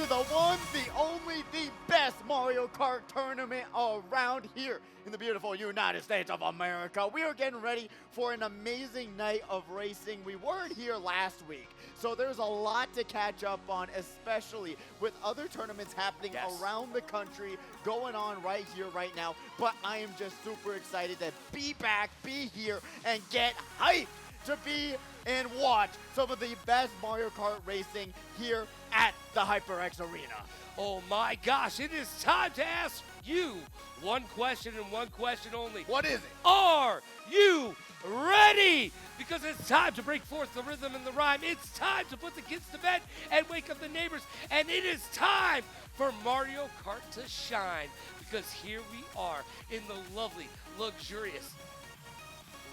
to the one, the only, the best Mario Kart tournament around here in the beautiful United States of America. We are getting ready for an amazing night of racing. We weren't here last week, so there's a lot to catch up on, especially with other tournaments happening around the country going on right here, right now. But I am just super excited to be back, be here, and get hyped to be and watch some of the best Mario Kart racing here at the HyperX Arena. Oh my gosh, it is time to ask you one question and one question only. What is it? Are you ready? Because it's time to break forth the rhythm and the rhyme. It's time to put the kids to bed and wake up the neighbors. And it is time for Mario Kart to shine. Because here we are in the lovely, luxurious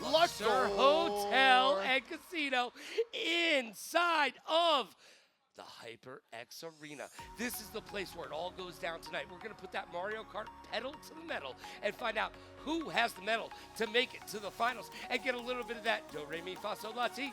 Luxor Hotel and Casino inside of the HyperX Arena. This is the place where it all goes down tonight. We're going to put that Mario Kart pedal to the metal and find out who has the metal to make it to the finals and get a little bit of that do, re, mi, fa, sol, la, ti.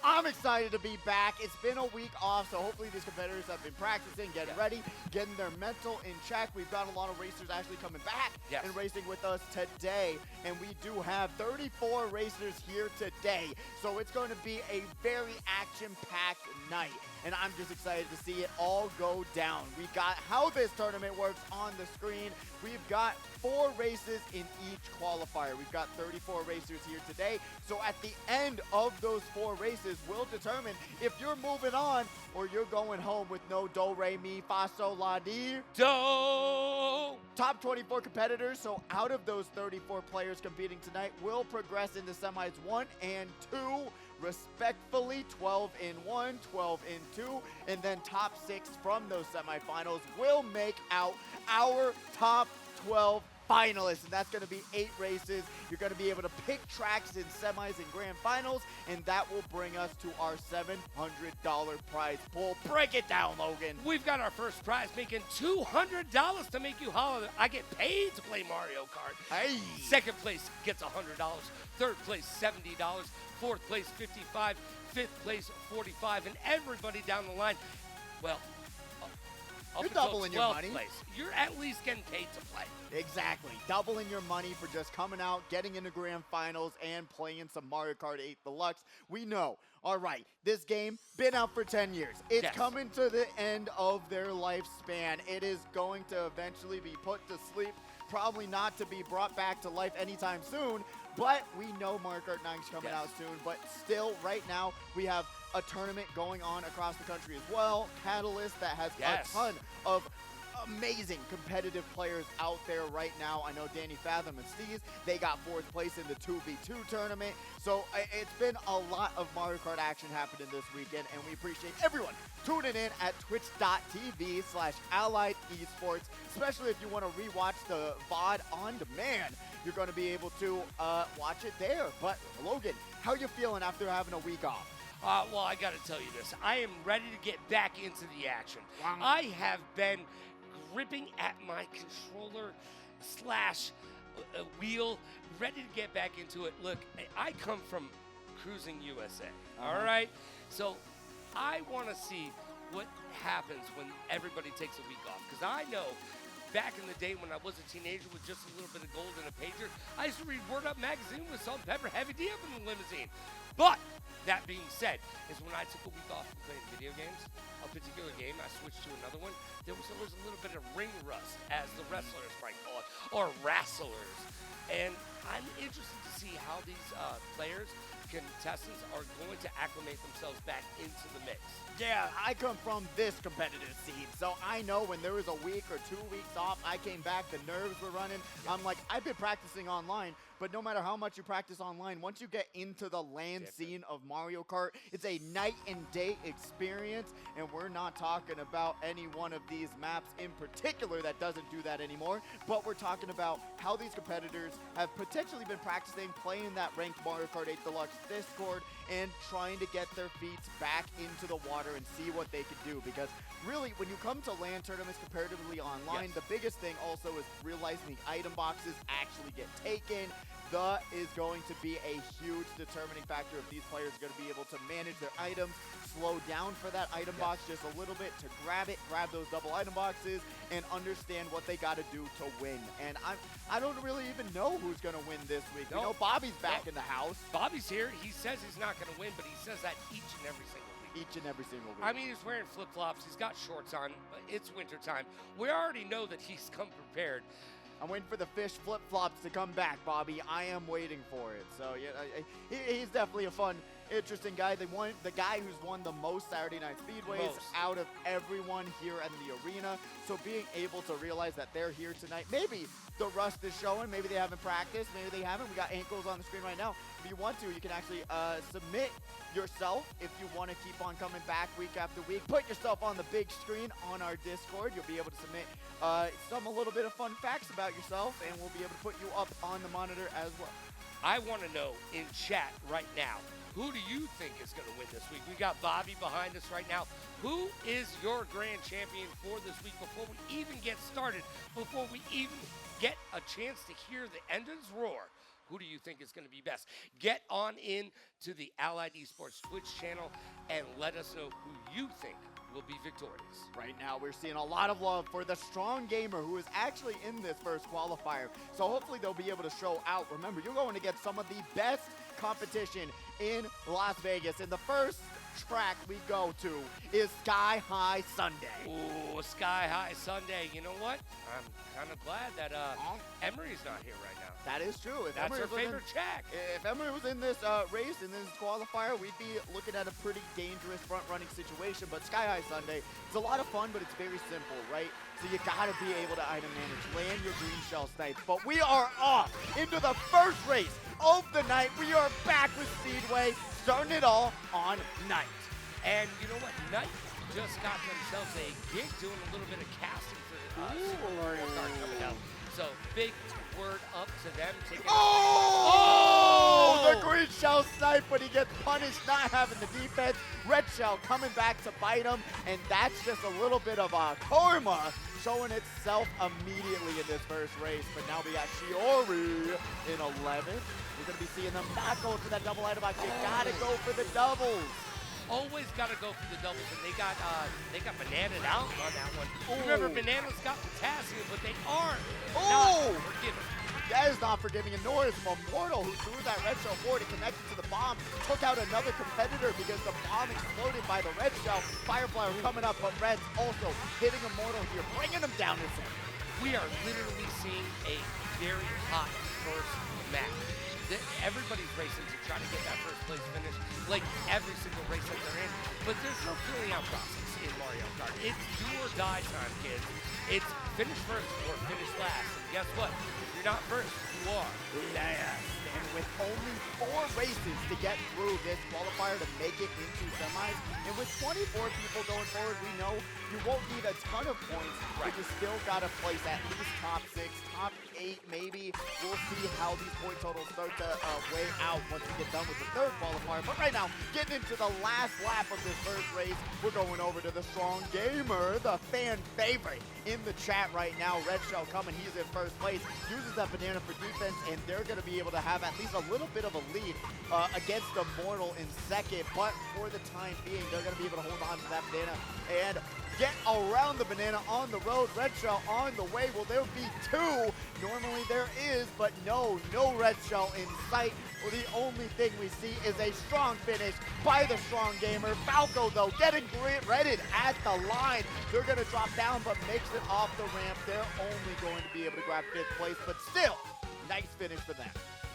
I'm excited to be back. It's been a week off, so hopefully these competitors have been practicing, getting ready, getting their mental in check. We've got a lot of racers actually coming back and racing with us today, and we do have 34 racers here today, so it's going to be a very action-packed night, and I'm just excited to see it all go down. We got how this tournament works on the screen. We've got 4 races in each qualifier. We've got 34 racers here today, so at the end of those 4 races, will determine if you're moving on or you're going home with no do, re, mi, fa, sol, la, di. Do! Top 24 competitors, so out of those 34 players competing tonight, will progress into semis 1 and 2, respectfully, 12 in 1, 12 in 2, and then top 6 from those semifinals will make out our top 12 finalists, and that's going to be 8 races. You're going to be able to pick tracks in semis and grand finals, and that will bring us to our $700 prize pool. Break it down, Logan. We've got our first prize making $200 to make you holler. I get paid to play Mario Kart. Hey. Second place gets $100. Third place, $70. Fourth place, $55. Fifth place, $45. And everybody down the line, well, you're doubling your money. Place, you're at least getting paid to play. Exactly. Doubling your money for just coming out, getting into grand finals, and playing some Mario Kart 8 Deluxe. We know. All right, this game, been out for 10 years. It's coming to the end of their lifespan. It is going to eventually be put to sleep, probably not to be brought back to life anytime soon, but we know Mario Kart 9 is coming out soon. But still, right now, we have a tournament going on across the country as well. Catalyst that has a ton of amazing competitive players out there right now. I know Danny Fathom and Steez, they got 4th place in the 2v2 tournament. So it's been a lot of Mario Kart action happening this weekend, and we appreciate everyone tuning in at twitch.tv/Allied Esports, especially if you want to rewatch the VOD on demand. You're going to be able to watch it there. But Logan, how are you feeling after having a week off? Well, I got to tell you this. I am ready to get back into the action. I have been gripping at my controller slash wheel, ready to get back into it. Look, I come from Cruising USA, all right? So I want to see what happens when everybody takes a week off, because I know back in the day when I was a teenager with just a little bit of gold and a pager, I used to read Word Up magazine with Salt and Pepper, Heavy D up in the limousine. But that being said, is when I took a week off from playing video games, a particular game, I switched to another one, there was a little bit of ring rust, as the wrestlers might call it, or wrestlers. And I'm interested to see how these players, contestants, are going to acclimate themselves back into the mix. Yeah, I come from this competitive scene, so I know when there was a week or 2 weeks off, I came back, the nerves were running. I'm like, I've been practicing online, but no matter how much you practice online, once you get into the land scene of Mario Kart, it's a night and day experience, and we're not talking about any one of these maps in particular that doesn't do that anymore, but we're talking about how these competitors have potentially been practicing playing that ranked Mario Kart 8 Deluxe Discord and trying to get their feet back into the water and see what they can do, because really when you come to LAN tournaments comparatively online, the biggest thing also is realizing the item boxes actually get taken. That is going to be a huge determining factor if these players are going to be able to manage their items, slow down for that item box just a little bit to grab it, grab those double item boxes, and understand what they got to do to win. And I don't really even know who's going to win this week. No. We know Bobby's back in the house. Bobby's here. He says he's not going to win, but he says that each and every single week. Each and every single week. I mean, he's wearing flip-flops. He's got shorts on. It's wintertime. We already know that he's come prepared. I'm waiting for the fish flip-flops to come back, Bobby. I am waiting for it. So, yeah, he's definitely a fun, interesting guy. The guy who's won the most Saturday Night Speedways out of everyone here in the arena. So being able to realize that they're here tonight, maybe the rust is showing. Maybe they haven't practiced. Maybe they haven't. We got ankles on the screen right now. If you want to, you can actually submit yourself if you want to keep on coming back week after week. Put yourself on the big screen on our Discord. You'll be able to submit a little bit of fun facts about yourself, and we'll be able to put you up on the monitor as well. I want to know in chat right now, who do you think is going to win this week? We got Bobby behind us right now. Who is your grand champion for this week? Before we even get started, before we even get a chance to hear the Enders roar, who do you think is going to be best? Get on in to the Allied Esports Twitch channel and let us know who you think will be victorious. Right now, we're seeing a lot of love for the strong gamer who is actually in this first qualifier. So hopefully they'll be able to show out. Remember, you're going to get some of the best competition in Las Vegas. And the first track we go to is Sky High Sunday. Ooh, Sky High Sunday. You know what? I'm kind of glad that Emery's not here right now. That is true. That's her favorite track. If Emery was in this race, in this qualifier, we'd be looking at a pretty dangerous front-running situation. But Sky High Sunday, it's a lot of fun, but it's very simple, right? So you got to be able to item manage, land your green shell snipes. But we are off into the first race of the night. We are back with Speedway, starting it all on Knight. And you know what? Knight just got themselves a gig doing a little bit of casting for Mario Kart coming out. So big word up to them. The green shell snipe, but he gets punished not having the defense. Red shell coming back to bite him, and that's just a little bit of a karma showing itself immediately in this first race. But now we got Shiori in 11. We're going to be seeing them not go for that double item box. You got to go for the doubles. Always got to go for the doubles, and they got bananaed out on that one. Remember, Bananas got potassium, but they aren't not forgiving. That is not forgiving, and nor is Immortal, who threw that red shell forward and connected to the bomb, took out another competitor because the bomb exploded by the red shell. Firefly coming up, but Red's also hitting Immortal here, bringing him down this way. We are literally seeing a very hot first match. Everybody's racing to try to get that first place finish, like every single race that they're in. But there's no filling out process in Mario Kart. It's do or die time, kids. It's finish first or finish last. And guess what? If you're not first, you are last. And with only 4 races to get through this qualifier to make it into semis, and with 24 people going forward, we know you won't need a ton of points, but you still got to place at least top 6, top 8 maybe. We'll see how these point totals start to weigh out once we get done with the third qualifier. But right now, getting into the last lap of this first race, we're going over to the strong gamer, the fan favorite in the chat right now. Red Shell coming, he's in first place, uses that banana for defense, and they're going to be able to have at least a little bit of a lead against Immortal in second. But for the time being, they're going to be able to hold on to that banana and get around the banana on the road. Red Shell on the way. Will there be 2? Normally there is, but no Red Shell in sight. Well, the only thing we see is a strong finish by the strong gamer. Falco, though, getting redded at the line. They're going to drop down, but makes it off the ramp. They're only going to be able to grab 5th place, but still, nice finish for them.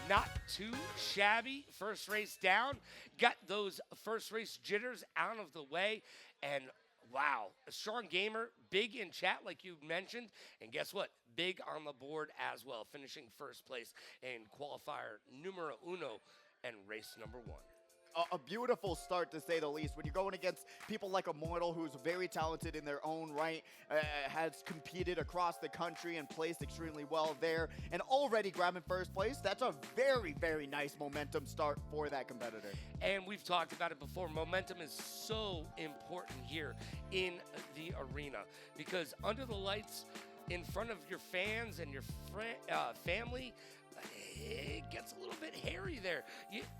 Not too shabby. First race down. Got those first race jitters out of the way, and wow, a strong gamer, big in chat like you mentioned, and guess what? Big on the board as well, finishing first place in qualifier numero uno and race number 1. A beautiful start, to say the least. When you're going against people like Immortal, who's very talented in their own right, has competed across the country and placed extremely well there, and already grabbing first place, that's a very, very nice momentum start for that competitor. And we've talked about it before. Momentum is so important here in the arena because under the lights, in front of your fans and your family, it gets a little bit hairy there.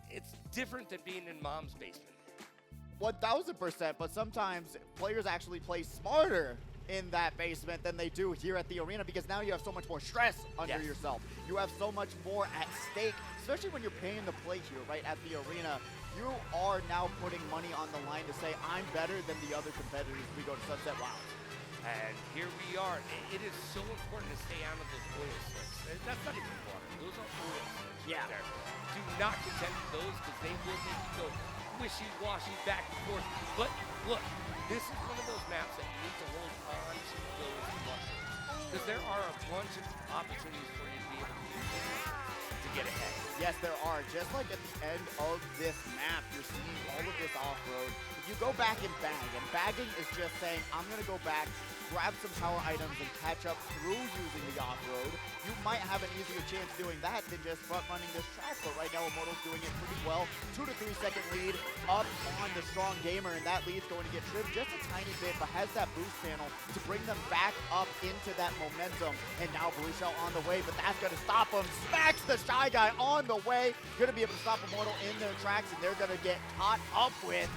It's different than being in mom's basement. 1000%, but sometimes players actually play smarter in that basement than they do here at the arena, because now you have so much more stress under yourself. You have so much more at stake, especially when you're paying to play here, right, at the arena. You are now putting money on the line to say, I'm better than the other competitors we go to Sunset Wild. And here we are. It is so important to stay out of those oil slicks. That's not even water. Those are oil slicks right there. Do not contend with those, because they will make you go wishy-washy back and forth. But look, this is one of those maps that you need to hold on to those mushrooms, because there are a bunch of opportunities for you to be able to use those mushrooms to get ahead. Yes, there are. Just like at the end of this map, you're seeing all of this off-road. If you go back and bag, and bagging is just saying, I'm going to go back, grab some power items, and catch up through using the off-road, you might have an easier chance doing that than just front-running this track. But right now, Immortal's doing it pretty well. 2 to 3 second lead up on the Strong Gamer, and that lead's going to get trimmed just a tiny bit, but has that boost panel to bring them back up into that momentum. And now Blue Shell on the way, but that's going to stop him. Smacks the Shy Guy on the way. Going to be able to stop Immortal in their tracks, and they're going to get caught up with.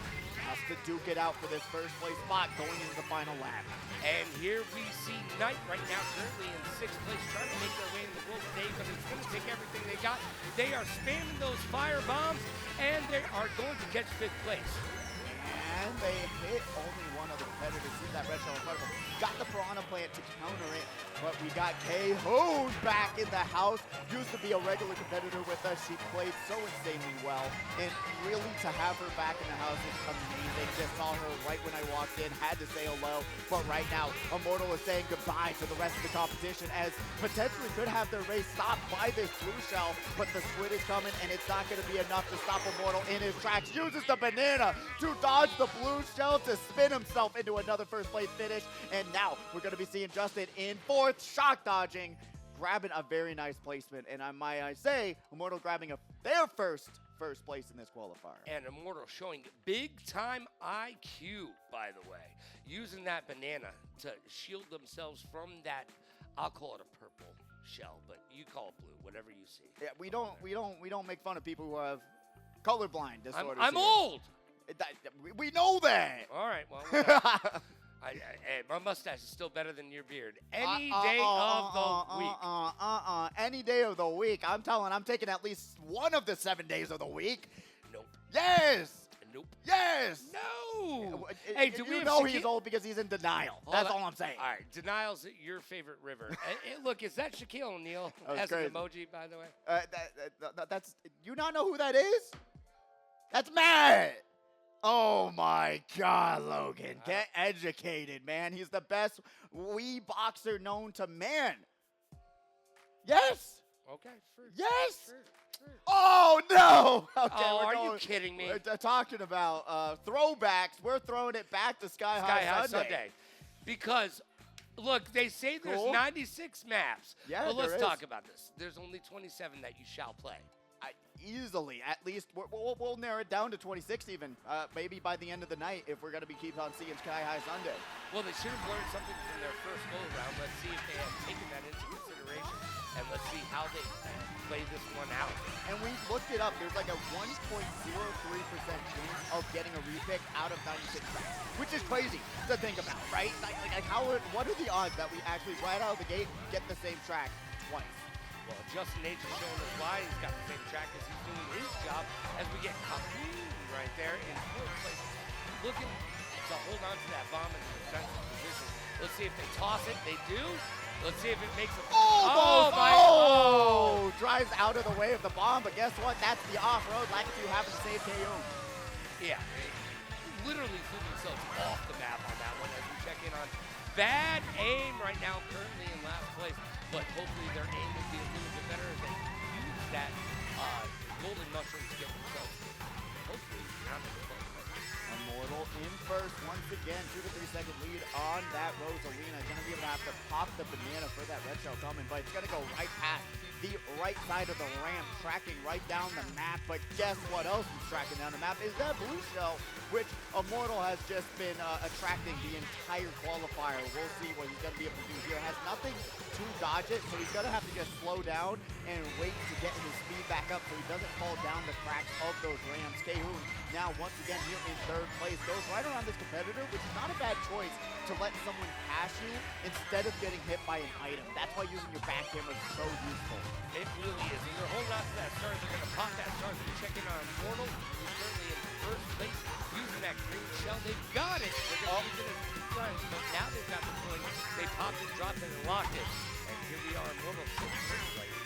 Has to duke it out for this first place spot going into the final lap. And here we see Knight right now currently in 6th place, trying to make their way into the world today, but it's going to take everything they got. They are spamming those fire bombs, and they are going to catch 5th place. And they hit only one of the competitors. See that red shell incredible. Got the Piranha Plant to counter it, but we got K-Hoon back in the house. Used to be a regular competitor with us. She played so insanely well, and really to have her back in the house is amazing. Just saw her right when I walked in, had to say hello, but right now Immortal is saying goodbye to the rest of the competition, as potentially could have their race stopped by this Blue Shell, but the Squid is coming, and it's not going to be enough to stop Immortal in his tracks. Uses the banana to dodge the Blue Shell to spin himself into another first place finish, and now we're going to be seeing Justin in 4th, shock dodging, grabbing a very nice placement, and might I say, Immortal grabbing their first place in this qualifier. And Immortal showing big time IQ, by the way, using that banana to shield themselves from that, I'll call it a purple shell, but you call it blue, whatever you see. Yeah, we don't make fun of people who have colorblind disorders. I'm old. We know that. All right, well, my mustache is still better than your beard. Any day of the week. Any day of the week. I'm taking at least one of the 7 days of the week. Nope. Yes. Nope. Yes. No. Hey, do we know he's old because he's in denial. That's all I'm saying. All right, denial's your favorite river. Look, is that Shaquille O'Neal as crazy. an emoji, by the way? That's you not know who that is? That's Matt. Oh my God, Logan. Get educated, man. He's the best Wii boxer known to man. Yes. Okay, sure. Yes. Sure. Oh, no. Okay, are you kidding me? We're talking about throwbacks. We're throwing it back to Sky High Sunday. Because, look, they say there's 96 maps. Yeah, but let's there talk is. about this. There's only 27 that you shall play. Easily, at least we'll narrow it down to 26 even, maybe by the end of the night if we're going to be keep on seeing Sky High Sunday. Well, they should have learned something from their first go-around. Let's see if they have taken that into consideration, and let's see how they play this one out. And we looked it up. There's like a 1.03% chance of getting a repick out of 96 tracks, which is crazy to think about, right? Like what are the odds that we actually right out of the gate get the same track twice? Well, Justin H is showing us why he's got the same track as he's doing his job as we get Kahoon right there in 4th place, looking to hold on to that bomb in the defensive position. Let's see if they toss it. They do. Let's see if it makes a... Drives out of the way of the bomb, but guess what? That's the off-road. Like if you happen to save KO. Yeah. Literally threw themselves off the map on that one as we check in on bad aim right now, currently in last place. But hopefully their aim will be a little bit better as they use that golden mushroom to get themselves hopefully out of the place. Immortal in first once again, 2 to 3 second lead on that Rosalina. Going to be able to have to pop the banana for that red shell coming, but it's going to go right past the right side of the ramp, tracking right down the map. But guess what else is tracking down the map is that blue shell, which Immortal has just been attracting the entire qualifier. We'll see what he's going to be able to do here. Has nothing to dodge it, so he's going to have to just slow down and wait to get his speed back up so he doesn't fall down the cracks of those ramps. K-Hoon now once again here in third place, goes right around this competitor, which is not a bad choice to let someone pass you instead of getting hit by an item. That's why using your back camera is so useful. It really is. And they're holding on to that star. They're going to pop that star. They're checking on Immortal, who's currently in first place, using that green shell. They've got it. They're going to use it a few times, but now they've got the point. They popped it, dropped it, and locked it. And here we are, Immortal sitting first place.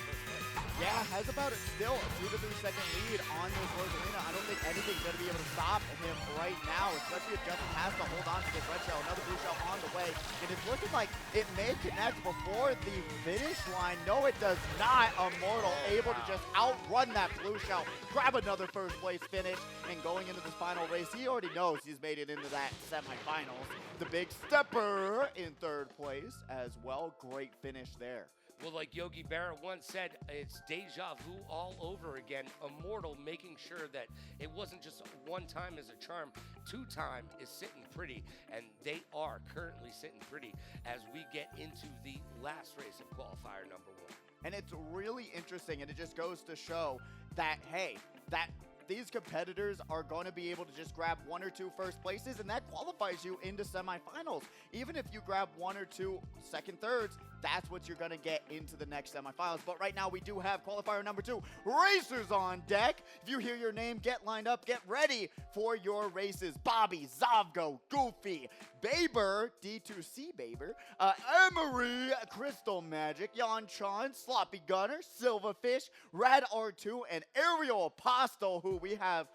Yeah, has about still a 2 to 3 second lead on this Rose Arena. I don't think anything's going to be able to stop him right now, especially if Justin has to hold on to this red shell. Another blue shell on the way, and it's looking like it may connect before the finish line. No, it does not. Immortal able to just outrun that blue shell, grab another first place finish, and going into this final race, he already knows he's made it into that semifinals. The big stepper in third place as well. Great finish there. Well, like Yogi Berra once said, it's deja vu all over again. Immortal making sure that it wasn't just one time as a charm, 2-time is sitting pretty, and they are currently sitting pretty as we get into the last race of qualifier number 1. And it's really interesting, and it just goes to show that, hey, that these competitors are going to be able to just grab 1 or 2 first places, and that qualifies you into semifinals. Even if you grab 1 or 2 second, thirds, that's what you're going to get into the next semifinals. But right now we do have qualifier number 2 racers on deck. If you hear your name, get lined up, get ready for your races. Bobby, Zavgo, Goofy, Baber, D2C Baber, Emery, Crystal Magic, Yon Chan, Sloppy Gunner, Silverfish, Rad R2, and Ariel Apostle, who we have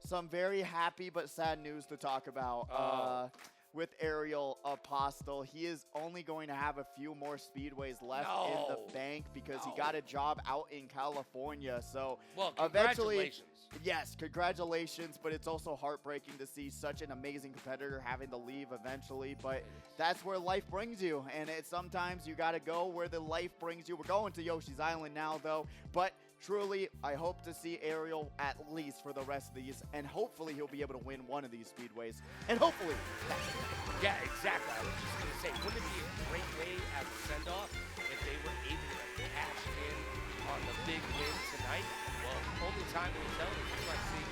some very happy but sad news to talk about. With Ariel Apostle, he is only going to have a few more speedways left in the bank because he got a job out in California. So well, eventually, yes, congratulations, but it's also heartbreaking to see such an amazing competitor having to leave eventually. But that's where life brings you, and sometimes you got to go where the life brings you. We're going to Yoshi's Island now, though, but truly, I hope to see Ariel at least for the rest of these, and hopefully he'll be able to win one of these speedways. And hopefully, yeah, exactly. I was just going to say, wouldn't it be a great way as a send-off if they were able to cash in on the big win tonight? Well, only time will tell, as you might see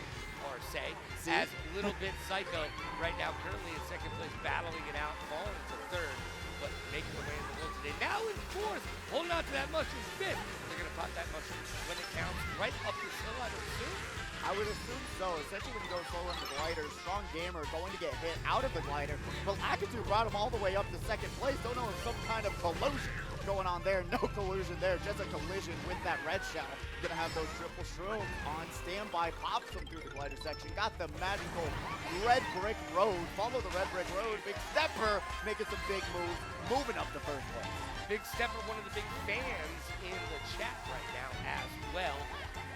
or say, as Little Bit Psycho right now currently in second place, battling it out, falling to third, but making the way in the world today. Now in fourth, holding on to that mushroom fifth. They're going to pop that mushroom when it counts right up the hill, I would assume. I would assume so, especially when you go solo on the glider. Strong Gamer going to get hit out of the glider, but Lakitu brought him all the way up to second place. Don't know if some kind of collusion going on there. No collusion there, just a collision with that red shell. Gonna have those triple shrooms on standby, pops them through the glider section. Got the magical red brick road. Follow the red brick road. Big Stepper making some big moves, moving up to first place. Big Stepper, one of the big fans in the chat right now as well.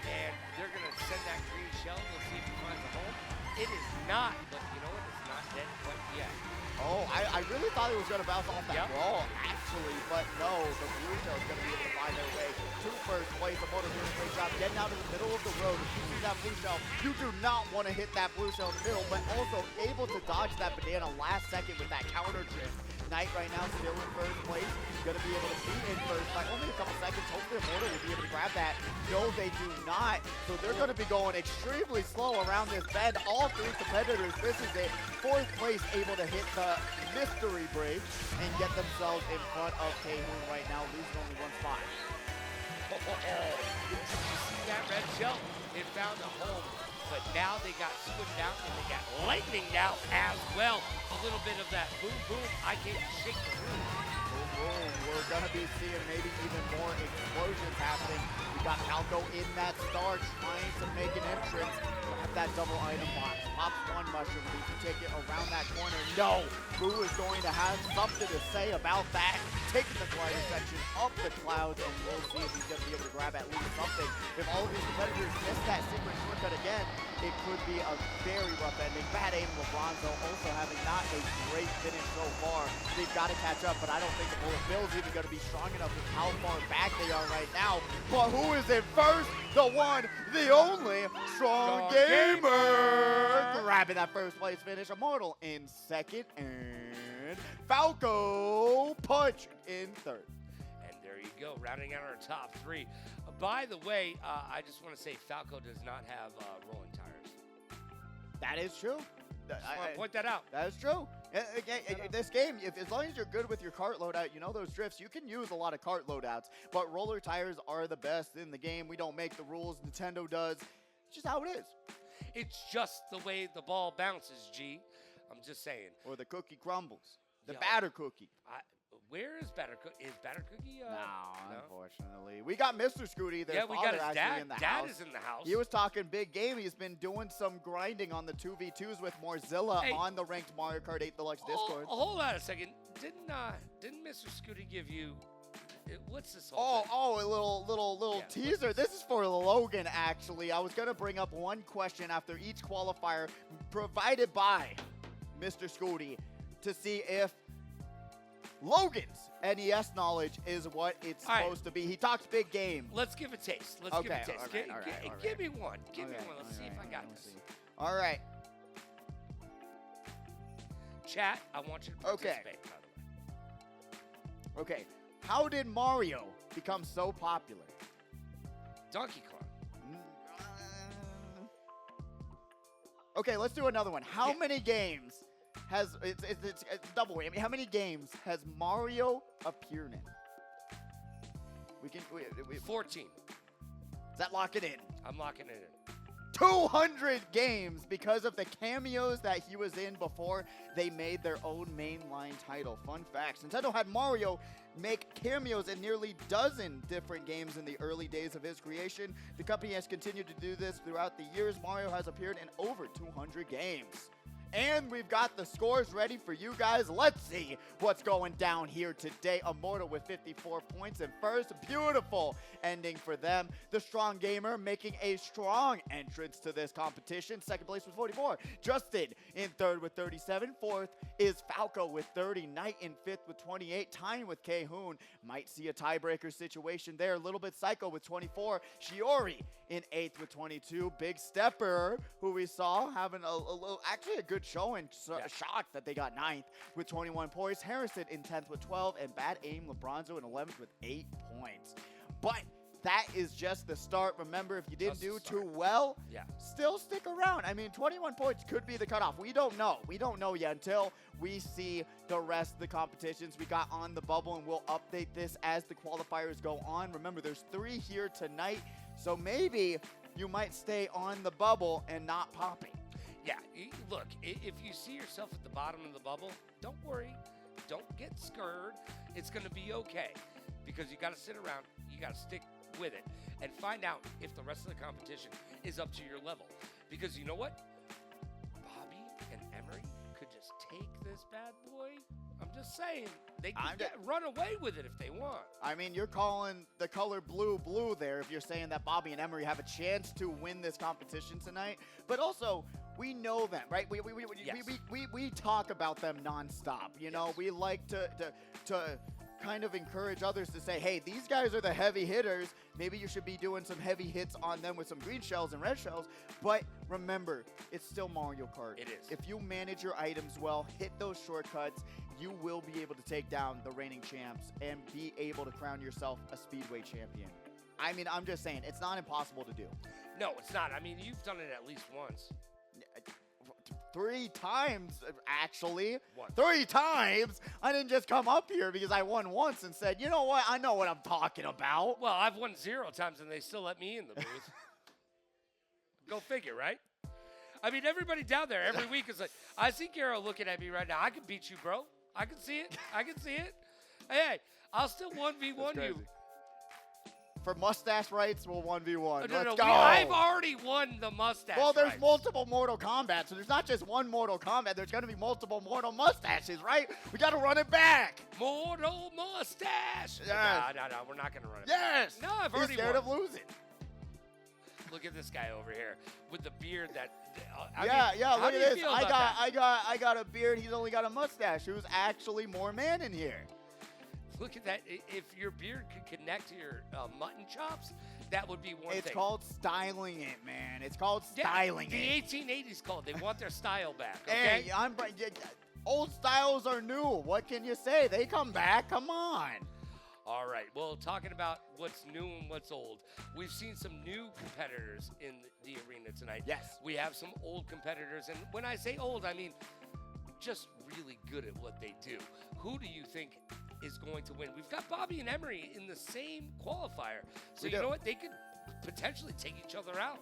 And they're going to send that green shell. We'll see if he finds a home. It is not, but you know what? It's not dead quite yet. Oh, I really thought it was going to bounce off that wall, actually, but no, the blue shell is going to be able to find their way to first place. The motor doing a great job getting out of the middle of the road. If you see that blue shell, you do not want to hit that blue shell in the middle, but also able to dodge that banana last second with that counter drift. Knight right now still in first place. He's going to be able to be in first by only a couple seconds. Hopefully Immortal will be able to grab that. No, they do not. So they're going to be going extremely slow around this bend. All 3 competitors, this is it. Fourth place able to hit the mystery break and get themselves in front of K-Hoon right now, losing only 1 spot. Did you see that red shell? It found a home. But now they got squished out and they got lightning now as well. A little bit of that boom, boom. I can't shake the room. Boom, boom. We're going to be seeing maybe even more explosions happening. We got Falco in that star trying to make an entrance. Have that double item box. pops one mushroom leaf. You take it around that corner. No! Boo is going to have something to say about that. Taking the glider section up the clouds, and we'll see if he's going to be able to grab at least something. If all of his competitors miss that secret shortcut again, it could be a very rough ending. Bad aim, LeBronzo also having not a great finish so far. They've got to catch up, but I don't think the Bullet Bill's even going to be strong enough with how far back they are right now. But who is in first? The one, the only, Strong Gamer. Grabbing that first place finish. Immortal in second, and Falco Punch in third. And there you go, rounding out our top three. By the way, I just want to say Falco does not have rolling tires. That is true. I want to point that out. That is true. This game, as long as you're good with your kart loadout, you know those drifts, you can use a lot of kart loadouts, but roller tires are the best in the game. We don't make the rules. Nintendo does. It's just how it is. It's just the way the ball bounces, G. I'm just saying. Or the cookie crumbles. The batter cookie. Where is Batter Cookie? Is Batter Cookie? No, unfortunately. We got Mr. Scooty. Yeah, we got his dad. In the Dad house. is in the house. He was talking big game. He's been doing some grinding on the 2v2s with Morzilla on the ranked Mario Kart 8 Deluxe Discord. Hold on a second. Didn't Mr. Scooty give you? What's this whole thing? A little teaser. This is for Logan, actually. I was going to bring up one question after each qualifier provided by Mr. Scooty to see if Logan's NES knowledge is what it's supposed to be. He talks big game. Let's give a taste. Give a taste. Give me one. Give me one. Let's see if I got this. All right. Chat, I want you to participate, by the way. Okay. How did Mario become so popular? Donkey Kong. Okay, let's do another one. How many games has it's double whammy? How many games has Mario appeared in? We 14. Does that lock it in? I'm locking it in. 200 games because of the cameos that he was in before they made their own mainline title. Fun facts. Nintendo had Mario make cameos in nearly a dozen different games in the early days of his creation. The company has continued to do this throughout the years. Mario has appeared in over 200 games. And we've got the scores ready for you guys. Let's see what's going down here today. Immortal with 54 points in first. Beautiful ending for them. The Strong Gamer making a strong entrance to this competition. Second place with 44. Justin in third with 37. Fourth is Falco with 30. Knight in fifth with 28. Tying with K-Hoon. Might see a tiebreaker situation there. A little bit Psycho with 24. Shiori in eighth with 22. Big Stepper, who we saw having actually a good showing. Shocked that they got ninth with 21 points. Harrison in 10th with 12. And Bad Aim LeBronzo in 11th with 8 points. But that is just the start. Remember, if you didn't do too well, still stick around. I mean, 21 points could be the cutoff. We don't know. We don't know yet until we see the rest of the competitions we got on the bubble, and we'll update this as the qualifiers go on. Remember, there's 3 here tonight, so maybe you might stay on the bubble and not popping. Yeah, look, if you see yourself at the bottom of the bubble, don't worry. Don't get scared. It's going to be okay because you got to sit around. You got to stick with it and find out if the rest of the competition is up to your level. Because you know what? Bobby and Emery could just take this bad boy. I'm just saying. They could run away with it if they want. I mean, you're calling the color blue there if you're saying that Bobby and Emery have a chance to win this competition tonight. But also, we know them, right? We talk about them nonstop. You know, we like to kind of encourage others to say, hey, these guys are the heavy hitters. Maybe you should be doing some heavy hits on them with some green shells and red shells. But remember, it's still Mario Kart. It is. If you manage your items well, hit those shortcuts, you will be able to take down the reigning champs and be able to crown yourself a Speedway champion. I mean, I'm just saying, it's not impossible to do. No, it's not. I mean, you've done it at least once. 3 times, actually. 3 times. I didn't just come up here because I won once and said, you know what? I know what I'm talking about. Well, I've won 0 times and they still let me in the booth. Go figure, right? I mean, everybody down there every week is like, I see Garo looking at me right now. I can beat you, bro. I can see it. I can see it. Hey, I'll still 1v1 you. For mustache rights, we'll 1v1. No, Let's no, go. I've already won the mustache. Well, there's rights. multiple Mortal Kombat, so there's not just one Mortal Kombat. There's going to be multiple Mortal Mustaches, right? We got to run it back. Mortal mustache. Yes. No, we're not going to run it. Yes. No, I've He's already scared won. of losing. Look at this guy over here with the beard that. Yeah, how look do at you this. feel about that? I got a beard. He's only got a mustache. Who's actually more man in here? Look at that. If your beard could connect to your mutton chops, that would be one thing. It's called styling it, man. It's called styling the it. 1880s called. They want their style back. Okay. Hey, old styles are new. What can you say? They come back. Come on. All right. Well, talking about what's new and what's old, we've seen some new competitors in the arena tonight. Yes. We have some old competitors. And when I say old, I mean just really good at what they do. Who do you think is going to win? We've got Bobby and Emery in the same qualifier. So you know what? They could potentially take each other out.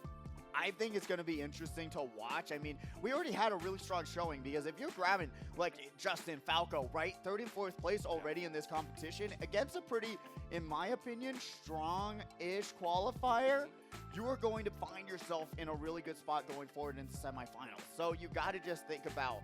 I think it's going to be interesting to watch. I mean, we already had a really strong showing because if you're grabbing like Justin Falco, right, 3rd and 4th place already in this competition against a pretty, in my opinion, strong-ish qualifier, you are going to find yourself in a really good spot going forward into semifinals. So you got to just think about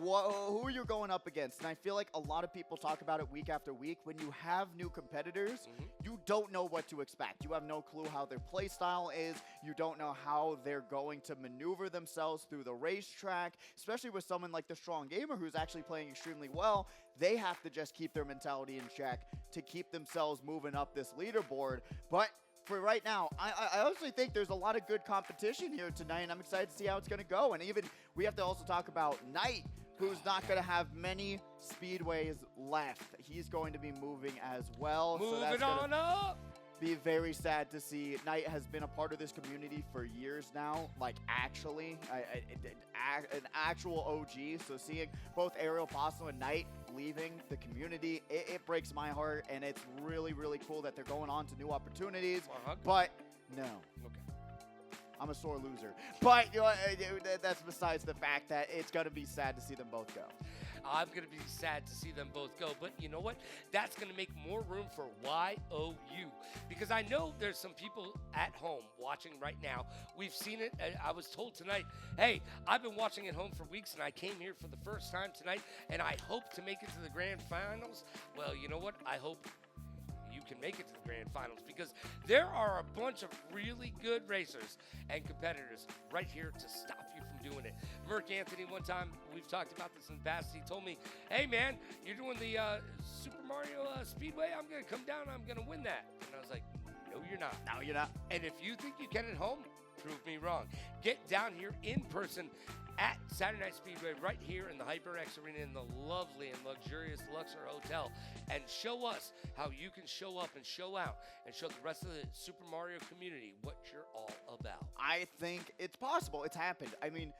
who you're going up against. And I feel like a lot of people talk about it week after week. When you have new competitors, you don't know what to expect. You have no clue how their play style is. You don't know how they're going to maneuver themselves through the racetrack, especially with someone like the Strong Gamer who's actually playing extremely well. They have to just keep their mentality in check to keep themselves moving up this leaderboard. But for right now, I honestly think there's a lot of good competition here tonight, and I'm excited to see how it's going to go. And even we have to also talk about Knight, who's not going to have many speedways left. He's going to be moving as well. Moving on up. Be very sad to see. Knight has been a part of this community for years now, like actually, an actual OG. So seeing both Ariel Paso and Knight leaving the community, it breaks my heart, and it's really, really cool that they're going on to new opportunities. But no. Okay. I'm a sore loser. But you know, that's besides the fact that it's going to be sad to see them both go. I'm going to be sad to see them both go. But you know what? That's going to make more room for YOU. Because I know there's some people at home watching right now. We've seen it. I was told tonight, hey, I've been watching at home for weeks, and I came here for the first time tonight, and I hope to make it to the grand finals. Well, you know what? I hope you can make it to the grand finals, because there are a bunch of really good racers and competitors right here to stop you from doing it. Merc Anthony, one time, we've talked about this in the past, he told me, hey man, you're doing the Super Mario Speedway, I'm going to come down and I'm going to win that. And I was like, no you're not. No, you're not. And if you think you can at home, prove me wrong. Get down here in person at Saturday Night Speedway right here in the HyperX Arena in the lovely and luxurious Luxor Hotel, and show us how you can show up and show out and show the rest of the Super Mario community what you're all about. I think it's possible. It's happened. I mean,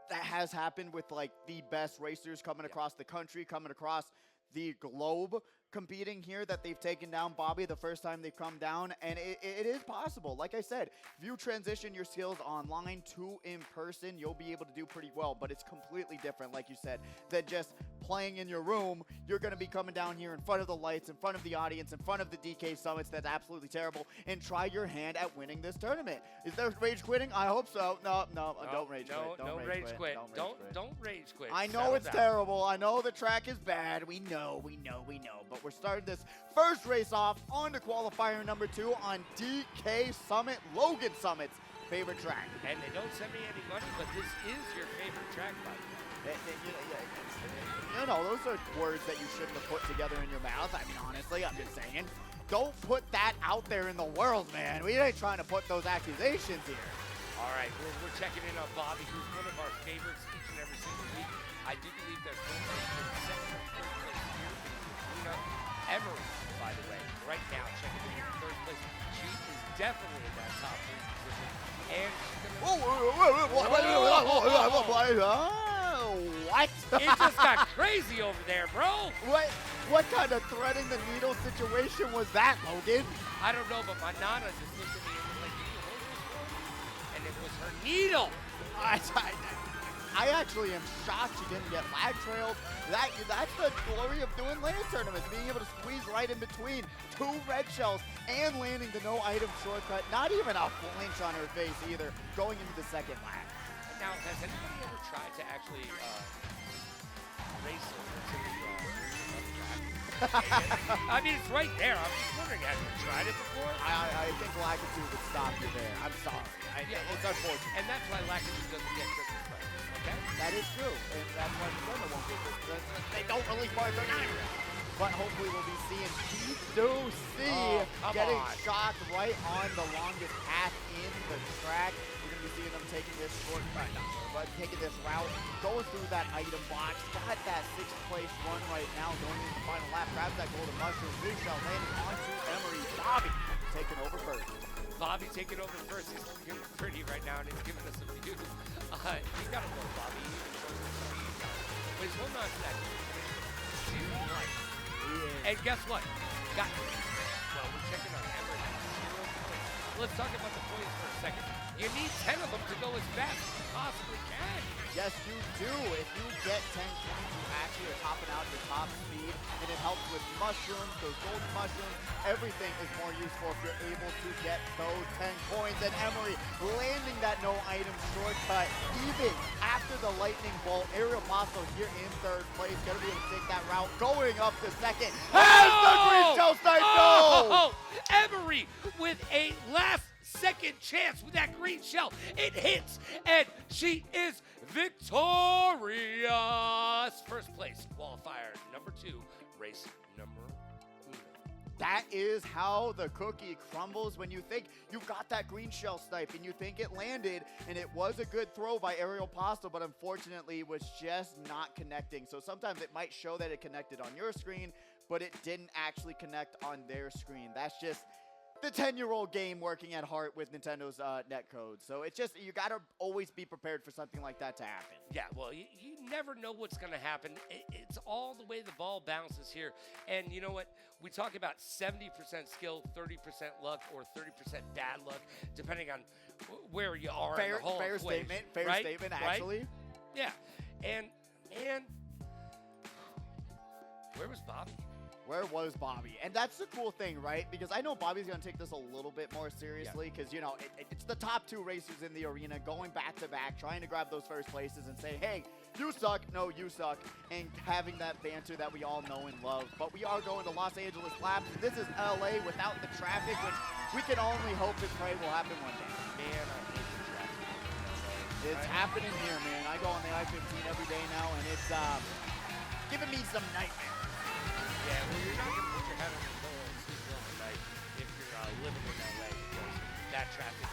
that has happened with like the best racers coming across the country, coming across the globe, competing here, that they've taken down Bobby the first time they've come down, and it is possible. Like I said, if you transition your skills online to in person, you'll be able to do pretty well, but it's completely different, like you said, than just playing in your room. You're going to be coming down here in front of the lights, in front of the audience, in front of the DK Summits. That's absolutely terrible, and try your hand at winning this tournament. Is there rage quitting? I hope so. No, don't rage quit. Don't rage quit. Don't rage quit. I know it's terrible. I know the track is bad. We know. But we're starting this first race off on to qualifier number 2 on DK Summit, Logan Summit's favorite track. And they don't send me any money, but this is your favorite track, by the way. You know, those are words that you shouldn't have put together in your mouth. I mean, honestly, I'm just saying. Don't put that out there in the world, man. We ain't trying to put those accusations here. All right, we're checking in on Bobby, who's one of our favorites each and every single week. I do believe they're going to be second or third place here. You know, Emery, by the way, right now checking in third place. She is definitely in that top 3 position. And she's going to... What? It just got crazy over there, bro. What kind of threading the needle situation was that, Logan? I don't know, but my Nana just looked at me and was like, "Did you hold this for me?" And it was her needle. I actually am shocked she didn't get lag trailed. That's the glory of doing LAN tournaments, being able to squeeze right in between 2 red shells and landing the no item shortcut. Not even a flinch on her face either, going into the second lag. Now, has anybody ever tried to actually race over to the track? I mean, it's right there. I'm just wondering, have you tried it before? I think Lakitu would stop you there. I'm sorry. It's unfortunate. And that's why Lakitu doesn't get Christmas presents, okay? That is true. And that's why Nintendo won't get Christmas presents. They don't release bars, they're not. But hopefully we'll be seeing P2C getting shot right on the longest path in the track. We're going to be seeing them taking this taking this route, going through that item box. Got that 6th place run right now, going into the final lap. Grabs that golden mushroom. Blue shell landing onto Emery. Bobby taking over first. Bobby taking over first. He's looking pretty right now, and he's giving us a view. He's got to go, Bobby. But he's holding on to that. And guess what? Well, we're checking on Emery. Let's talk about the points for a second. You need 10 of them to go as fast as you possibly can. Yes, you do. If you get 10 points, you actually are topping out your top speed, and it helps with mushrooms, those golden mushrooms. Everything is more useful if you're able to get those 10 points. And Emery landing that no item shortcut. Even after the lightning bolt, Aerial Pasto here in 3rd place. Gonna be able to take that route. Going up to 2nd. Has the green shell snipe. No! Emery with a last-second chance with that green shell. It hits, and she is victorious. First place, qualifier number 2, race number 1. That is how the cookie crumbles when you think you've got that green shell snipe and you think it landed, and it was a good throw by Aerial Pasto, but unfortunately was just not connecting. So sometimes it might show that it connected on your screen, but it didn't actually connect on their screen. That's just the 10-year-old game working at heart with Nintendo's netcode. So it's just, you got to always be prepared for something like that to happen. Yeah, well, you never know what's going to happen. It's all the way the ball bounces here. And you know what? We talk about 70% skill, 30% luck, or 30% bad luck, depending on where you are in the whole equation. Fair statement, actually. Right? Yeah. And, man, where was Bobby? Where was Bobby? And that's the cool thing, right? Because I know Bobby's going to take this a little bit more seriously because, you know, it's the top 2 racers in the arena going back-to-back, trying to grab those first places and say, hey, you suck, no, you suck, and having that banter that we all know and love. But we are going to Los Angeles laps. This is LA without the traffic, which we can only hope and pray will happen one day. Man, I hate the traffic. It's happening here, man. I go on the I-15 every day now, and it's giving me some nightmares. Yeah, well, you're not going to put your head on the pillow and sleep well at night if you're living in LA, because that traffic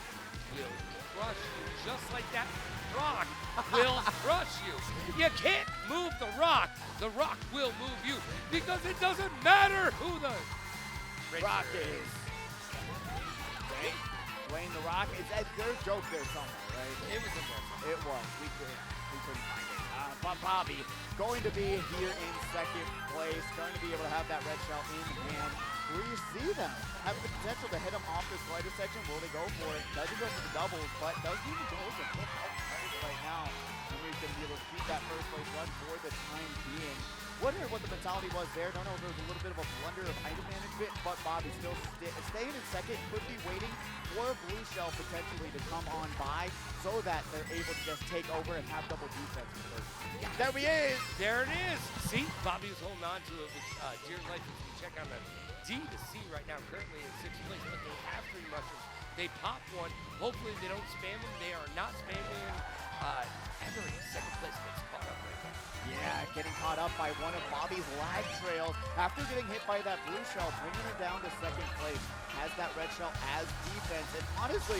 will crush you, just like that rock will crush you. You can't move the rock will move you, because it doesn't matter who the rock is. Right? Dwayne the Rock, there's a joke there somewhere, right? It was a joke. It was. We couldn't find it. But Bobby going to be here in 2nd place, going to be able to have that red shell in hand. We see them have the potential to hit him off this lighter section. Will they go for it? Doesn't go for the doubles, but doesn't even go to hit out first right now. Emery's going to be able to keep that first place run for the time being. Wondering what the mentality was there. Don't know if there was a little bit of a blunder of item management, but Bobby still staying in 2nd. Could be waiting for a blue shell potentially to come on by so that they're able to just take over and have double defense first. There he is. There it is. See, Bobby was holding on to it with dear life. As we check on the D to C right now, currently in 6th place, but they have 3 mushrooms. They pop one. Hopefully they don't spam them. They are not spamming. Emery, 2nd place, gets caught up right now. Yeah, getting caught up by one of Bobby's lag trails after getting hit by that blue shell, bringing it down to 2nd place. Has that red shell as defense, and honestly,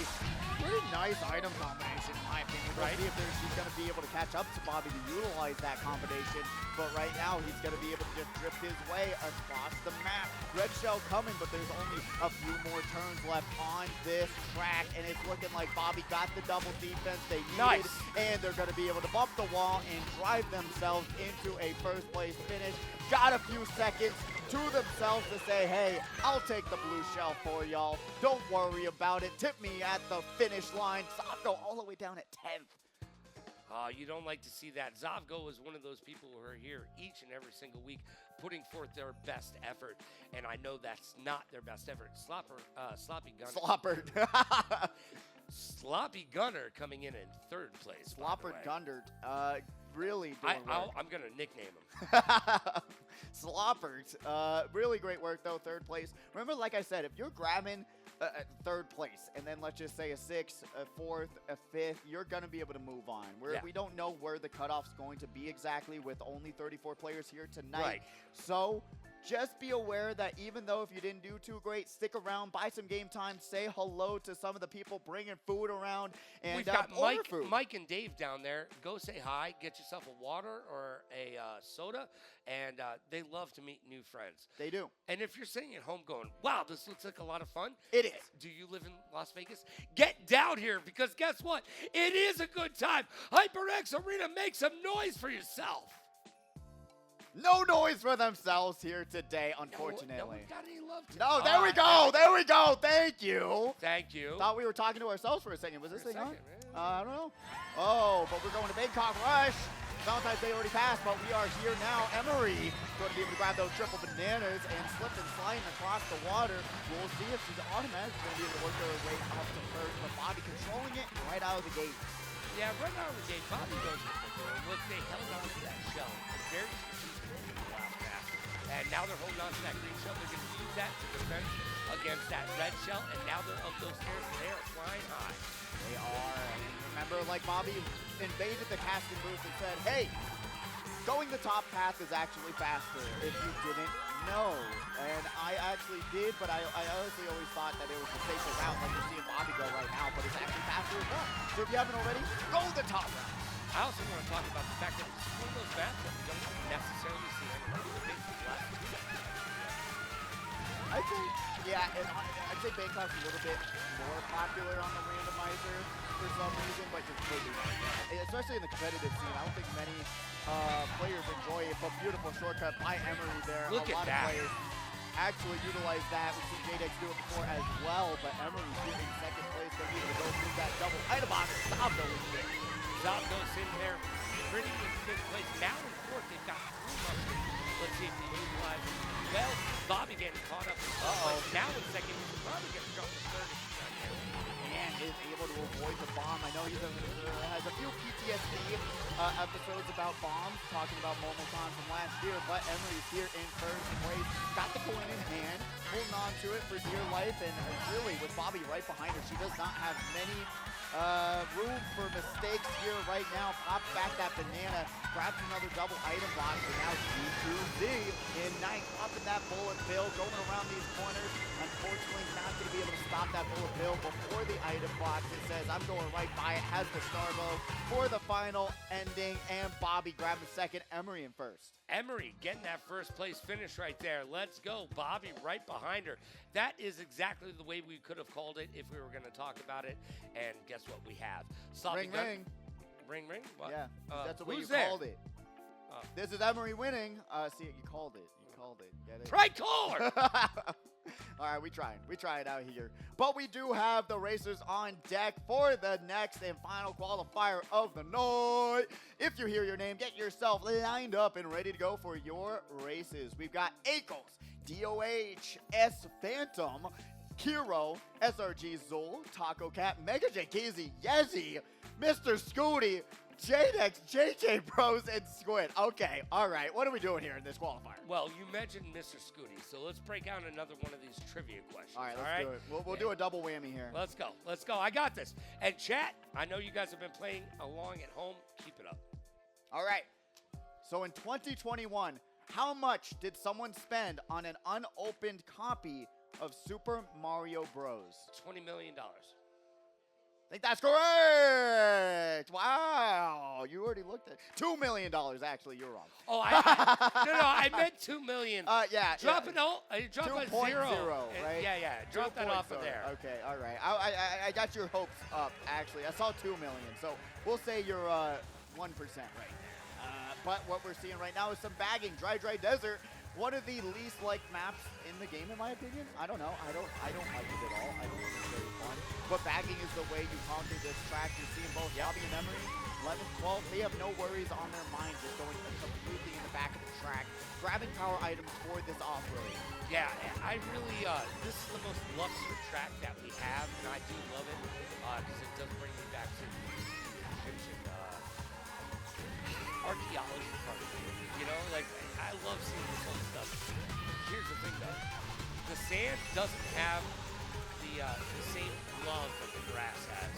pretty nice item combination in my opinion. We'll see if she's going to be able to catch up to Bobby to utilize that combination, but right now he's going to be able to just drift his way across the map. Red shell coming, but there's only a few more turns left on this track, and it's looking like Bobby got the double defense they needed, and they're going to be able to bump the wall and drive themselves into a first place finish. Got a few seconds to themselves to say, hey, I'll take the blue shell for y'all. Don't worry about it. Tip me at the finish line. Sako all the way down at 10th. You don't like to see that. Zavgo is one of those people who are here each and every single week putting forth their best effort, and I know that's not their best effort. Sloppy Gunner. Sloppy Gunner coming in third place. Sloppy Gunner, really doing work. I'm going to nickname him. Sloppert, really great work though, third place. Remember, like I said, if you're grabbing third place and then let's just say a 6th, a 4th, a 5th, you're going to be able to move on. We don't know where the cutoff's going to be exactly with only 34 players here tonight. Right. So just be aware that even though if you didn't do too great, stick around, buy some game time, say hello to some of the people bringing food around, and we've got food. Mike and Dave down there. Go say hi, get yourself a water or a soda, and they love to meet new friends. They do. And if you're sitting at home going, wow, this looks like a lot of fun. It is. Do you live in Las Vegas? Get down here because guess what? It is a good time. HyperX Arena, make some noise for yourself. No noise for themselves here today, unfortunately. No one got any love today. No, there we go. There we go. Thank you. Thank you. Thought we were talking to ourselves for a second. Was this thing on? Yeah. I don't know. Oh, but we're going to Bangkok Rush. Valentine's Day already passed, but we are here now. Emery going to be able to grab those triple bananas and slip and sliding across the water. We'll see if she's automatically going to be able to work her way up to first, but Bobby controlling it right out of the gate. Yeah, right out of the gate, Bobby goes with the door. Look, they held on to that shell. Very strategic in the last pass. And now they're holding on to that green shell. They're going to use that to defend against that red shell. And now they're up those stairs. They are flying high. They are. Remember, like Bobby invaded the casting booth and said, hey, going the top path is actually faster if you didn't know. And I actually did, but I honestly always thought that it was the safer route like you're seeing Bobby go right now, but it's actually faster as well. So if you haven't already, go the top route. I also want to talk about the fact that it's one of those maps that we don't necessarily see on a regular basis. I'd say, yeah, and I'd say Bangkok's a little bit more popular on the randomizer for some reason, but just maybe not. Especially in the competitive scene, I don't think many players enjoy it, but beautiful shortcut by Emery there. Look a lot at that. of players actually utilize that. We've seen Jadex do it before as well, but Emery's in second place, going to be able to go through that double item box. Zabdo is there. Zabdo's in there, pretty in fifth place. Now in fourth, they've got 3 months. Let's see if they utilize it. Well, Bobby getting caught up in first place. Now in second, he's probably going to jump to third. And is able to avoid the bomb. I know he has a few PTSD episodes about bombs, talking about Momocon from last year, but Emery's here in first place. Got the coin in hand, holding on to it for dear life, and really with Bobby right behind her, she does not have many room for mistakes here right now. Pops back that banana, grabs another double item box, and now G2Z in ninth, popping that bullet bill, going around these corners. Unfortunately, not going to be able to stop that bullet bill before the item box. It says, I'm going right by it, has the Starbo for the final ending, and Bobby grabbing second, Emery in first. Emery getting that first place finish right there. Let's go. Bobby right behind her. That is exactly the way we could have called it if we were going to talk about it. And guess what we have? Ring, ring. Ring, ring? What? Yeah, that's the way you there? called it. This is Emery winning. See, you called it. You called it. Get it? Right caller! All right, we tried out here. But we do have the racers on deck for the next and final qualifier of the night. If you hear your name, get yourself lined up and ready to go for your races. We've got Akos, DOH, S Phantom, Kiro, SRG Zul, Taco Cat, Mega Jakeezy, Yezi, Mr. Scooty, Jadex, JJ Bros, and Squid. Okay, all right. What are we doing here in this qualifier? Well, you mentioned Mr. Scooty, so let's break out another one of these trivia questions. All right, let's do it. We'll do a double whammy here. Let's go. Let's go. I got this. And chat, I know you guys have been playing along at home. Keep it up. All right. So in 2021, how much did someone spend on an unopened copy of Super Mario Bros? $20 million. I think that's correct. Wow, you already looked at it. $2 million, actually. You're wrong. Oh, I meant $2 million. Yeah. Drop it all. Drop a 2.0, zero. right? Yeah. Drop that off of there. Okay, all right. I got your hopes up, actually. I saw $2 million, so we'll say you're 1% right there. But what we're seeing right now is some bagging. Dry Desert one of the least liked maps in the game, in my opinion. I don't know. I don't like it at all. I don't think it's very fun. But bagging is the way you conquer this track. You're seeing both Bobby and Emery, 11, 12. They have no worries on their mind, just going completely in the back of the track, grabbing power items for this off-road. Yeah, I really, this is the most luxury track that we have, and I do love it, because it does bring me back to the Egyptian archaeology part of it. You know, like, I love seeing this whole stuff. Here's the thing, though. The sand doesn't have the same love that the grass has.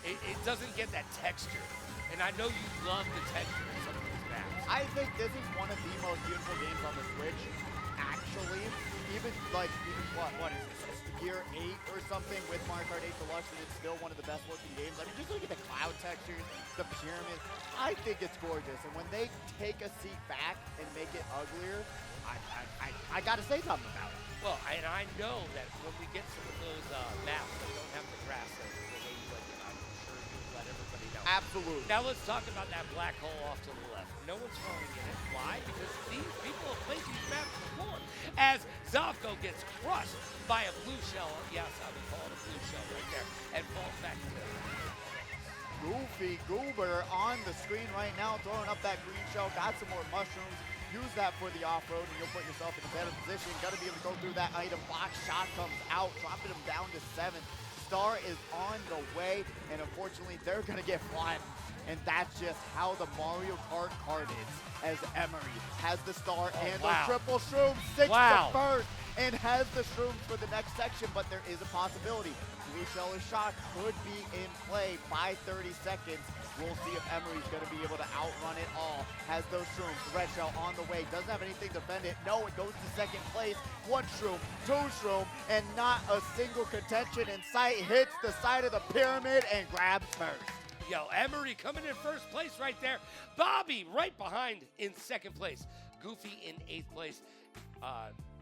It doesn't get that texture, and I know you love the texture in some of these maps. I think this is one of the most beautiful games on the Switch, actually. Even what is this, year 8 or something with Mario Kart 8 Deluxe, and it's still one of the best looking games. I mean, just look at the cloud textures, the pyramid. I think it's gorgeous, and when they take a seat back and make it uglier, I gotta say something about it. Well, and I know that when we get some of those maps that don't have the grass in it, the way you like it, I'm sure you'll let everybody know. Absolutely. Now let's talk about that black hole off to the left. No one's throwing in it. Why? Because these people have played these maps before. As Zovko gets crushed by a blue shell, yes, I would call it a blue shell right there, and falls back to the Goofy Goober on the screen right now, throwing up that green shell, got some more mushrooms. Use that for the off-road, and you'll put yourself in a better position. Got to be able to go through that item box. Shot comes out, dropping him down to 7th. Star is on the way, and unfortunately, they're going to get flattened. And that's just how the Mario Kart card is, as Emery has the star and the triple shrooms, 6 to first, and has the shrooms for the next section, but there is a possibility. Blue shell is shot, could be in play by 30 seconds. We'll see if Emery's going to be able to outrun it all. Has those shrooms, red shell on the way, doesn't have anything to defend it. No, it goes to second place. 1 shroom, 2 shroom, and not a single contention in sight. Hits the side of the pyramid and grabs first. Yo, Emery coming in first place right there. Bobby right behind in second place. Goofy in 8th place.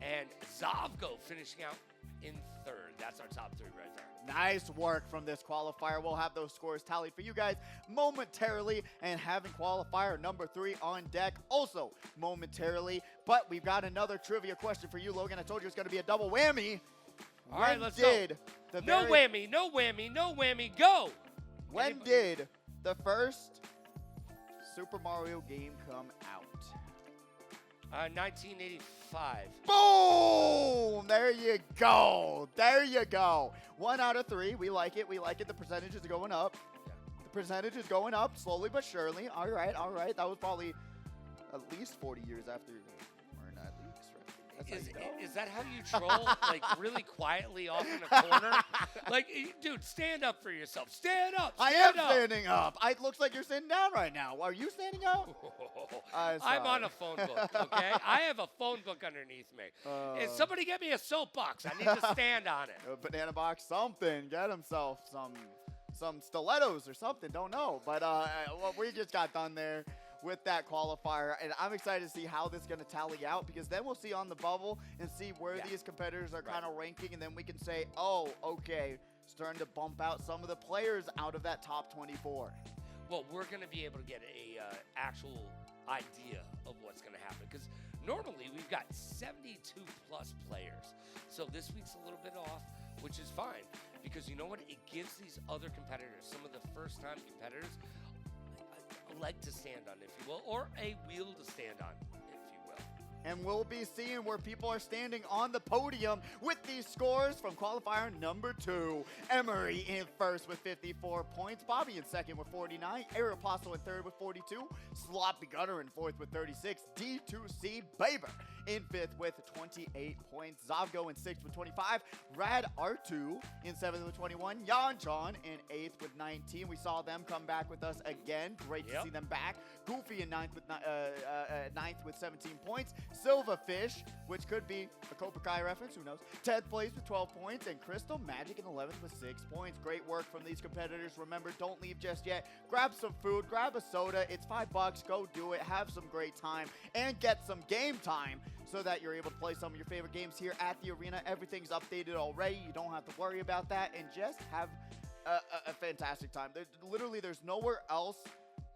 And Zovko finishing out in 3rd. That's our top 3 right there. Nice work from this qualifier. We'll have those scores tallied for you guys momentarily, and having qualifier number 3 on deck also momentarily. But we've got another trivia question for you, Logan. I told you it's going to be a double whammy. All right, let's go. No whammy, no whammy, no whammy, go! When did the first Super Mario game come out? 1985. Boom! There you go. There you go. 1 out of 3. We like it. We like it. The percentage is going up. Yeah. The percentage is going up slowly but surely. All right, all right. That was probably at least 40 years after we're not leaks, right? Is that how you troll, like, really quietly off in a corner? Like, dude, stand up for yourself. Stand up. I am standing up. It looks like you're sitting down right now. Are you standing up? I'm on a phone book, okay? I have a phone book underneath me. And somebody get me a soapbox. I need to stand on it. A banana box, something. Get himself some stilettos or something. Don't know. But what we just got done there with that qualifier, and I'm excited to see how this is going to tally out, because then we'll see on the bubble and see where these competitors are kind of ranking, and then we can say, oh, okay, starting to bump out some of the players out of that top 24. Well, we're going to be able to get a actual idea of what's going to happen, because normally we've got 72 plus players, so this week's a little bit off, which is fine, because you know what, it gives these other competitors, some of the first time competitors, a leg to stand on, if you will, or a wheel to stand on, if you will. And we'll be seeing where people are standing on the podium with these scores from qualifier number 2. Emery in first with 54 points. Bobby in second with 49. Aeropostale in third with 42. Sloppy Gunner in fourth with 36. D2C Baber in fifth with 28 points. Zovko in sixth with 25. Rad R2 in seventh with 21. Yan John in eighth with 19. We saw them come back with us again. Great to see them back. Goofy in ninth with 17 points. Silverfish, which could be a Cobra Kai reference, who knows, 10th place with 12 points, and Crystal Magic in 11th with 6 points. Great work from these competitors. Remember, don't leave just yet. Grab some food, grab a soda. It's $5. Go do it. Have some great time, and get some game time so that you're able to play some of your favorite games here at the arena. Everything's updated already. You don't have to worry about that, and just have a fantastic time. There's nowhere else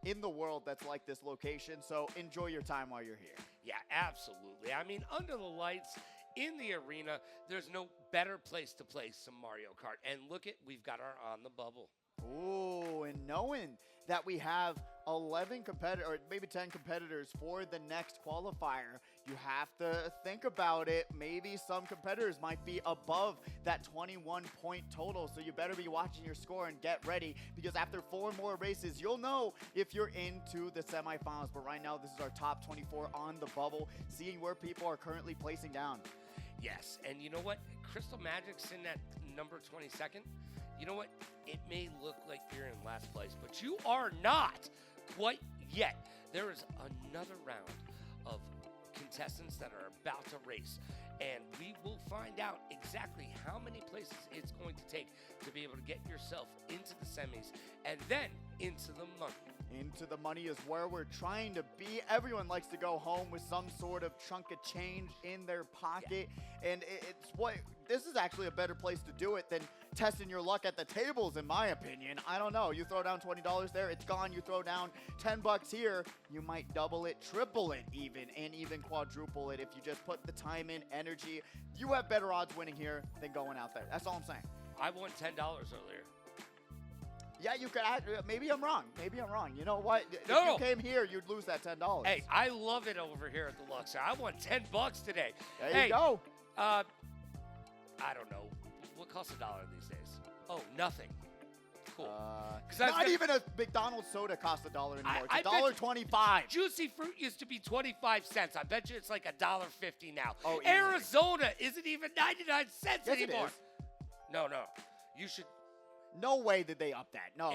in the world that's like this location, so enjoy your time while you're here. Yeah, absolutely. I mean, under the lights, in the arena, there's no better place to play some Mario Kart. And look we've got our on the bubble. Ooh, and knowing that we have 11 competitors, or maybe 10 competitors for the next qualifier, you have to think about it. Maybe some competitors might be above that 21-point total, so you better be watching your score and get ready, because after 4 more races, you'll know if you're into the semifinals. But right now, this is our top 24 on the bubble, seeing where people are currently placing down. Yes, and you know what? Crystal Magic's in that number 22nd. You know what? It may look like you're in last place, but you are not quite yet. There is another round of contestants that are about to race, and we will find out exactly how many places it's going to take to be able to get yourself into the semis and then into the money. Into the money is where we're trying to be. Everyone likes to go home with some sort of chunk of change in their pocket, and this is actually a better place to do it than testing your luck at the tables, in my opinion. I don't know. You throw down $20 there, it's gone. You throw down $10 here, you might double it, triple it even, and even quadruple it if you just put the time in, energy. You have better odds winning here than going out there. That's all I'm saying. I won $10 earlier. Yeah, you could. Maybe I'm wrong. Maybe I'm wrong. You know what? No. If you came here, you'd lose that $10. Hey, I love it over here at the Luxor. I won $10 today. There you go. I don't know. What costs $1 these days? Oh, nothing. Cool. Not even a McDonald's soda costs $1 anymore. It's $1.25. Juicy fruit used to be 25 cents. I bet you it's like $1.50 now. Oh, easily. Arizona isn't even 99 cents yes, anymore. It is. No. You should. No way did they up that. No.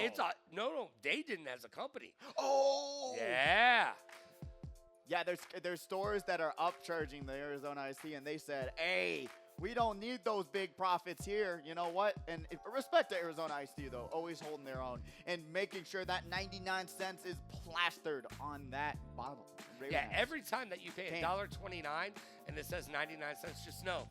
No. They didn't as a company. Oh. Yeah. Yeah, there's stores that are upcharging the Arizona iced tea, and they said, hey, we don't need those big profits here. You know what? And respect to Arizona iced tea, though. Always holding their own and making sure that 99 cents is plastered on that bottle. Yeah, every time that you pay $1.29 and it says 99 cents, just know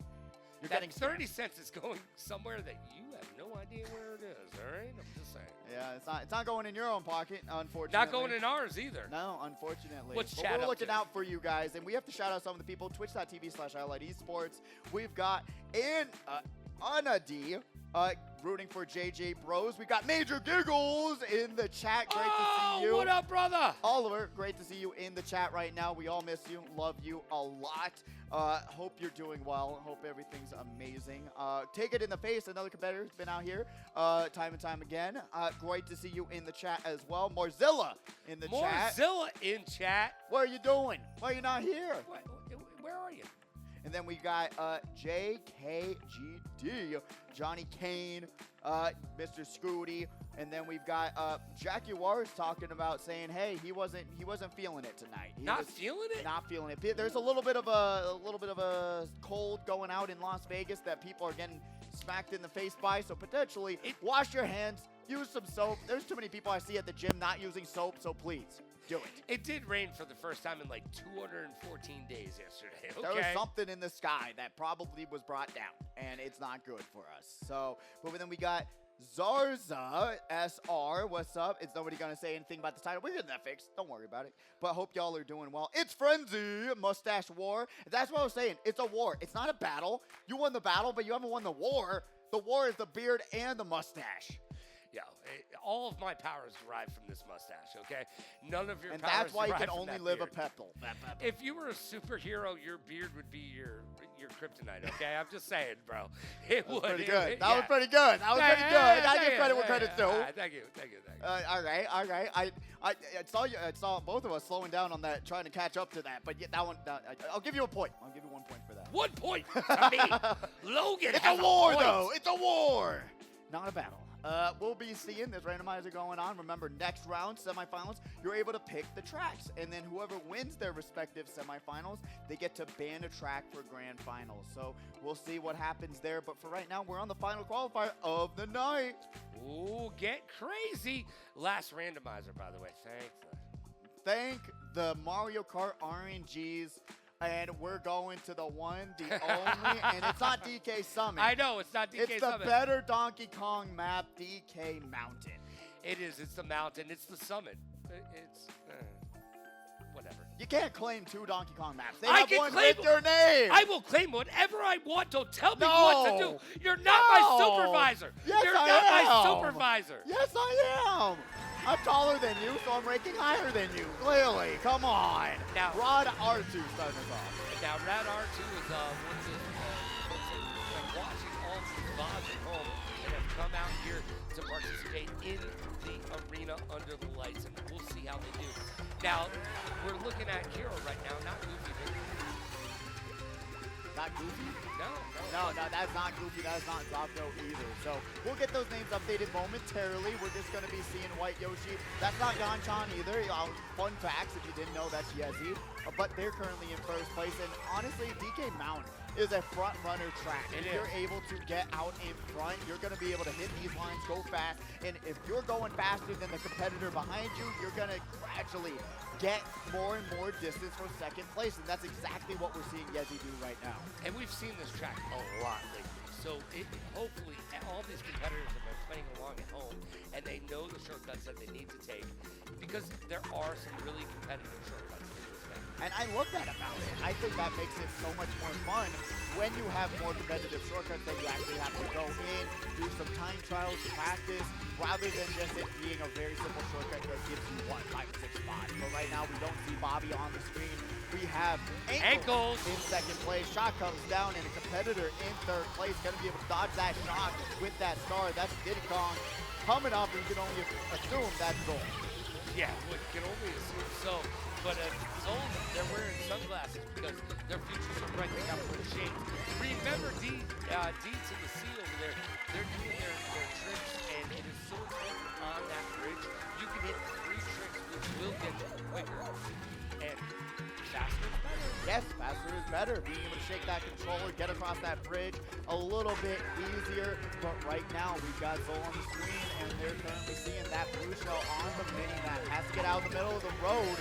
you're that getting 30 cents is going somewhere that you have no idea where it is, all right? I'm just saying. Yeah, it's not going in your own pocket, unfortunately. Not going in ours either. No, unfortunately. What's but chat we're up looking to? out for you guys, and we have to shout out some of the people. Twitch.tv/highlight esports. We've got Anna D rooting for JJ Bros. We got Major Giggles in the chat. Great to see you. What up, brother? Oliver, great to see you in the chat right now. We all miss you. Love you a lot. Hope you're doing well. Hope everything's amazing. Take it in the face. Another competitor's been out here time and time again. Great to see you in the chat as well. Morzilla in the chat. Morzilla in chat. What are you doing? Why are you not here? Where are you? And then we got JKGD, Johnny Kane, Mr. Scooty, and then we've got Jaguars talking about saying, hey, he wasn't feeling it tonight. Not feeling it? Not feeling it. There's a little bit of a cold going out in Las Vegas that people are getting smacked in the face by. So potentially, wash your hands, use some soap. There's too many people I see at the gym not using soap, so please. Do it. It did rain for the first time in like 214 days yesterday. Okay? There was something in the sky that probably was brought down, and it's not good for us. So, but then we got Zarza SR. What's up? Is nobody going to say anything about the title? We're getting that fixed. Don't worry about it. But hope y'all are doing well. It's Frenzy, Mustache War. That's what I was saying. It's a war. It's not a battle. You won the battle, but you haven't won the war. The war is the beard and the mustache. Yeah, all of my powers derive from this mustache, okay? None of your and powers that's why you derive can from only that live beard. a pepple. If you were a superhero, your beard would be your kryptonite, okay? I'm just saying, bro. It would. Pretty good. That was pretty good. That was pretty good. I give credit where credit's due. Thank you. All right. I saw both of us slowing down on that, trying to catch up to that. But yeah, that one, I'll give you a point. I'll give you 1 point for that. 1 point to me. Logan It's has a war, point. though. It's a war. Not a battle. We'll be seeing this randomizer going on. Remember, next round, semifinals, you're able to pick the tracks. And then whoever wins their respective semifinals, they get to ban a track for grand finals. So we'll see what happens there. But for right now, we're on the final qualifier of the night. Ooh, get crazy. Last randomizer, by the way. Thank the Mario Kart RNGs. And we're going to the one, the only, and it's not DK Summit. I know, it's not DK It's Summit. the better Donkey Kong map, DK Mountain. It is. It's the mountain. It's the summit. It's whatever. You can't claim 2 Donkey Kong maps. They I have can one claim with your name. I will claim whatever I want. Don't tell me what to do. You're not my supervisor. Yes, You're I not am. my supervisor. Yes, I am. I'm taller than you, so I'm ranking higher than you. Clearly, come on. Now, Rod R2 starting us off. Now, Rad R2 is watching all these VODs at home and have come out here to participate in the arena under the lights, and we'll see how they do. Now, we're looking at Hero right now, not Goofy. Not Goofy? No, No, that's not Goofy. That's not Zapdo either. So we'll get those names updated momentarily. We're just going to be seeing White Yoshi. That's not Ganchan either. Fun facts, if you didn't know, that's Yezi. But they're currently in first place. And honestly, DK Mount is a front runner track. If you're able to get out in front, you're going to be able to hit these lines, go fast. And if you're going faster than the competitor behind you, you're going to gradually get more and more distance for second place. And that's exactly what we're seeing Yezi do right now. And we've seen this track a lot lately. So hopefully all these competitors have been playing along at home and they know the shortcuts that they need to take, because there are some really competitive shortcuts in this game. And I love that about it. I think that makes it so much more fun when you have more competitive shortcuts that you actually have to go in, do some time trials, practice, rather than just it being a very simple shortcut that gives you 1, 5, 6 spots. But right now we don't see Bobby on the screen. We have Ankles in second place. Shot comes down and a competitor in third place. Going to be able to dodge that shot with that star. That's Diddy Kong coming up, and you can only assume that's Zol. Yeah, we can only assume so. But Zol, they're wearing sunglasses because their futures are bright. They got to put shades. Remember D to the C over there. They're doing their tricks, and it is so important on that bridge. You can hit 3 tricks, which will get you quicker and faster is better. Yes, faster is better. Being able to shake that controller, get across that bridge a little bit easier. But right now, we've got Zol on the screen, and they're currently seeing that blue shell on the mini-map. Has to get out in the middle of the road.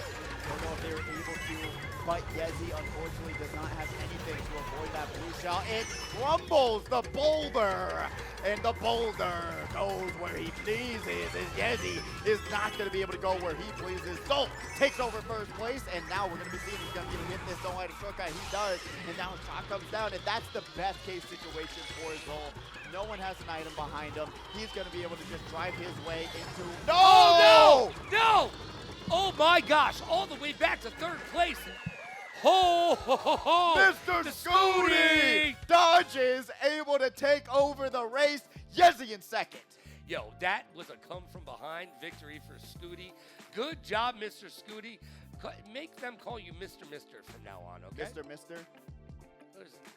Don't know if they were able to, but Yezi unfortunately does not have anything to avoid that blue shell. It crumbles the boulder, and the boulder goes where he pleases, and Yezi is not going to be able to go where he pleases. Zol takes over first place, and now we're going to be seeing he's going to be able to hit this don't light a shortcut. He does, and now his shot comes down, and that's the best case situation for Zol. No one has an item behind him. He's going to be able to just drive his way into... No! Oh, no! No! Oh, my gosh. All the way back to third place. Ho, ho, ho, ho. Mr. Scooty dodges, able to take over the race. Yezi in second. Yo, that was a come-from-behind victory for Scooty. Good job, Mr. Scooty. Make them call you Mr. from now on, okay? Mr.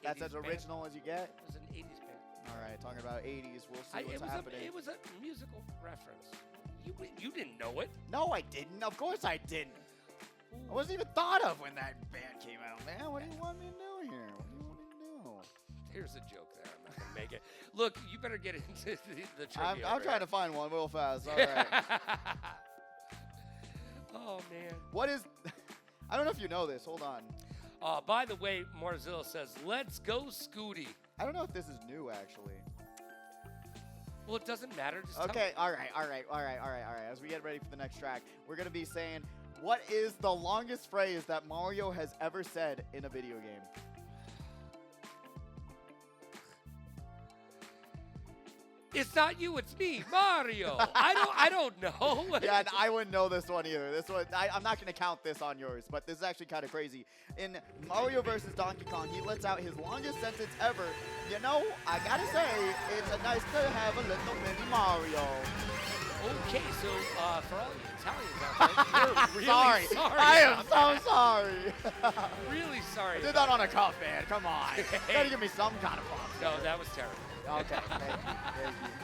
That's as original as you get? It was an 80s band. All right, talking about 80s, we'll see what's happening. It was a musical reference. You didn't know it. No, I didn't. Of course I didn't. Ooh. I wasn't even thought of when that band came out. Man, what do you want me to do here? What do you want me to do? There's a joke there. I'm not going to make it. Look, you better get into the trivia. I'm trying to find one real fast. All right. Oh, man. What is... I don't know if you know this. Hold on. By the way, Marzilla says, let's go, Scooty. I don't know if this is new, actually. Well, it doesn't matter. Just okay, all right. As we get ready for the next track, we're going to be saying, what is the longest phrase that Mario has ever said in a video game? It's not you, it's me, Mario. I don't know. Yeah, and I wouldn't know this one either. This one, I'm not going to count this on yours, but this is actually kind of crazy. In Mario versus Donkey Kong, he lets out his longest sentence ever. You know, I got to say, it's nice to have a little mini Mario. Okay, so for all you Italians out there, you're really sorry. I am so sorry. Really sorry. I did that on a cuff, man. Come on. You got to give me some kind of fun. No, that was terrible. Okay,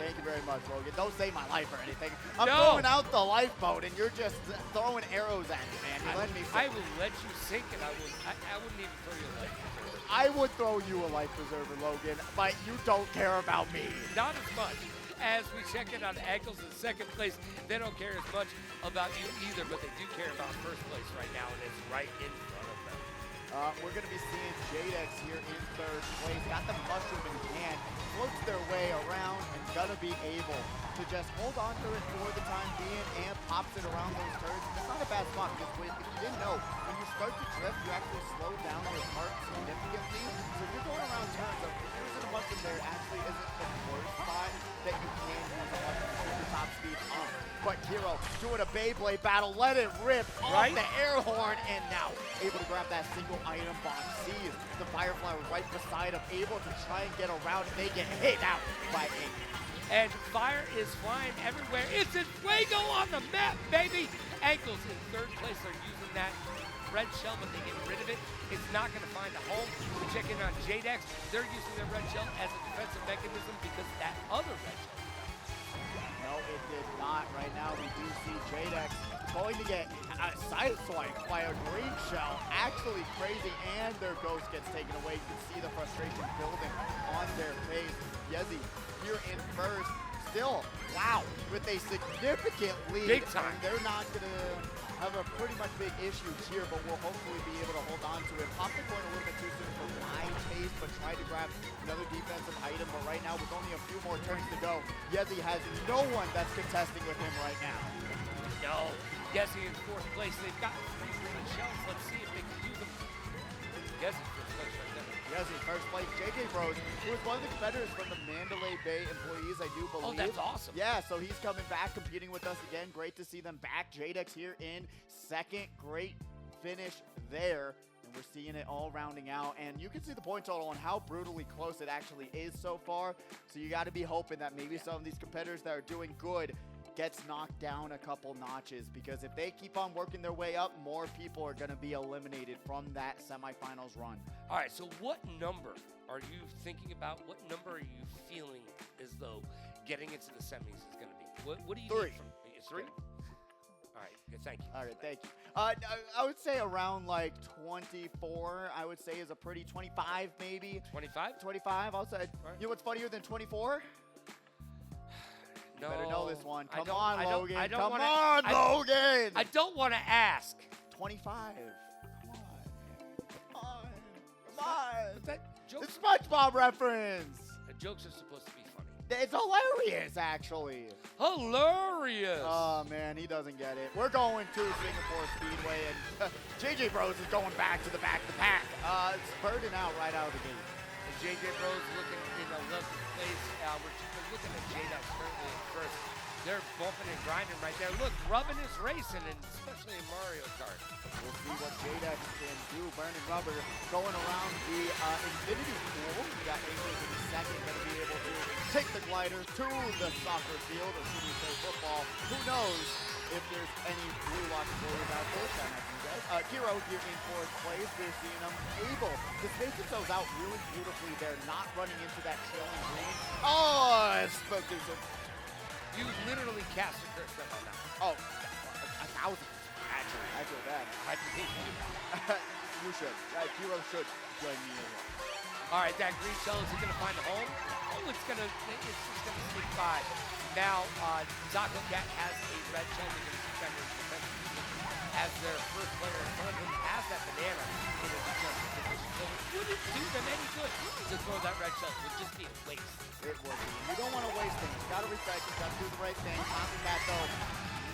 thank you very much, Logan. Don't save my life or anything. I'm throwing out the lifeboat, and you're just throwing arrows at me, man. You're letting me sink. I will let you sink, and I wouldn't even throw you a life preserver. I would throw you a life preserver, Logan, but you don't care about me. Not as much. As we check in on Ankles in second place, they don't care as much about you either, but they do care about first place right now, and it's right in front of them. We're going to be seeing Jadex here in third place. Got the mushroom in hand. Floats their way around and gonna be able to just hold on to it for the time being and pops it around those turns. It's not a bad spot because if you didn't know, when you start to drift, you actually slow down your kart significantly. So if you're going around turns, using a mushroom there actually isn't the worst spot that you can use a mushroom to keep your top speed up. But Kiro doing a Beyblade battle, let it rip off the air horn, and now able to grab that single item box. Sees the Firefly right beside him, able to try and get around, and they get hit out by Ink. And fire is flying everywhere. It's in Fuego on the map, baby. Ankles in third place are using that red shell, but they get rid of it. It's not going to find a home. We check in on JDEX. They're using their red shell as a defensive mechanism because that other red shell. No, it did not. Right now, we do see JDEX going to get sideswiped by a green shell. Actually crazy, and their ghost gets taken away. You can see the frustration building on their face. Yezi here in first. Still, wow, with a significant lead. Big time. They're not going to have a pretty much big issue here, but we'll hopefully be able to hold on to it. Popped it going a little bit too soon for my taste, but tried to grab another defensive item. But right now, with only a few more turns to go, Yezi has no one that's contesting with him right now. No, Yezi in fourth place. They've got 3 green shells. Let's see if they can use them. Yezi first place right there. Yezi first place. JJ Bros, who is one of the competitors from the Mandalay Bay employees, I do believe. Oh, that's awesome. Yeah, so he's coming back, competing with us again. Great to see them back. JDEX here in second. Great finish there. And we're seeing it all rounding out. And you can see the point total on how brutally close it actually is so far. So you got to be hoping that maybe some of these competitors that are doing good gets knocked down a couple notches, because if they keep on working their way up, more people are going to be eliminated from that semifinals run. All right, so what number are you thinking about? What number are you feeling as though getting into the semis is going to be? What do you 3. need from 3? All right, good, thank you. All right, thank you. I would say around like 24, I would say is a pretty 25 maybe. 25? 25, I'll say. Right. You know what's funnier than 24? No, Better know this one. Come Logan. Logan. I don't want to ask. 25. Come on. But that joke, The SpongeBob reference. the jokes are supposed to be funny. It's hilarious, actually. Hilarious. Oh, man, he doesn't get it. We're going to Singapore Speedway, and JJ Bros is going back to the pack. It's burning out right out of the gate. And JJ Bros looking in 11th place. We're looking at JDEX currently in first. They're bumping and grinding right there. Look, rubbing is racing, and especially in Mario Kart. We'll see what JDEX can do. Burning rubber going around the infinity pool. We got Aces in the second, going to be able to take the glider to the soccer field, or should we say football. Who knows if there's any blue lock boys out there. Shout out to you guys. Kiro here in fourth place. We're seeing them able to space themselves out really beautifully. They're not running into that trailing green. Oh, I spoke too soon. You literally cast a curse step on that. Oh, 1,000. Actually, I feel bad. I think you do. You should. Kiro should join me in one. All right, that green shell, is it going to find a home? Oh, it's just going to sneak by. Now, Taco Cat has a red shell. They're going to defend his defensive position as their first player in front of him has that banana in his defensive position. So it wouldn't do them any good to throw that red shell. It would just be a waste. It would be. You don't want to waste things. You got to recycle. Got to do the right thing. Taco Cat, though,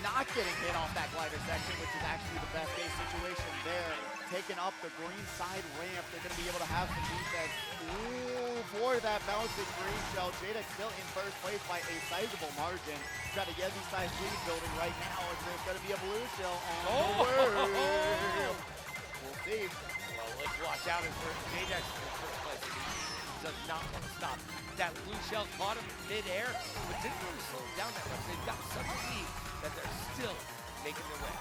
not getting hit off that glider section, which is actually the best case situation there. Taking up the green side ramp. They're going to be able to have some defense. Ooh, for that bouncing green shell. JDEX still in first place by a sizable margin. Got a Yezi-sized lead building right now. Is there going to be a blue shell on the way? We'll see. Well, let's watch out for JDEX in first place. He does not want to stop. That blue shell caught him mid-air, but didn't really slow him down that much. They've got such a lead that they're still making their way.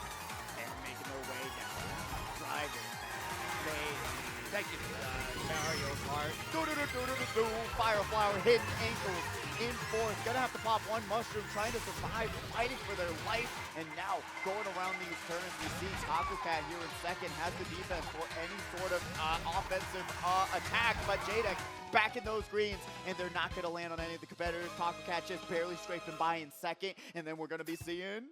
And making their way down. Driving. Thank you. Mario Kart. Fire Flower hidden ankles in fourth. Gonna have to pop one mushroom, trying to survive, fighting for their life. And now going around these turns, we see Taco Cat here in second, has the defense for any sort of offensive attack. But JDEX back in those greens, and they're not gonna land on any of the competitors. Taco Cat just barely scraping by in second, and then we're gonna be seeing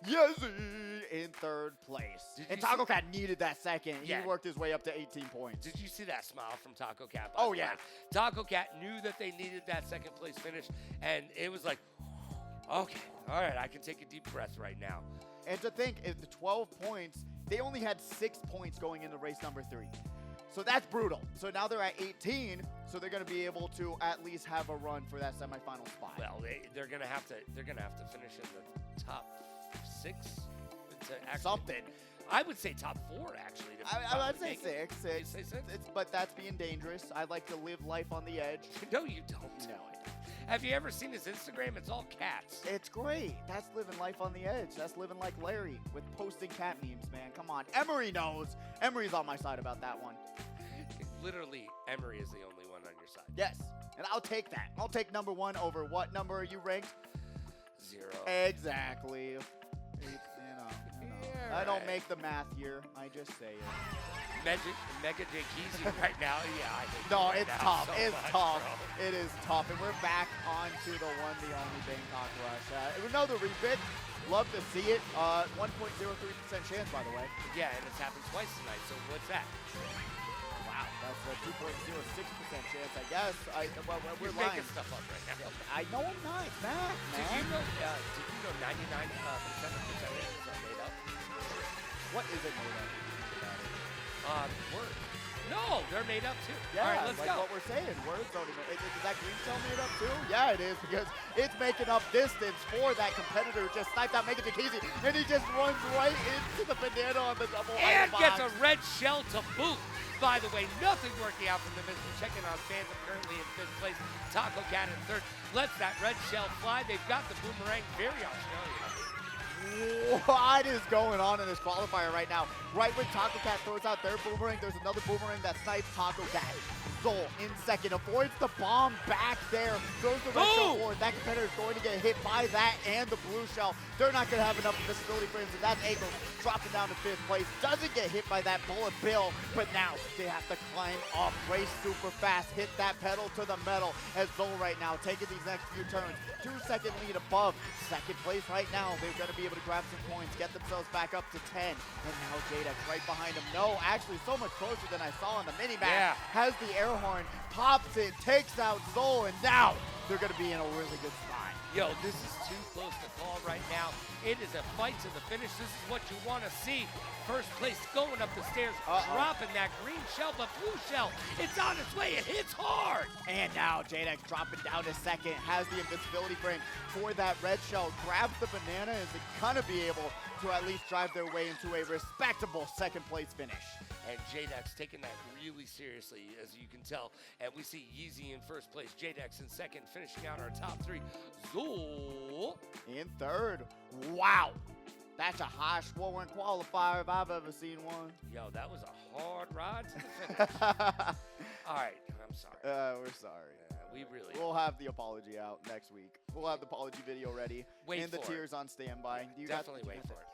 Yezzy in third place. And Taco Cat needed that second. Yeah. He worked his way up to 18 points. Did you see that smile from Taco Cat? Oh, yeah. Taco Cat knew that they needed that second place finish, and it was like, okay, all right, I can take a deep breath right now. And to think, if the 12 points, they only had 6 points going into race number 3. So that's brutal. So now they're at 18, so they're going to be able to at least have a run for that semifinal spot. Well, they're going to have to finish in the top 6 to actually, something. I would say top 4 actually. I'd say 6. You say 6? But that's being dangerous. I like to live life on the edge. No, you don't. No, I don't. Have you ever seen his Instagram? It's all cats. It's great. That's living life on the edge. That's living like Larry with posting cat memes, man. Come on. Emery knows. Emery's on my side about that one. Literally, Emery is the only one on your side. Yes. And I'll take that. I'll take number 1 over what number are you ranked? 0. Exactly. You know. Yeah, I don't right. make the math here. I just say it. Mega J Keezy right now. Yeah, I think No, right it's now tough. so It's much, tough. bro. It is tough. And we're back on to the one, the only Bangkok Rush. Another repick. Love to see it. 1.03% chance, by the way. Yeah, and it's happened twice tonight. So what's that? Wow, that's a 2.06% chance, I guess. We're You're lying. making stuff up right now. I know I'm not. It's math, man. Did you know 99% of percentages are made up? What is it made of? Word. No, they're made up too. Yeah, all right, let's like go. what we're saying. Words don't even. Is that green shell made up too? Yeah, it is, because it's making up distance for that competitor who just sniped out Mega Jacuzzi, and he just runs right into the banana on the double And box. gets a red shell to boot. By the way, nothing working out from them as we're checking on Phantom currently in 5th place. Taco Cat in 3rd. Lets that red shell fly. They've got the boomerang. Very Australian. What is going on in this qualifier right now? Right when Taco Cat throws out their boomerang, there's another boomerang that snipes Taco Cat. Zol in second, avoids the bomb back there, throws the red shell forward. That competitor is going to get hit by that and the blue shell. They're not going to have enough visibility for him, so that's Eagles dropping down to 5th place. Doesn't get hit by that bullet bill, but now they have to climb up, race super fast, hit that pedal to the metal as Zol right now taking these next few turns. 2-second lead above 2nd place right now. They're going to be able to grab some points, get themselves back up to 10. And now Jadex right behind him. No, actually so much closer than I saw on the mini-map. Yeah. Has the air horn, pops it, takes out Zol, and now they're going to be in a really good spot. Yo, this is too close to call right now. It is a fight to the finish. This is what you want to see. First place going up the stairs, dropping that green shell, but blue shell, it's on its way. It hits hard. And now Jadex dropping down to 2nd, has the invincibility frame for that red shell, grabs the banana, and is going to be able to at least drive their way into a respectable 2nd place finish. And Jadex taking that really seriously, as you can tell. And we see Yeezy in 1st place, Jadex in 2nd, finishing out our top 3. Zool in 3rd. Wow. That's a high scoring qualifier if I've ever seen one. Yo, that was a hard ride to the finish. All right, I'm sorry. We're sorry. We'll have the apology out next week. We'll have the apology video ready. Wait and the for tears on standby. Definitely wait for it.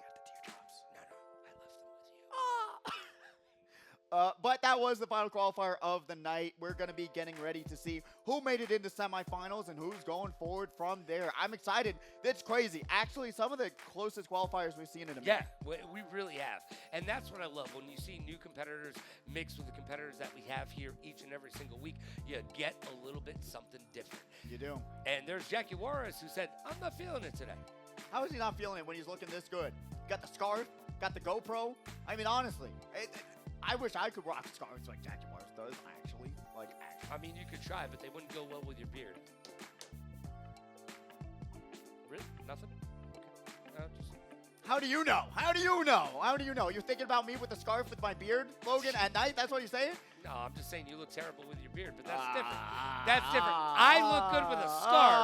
But that was the final qualifier of the night. We're going to be getting ready to see who made it into semifinals and who's going forward from there. I'm excited. That's crazy. Actually, some of the closest qualifiers we've seen in a minute. Yeah, we really have. And that's what I love. When you see new competitors mixed with the competitors that we have here each and every single week, you get a little bit something different. You do. And there's Jackie Juarez who said, I'm not feeling it today. How is he not feeling it when he's looking this good? Got the scarf, got the GoPro. I mean, honestly, I wish I could rock scarves like Jackie Juarez does, actually. I mean, you could try, but they wouldn't go well with your beard. Really? Nothing? Okay. How do you know? How do you know? How do you know? You're thinking about me with the scarf with my beard, Logan, at night? That's what you're saying? No, I'm just saying you look terrible with your beard, but that's different. That's different. I look good with a scarf.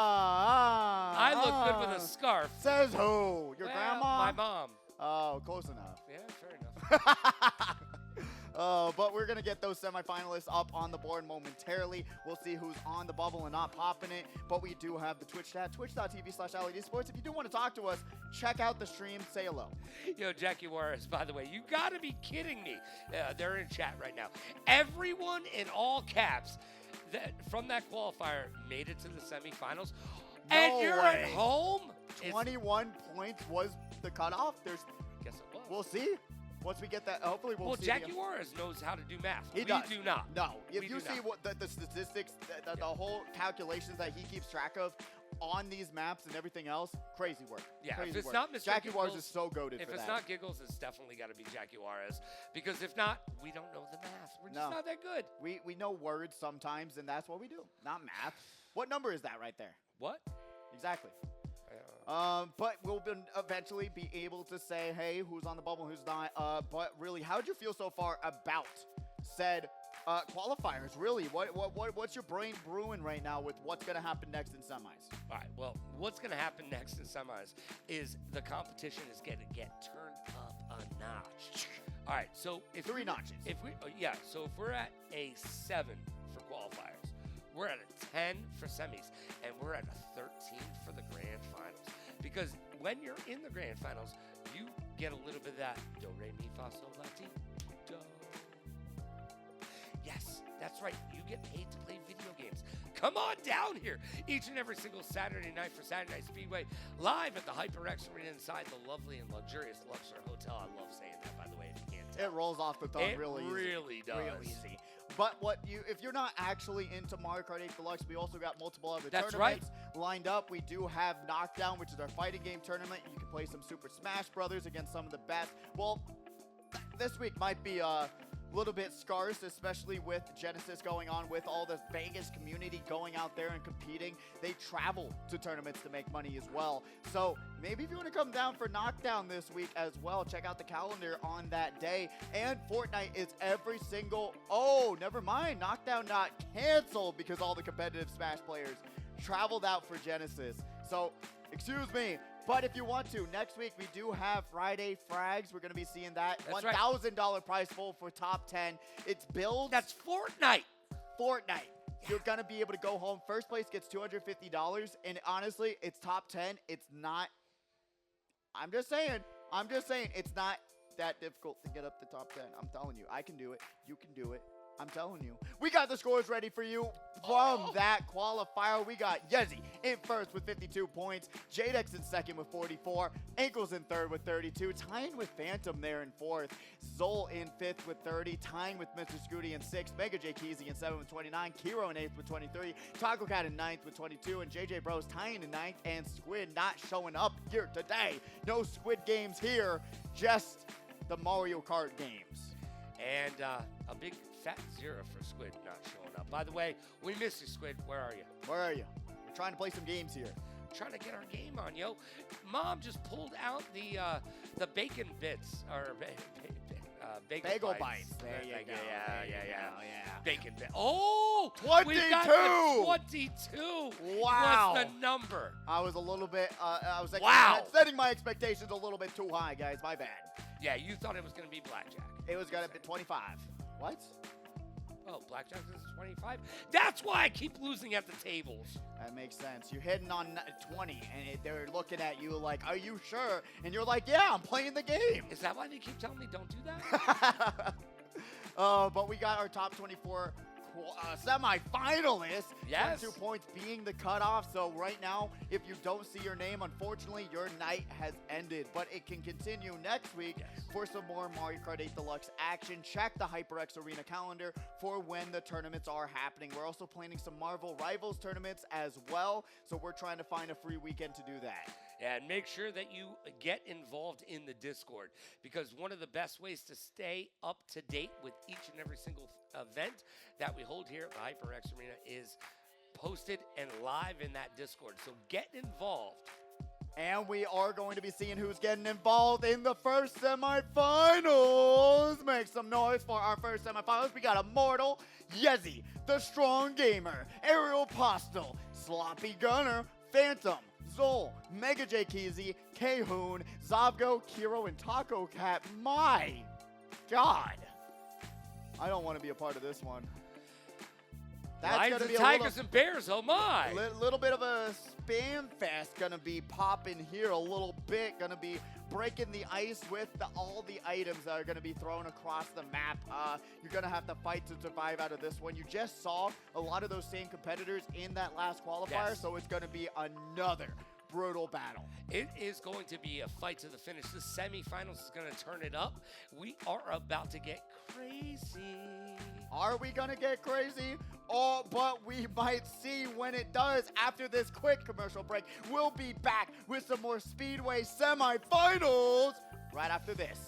I look good with a scarf. Says who? Your grandma? My mom. Oh, close enough. Yeah, fair enough. But we're going to get those semifinalists up on the board momentarily. We'll see who's on the bubble and not popping it. But we do have the Twitch chat, twitch.tv/LEDsports. If you do want to talk to us, check out the stream. Say hello. Yo, Jackie Juarez, by the way, you got to be kidding me. They're in chat right now. Everyone in all caps from that qualifier made it to the semifinals. And you're at way. home? 21 points was the cutoff. Guess it was. We'll see. Once we get that, hopefully we'll see. Jackie Juarez knows how to do math. He We does. do not. No. If We you do see not. what the statistics, the whole calculations that he keeps track of on these maps and everything else, crazy work. Yeah, crazy if it's work. not Mr. Jackie Juarez Giggles- is so goated If for it's that. not Giggles, it's definitely got to be Jackie Juarez. Because if not, we don't know the math. We're just No. not that good. We know words sometimes, and that's what we do, not math. What number is that right there? What? Exactly. But we'll eventually be able to say, hey, who's on the bubble, who's not. But really, how did you feel so far about said qualifiers? Really, what's your brain brewing right now with what's going to happen next in semis? All right, well, what's going to happen next in semis is the competition is going to get turned up a notch. All right, so if 3 notches. So if we're at a 7 for qualifiers, we're at a 10 for semis, and we're at a 13 for the grand finals. Because when you're in the grand finals, you get a little bit of that do, re, mi, fa, sol, la, ti, do. Yes, that's right. You get paid to play video games. Come on down here each and every single Saturday night for Saturday Night Speedway, live at the HyperX Arena inside the lovely and luxurious Luxor Hotel. I love saying that, by the way, if you can't tell. It rolls off the tongue It really easy. really does. Real easy. But if you're not actually into Mario Kart 8 Deluxe, we also got multiple other That's tournaments lined up. We do have Knockdown, which is our fighting game tournament. You can play some Super Smash Brothers against some of the best. Well, this week might be a little bit scarce, especially with Genesis going on, with all the Vegas community going out there and competing. They travel to tournaments to make money as well. So maybe if you want to come down for Knockdown this week as well, check out the calendar on that day. And Fortnite is every single... Oh, never mind. Knockdown not canceled because all the competitive Smash players traveled out for Genesis. So, excuse me. But if you want to, next week we do have Friday Frags. We're going to be seeing that. That's right. $1,000 prize pool for top 10. It's builds. That's Fortnite. Fortnite. You're going to be able to go home. First place gets $250. And honestly, it's top 10. It's not. I'm just saying. It's not that difficult to get up to top 10. I'm telling you. I can do it. You can do it. I'm telling you. We got the scores ready for you from that qualifier. We got Yezi in first with 52 points. Jadex in second with 44. Ankles in third with 32. Tying with Phantom there in fourth. Zol in fifth with 30. Tying with Mr. Scooty in sixth. Mega J Keezy in seventh with 29. Kiro in eighth with 23. Taco Cat in ninth with 22. And JJ Bros tying in ninth. And Squid not showing up here today. No Squid games here. Just the Mario Kart games. And a big fat 0 for Squid not showing up. By the way, we miss you, Squid. Where are you? Where are you? We're trying to play some games here. Trying to get our game on, yo. Mom just pulled out the bacon bits, or Bagel bites. There you go. Yeah. Bacon bit. Oh! 22! We got the 22 Wow. was the number. I was a little bit, Wow. setting my expectations a little bit too high, guys. My bad. Yeah, you thought it was going to be blackjack. It was going to be 25. What? Oh, blackjack is 25? That's why I keep losing at the tables. That makes sense. You're hitting on 20, and they're looking at you like, are you sure? And you're like, yeah, I'm playing the game. Is that why they keep telling me don't do that? But we got our top 24 semi-finalists. Yes. 22 points being the cutoff. So right now, if you don't see your name, unfortunately, your night has ended. But it can continue next week for some more Mario Kart 8 Deluxe action. Check the HyperX Arena calendar for when the tournaments are happening. We're also planning some Marvel Rivals tournaments as well. So we're trying to find a free weekend to do that. And make sure that you get involved in the Discord, because one of the best ways to stay up to date with each and every single event that we hold here at the HyperX Arena is posted and live in that Discord. So get involved. And we are going to be seeing who's getting involved in the first semifinals. Make some noise for our first semifinals. We got Immortal, Yezi, The Strong Gamer, Ariel Postal, Sloppy Gunner, Phantom, Zol, Mega J Keezy, K-Hoon, Zavgo, Kiro, and Taco Cat. My God. I don't want to be a part of this one. That's Lions gonna and be Tigers and Bears, oh my. Little bit of a the Spam Fest gonna be popping here a little bit. Gonna be breaking the ice with all the items that are gonna be thrown across the map. You're gonna have to fight to survive out of this one. You just saw a lot of those same competitors in that last qualifier, so it's gonna be another brutal battle. It is going to be a fight to the finish. The semifinals is going to turn it up. We are about to get crazy. Are we going to get crazy? Oh, but we might see when it does after this quick commercial break. We'll be back with some more Speedway semifinals right after this.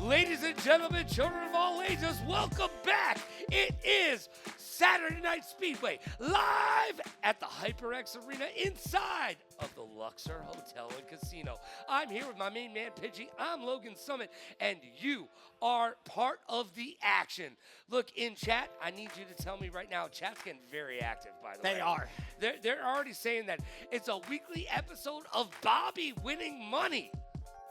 Ladies and gentlemen, children of all ages, welcome back. It is Saturday Night Speedway, live at the HyperX Arena inside of the Luxor Hotel and Casino. I'm here with my main man, Pidgey. I'm Logan Summit, and you are part of the action. Look, in chat, I need you to tell me right now, chat's getting very active, by the way. They are. They're already saying that it's a weekly episode of Bobby winning money.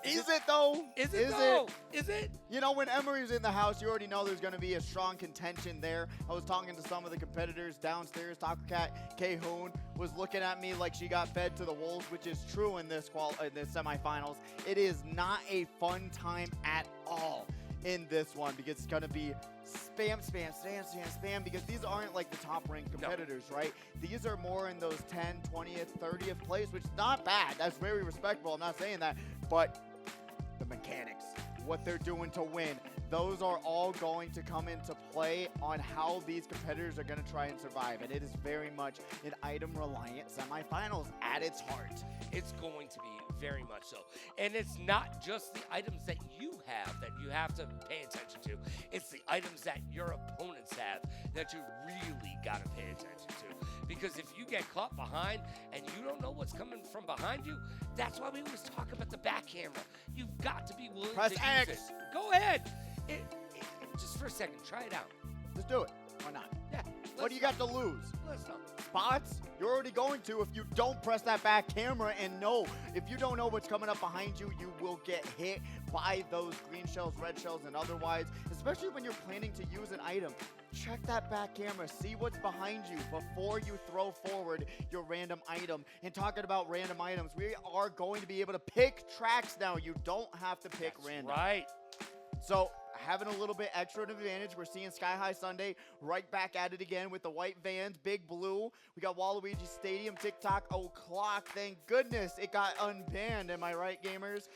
Is it though? Is it? You know, when Emery's in the house, you already know there's going to be a strong contention there. I was talking to some of the competitors downstairs. Taco Cat K-Hoon was looking at me like she got fed to the wolves, which is true in this semifinals. It is not a fun time at all in this one because it's going to be spam, because these aren't like the top-ranked competitors, right? These are more in those 10th, 20th, 30th place, which is not bad. That's very respectable. I'm not saying that, but the mechanics, what they're doing to win, those are all going to come into play on how these competitors are going to try and survive. And it is very much an item-reliant semifinals at its heart. It's going to be very much so. And it's not just the items that you have to pay attention to. It's the items that your opponents have that you really got to pay attention to. Because if you get caught behind and you don't know what's coming from behind you, that's why we always talk about the back camera. You've got to be willing Press to X. use it. Go ahead. Just for a second, try it out. Let's do it. Why not? Yeah. What do you got to lose? Let's know. Spots? You're already going to if you don't press that back camera, and no, if you don't know what's coming up behind you, you will get hit by those green shells, red shells, and otherwise, especially when you're planning to use an item. Check that back camera, see what's behind you before you throw forward your random item. And talking about random items, we are going to be able to pick tracks now. You don't have to pick random. Right. So having a little bit extra advantage. We're seeing Sky High Sunday right back at it again with the white vans, Big Blue. We got Waluigi Stadium, TikTok o'clock. Thank goodness it got unbanned. Am I right, gamers?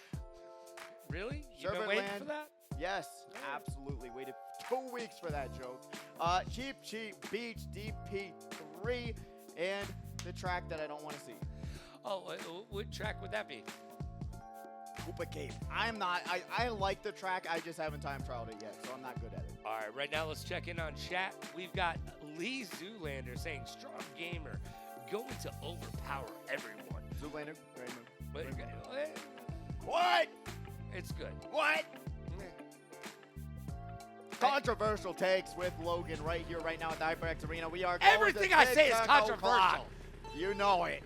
Really? You've been waiting for that? Yes, absolutely. Waited 2 weeks for that joke. Cheap Beach DP3 and the track that I don't want to see. Oh, what track would that be? Koopa Cape. I like the track. I just haven't time trialed it yet, so I'm not good at it. All right, right now let's check in on chat. We've got Lee Zoolander saying, strong gamer, going to overpower everyone. Zoolander, great move. What? It's good. What? Controversial takes with Logan right here, right now at the HyperX Arena. We are going Everything I say is controversial. You know it.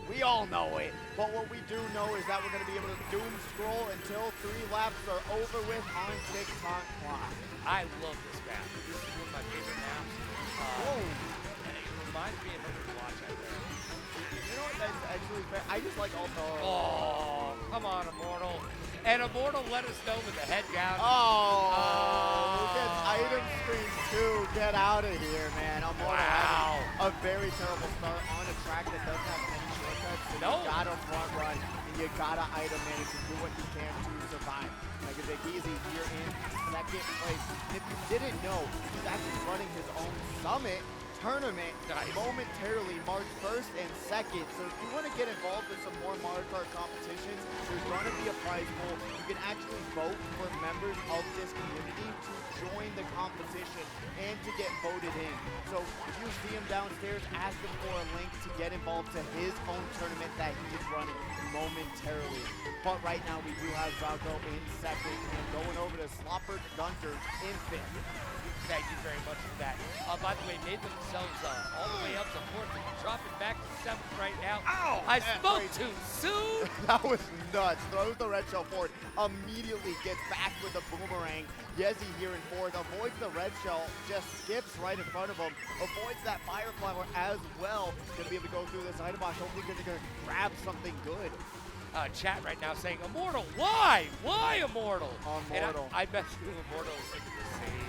We all know it. But what we do know is that we're going to be able to doom scroll until 3 laps are over with on TikTok clock. I love this map. This is one of my favorite maps. And it reminds me of what we watch out there. You know what? That's actually fair. I just like Alto. Oh, come on, Immortal. And Immortal let us know with the head down. Oh, gets item screen 2. Get out of here, man. Immortal wow. A very terrible start on a track that doesn't have any shortcuts. So you gotta front run and you gotta item manage and do what you can to survive. Like a Big Easy here in second place. And if you didn't know, he's actually running his own summit tournament momentarily March 1st and 2nd. So if you want to get involved with some more Mario Kart competitions, there's going to be a prize pool. You can actually vote for members of this community to join the competition and to get voted in. So if you see him downstairs, ask him for a link to get involved to his own tournament that he is running momentarily. But right now we do have Zalgo in second and going over to Slopper Gunter in 5th. Thank you very much for that. By the way, made themselves all the way up to 4th and dropping back to 7th right now. Ow! I spoke too soon. That was nuts. Throws the red shell forward. Immediately gets back with a boomerang. Yezi here in 4th. Avoids the red shell. Just skips right in front of him. Avoids that fire flower as well. Gonna be able to go through this item box. Hopefully gonna grab something good. Chat right now saying, Immortal, why? Why Immortal? Immortal. I bet you Immortal is thinking the same.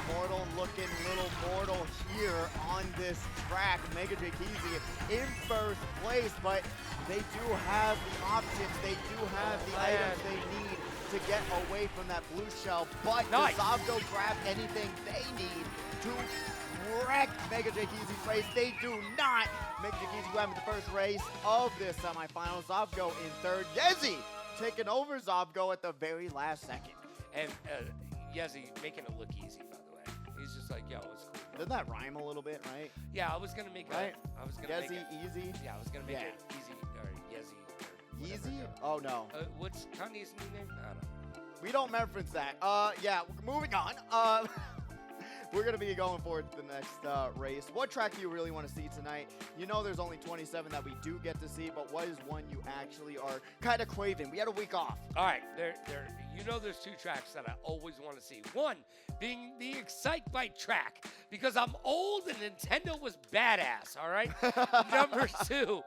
Immortal looking little mortal here on this track. Mega Jake Easy in first place, but they do have the options. They do have the items they need to get away from that blue shell. But does Zobgo grab anything they need to wreck Mega Jake Easy's race? They do not. Mega Jake Easy grabbing the first race of this semifinal. Zobgo in 3rd. Yezi taking over Zobgo at the very last second. And Yezi making it look easy, by the way. He's just like, yo, it's cool. Doesn't that rhyme a little bit, right? Yeah, I was gonna make right? I was gonna Yezi, make it, easy. Yeah, I was gonna make it easy or Yezi. Or whatever. Easy? Oh no. What's Kanye's new name? I don't know. We don't reference that. Yeah, moving on. We're going to be going forward to the next race. What track do you really want to see tonight? You know there's only 27 that we do get to see, but what is one you actually are kind of craving? We had a week off. All right, you know there's 2 tracks that I always want to see. One being the Excitebike track, because I'm old and Nintendo was badass, all right? Number 2,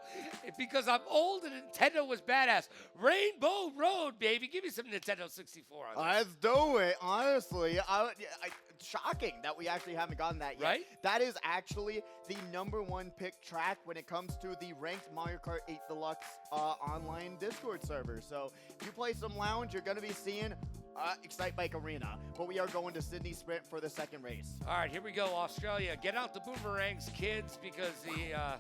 because I'm old and Nintendo was badass. Rainbow Road, baby. Give me some Nintendo 64 on this. Let's do it. Honestly, shocking that we actually haven't gotten that yet. Right? That is actually the #1 pick track when it comes to the ranked Mario Kart 8 Deluxe online Discord server. So if you play some lounge, you're going to be seeing Excitebike Arena. But we are going to Sydney Sprint for the second race. All right, here we go, Australia. Get out the boomerangs, kids, because the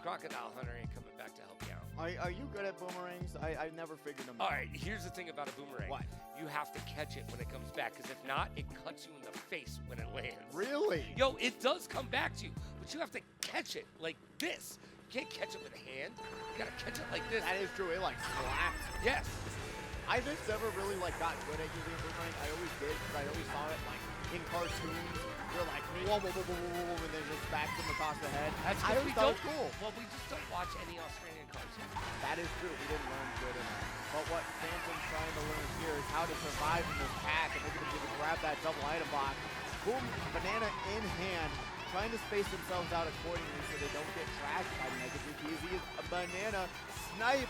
crocodile hunter ain't coming back to help you out. Are you good at boomerangs? I never figured them out. All right, here's the thing about a boomerang. What? You have to catch it when it comes back, because if not, it cuts you in the face when it lands. Really? Yo, it does come back to you, but you have to catch it like this. You can't catch it with a hand. You gotta catch it like this. That is true. It like slaps. Yes. I just never really got good at using a boomerang. I always did, because I always saw it in cartoons. You're like, whoa, whoa, whoa, whoa, whoa, and then just back them across the head. That's I always thought it was cool. Well, we just don't watch any Australian cartoons. That is true. We didn't learn good enough. But what Phantom's trying to learn here is how to survive in this pack, and they're going to grab that double item box. Boom, banana in hand, trying to space themselves out accordingly so they don't get tracked by Mega Easy. A banana snipe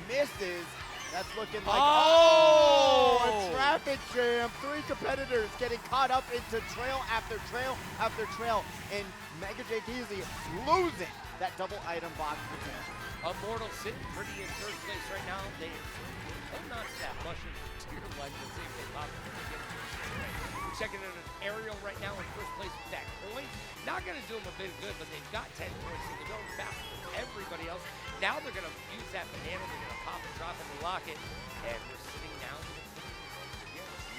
misses. That's looking like, a traffic jam. 3 competitors getting caught up into trail after trail after trail. And Mega Jake Easy losing that double item box potential. Immortal sitting pretty in 3rd place right now. They hold on to that mushroom to your left and see if they pop it. We're checking in an aerial right now in 1st place with that coin. Not going to do them a bit good, but they've got 10 points, so they're going faster than everybody else. Now they're going to use that banana. They're going to pop and drop and lock it. And we're sitting down.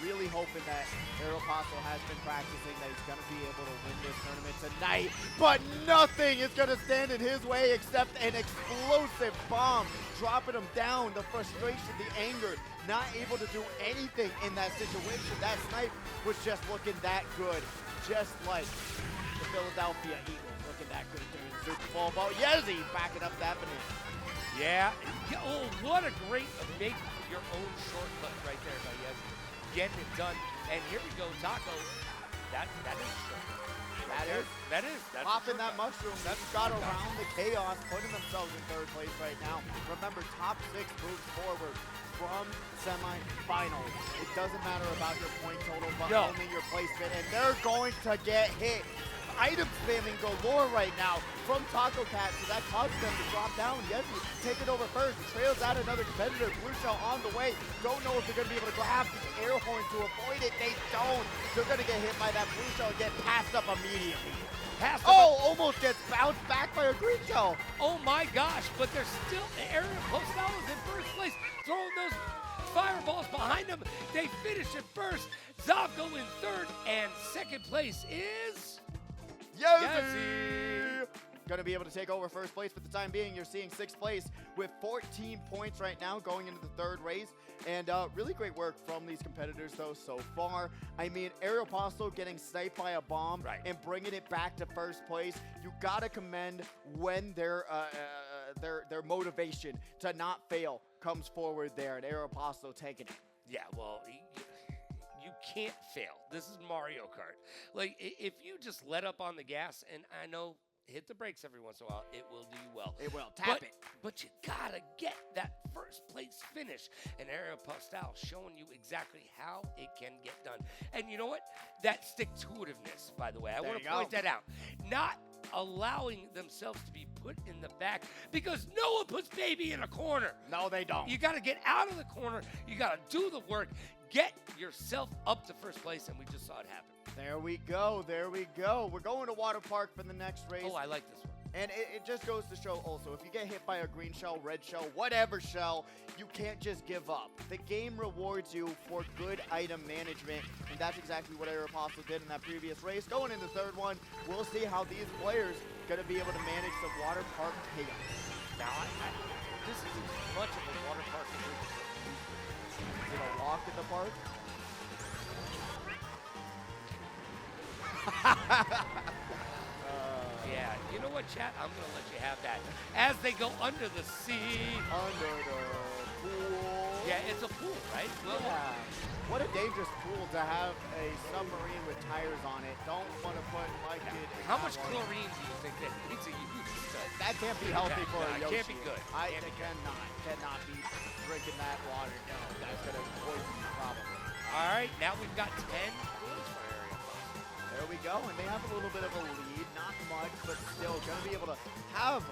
Really hoping that Aeropostale has been practicing, that he's going to be able to win this tournament tonight. But nothing is going to stand in his way except an explosive bomb, dropping him down. The frustration, the anger, not able to do anything in that situation. That snipe was just looking that good, just like the Philadelphia Eagles looking that good during the Super Bowl. But Yezi backing up that banana. Yeah. Oh, what a great make your own shortcut right there by Yezi. Getting it done. And here we go, Taco. That is short. That is. That's popping that mushroom. That's got around the chaos, putting themselves in 3rd place right now. Remember, top 6 moves forward from semifinals. It doesn't matter about your point total, but only your placement. And they're going to get hit. Item spamming galore right now from Taco Cat, so that causes them to drop down. Yezi take it over first, trails out another competitor. Blue Shell on the way. Don't know if they're going to be able to grab the air horn to avoid it. They don't. They're going to get hit by that Blue Shell and get passed up immediately. Almost gets bounced back by a Green Shell. Oh my gosh, but they're still, Aaron Postal is in 1st place, throwing those fireballs behind them. They finish in 1st. Zabko in 3rd, and 2nd place is Yezi. Going to be able to take over 1st place for the time being. You're seeing 6th place with 14 points right now going into the 3rd race. And really great work from these competitors, though, so far. I mean, Aeropostale getting sniped by a bomb and bringing it back to 1st place. You got to commend when their motivation to not fail comes forward there. And Aeropostale taking it. Yeah, well, you can't fail. This is Mario Kart. Like, if you just let up on the gas, and I know hit the brakes every once in a while, it will do you well. It will. Tap it. But you gotta get that 1st place finish. And Aeropostale showing you exactly how it can get done. And you know what? That stick-to-itiveness, by the way, I want to point that out. Not allowing themselves to be put in the back, because no one puts baby in a corner. No, they don't. You gotta get out of the corner. You gotta do the work. Get yourself up to 1st place, and we just saw it happen. There we go. There we go. We're going to Water Park for the next race. Oh, I like this one. And it just goes to show also, if you get hit by a green shell, red shell, whatever shell, you can't just give up. The game rewards you for good item management, and that's exactly what Aeropostale did in that previous race. Going into the third one, we'll see how these players going to be able to manage some water park chaos. Now, this is as much of a water park as it is. Is it a walk in the park? Yeah, you know what, chat? I'm going to let you have that. As they go under the sea. Under the pool. Yeah, it's a pool, right? Well, yeah. What a dangerous pool to have a submarine with tires on it. Don't want to put my kid in how much that water. chlorine do you think that needs to use? That can't be healthy for a Yoshi. Can't be good. It cannot be drinking that water. No, that's going to poison you probably. All right, now we've got 10 points for area. There we go, and they have a little bit of a lead, not much, but still going to be able to have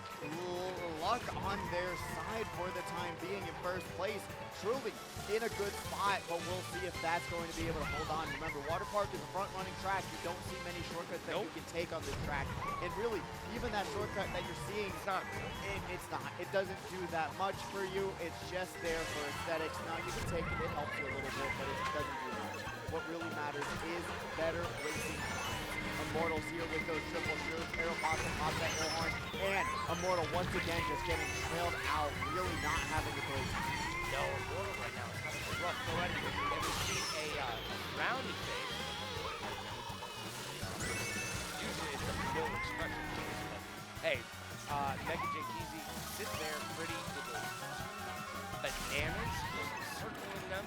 luck on their side for the time being in first place. Truly in a good spot, but we'll see if that's going to be able to hold on. Remember, Water Park is a front-running track. You don't see many shortcuts that you can take on this track. And really, even that shortcut that you're seeing, it's not. It doesn't do that much for you. It's just there for aesthetics. Now, you can take it. It helps you a little bit, but it doesn't do much. What really matters is better racing. Immortal's here with those triple shoots. Aeropostale pops that air horn. And Immortal once again just getting trailed out, really not having a pace. No, Immortal right now is kind of rough already. We've never seen a rounding phase. Usually it's a full expression phase, but hey, Mega Jinkizi sit there pretty with the bananas, circling them,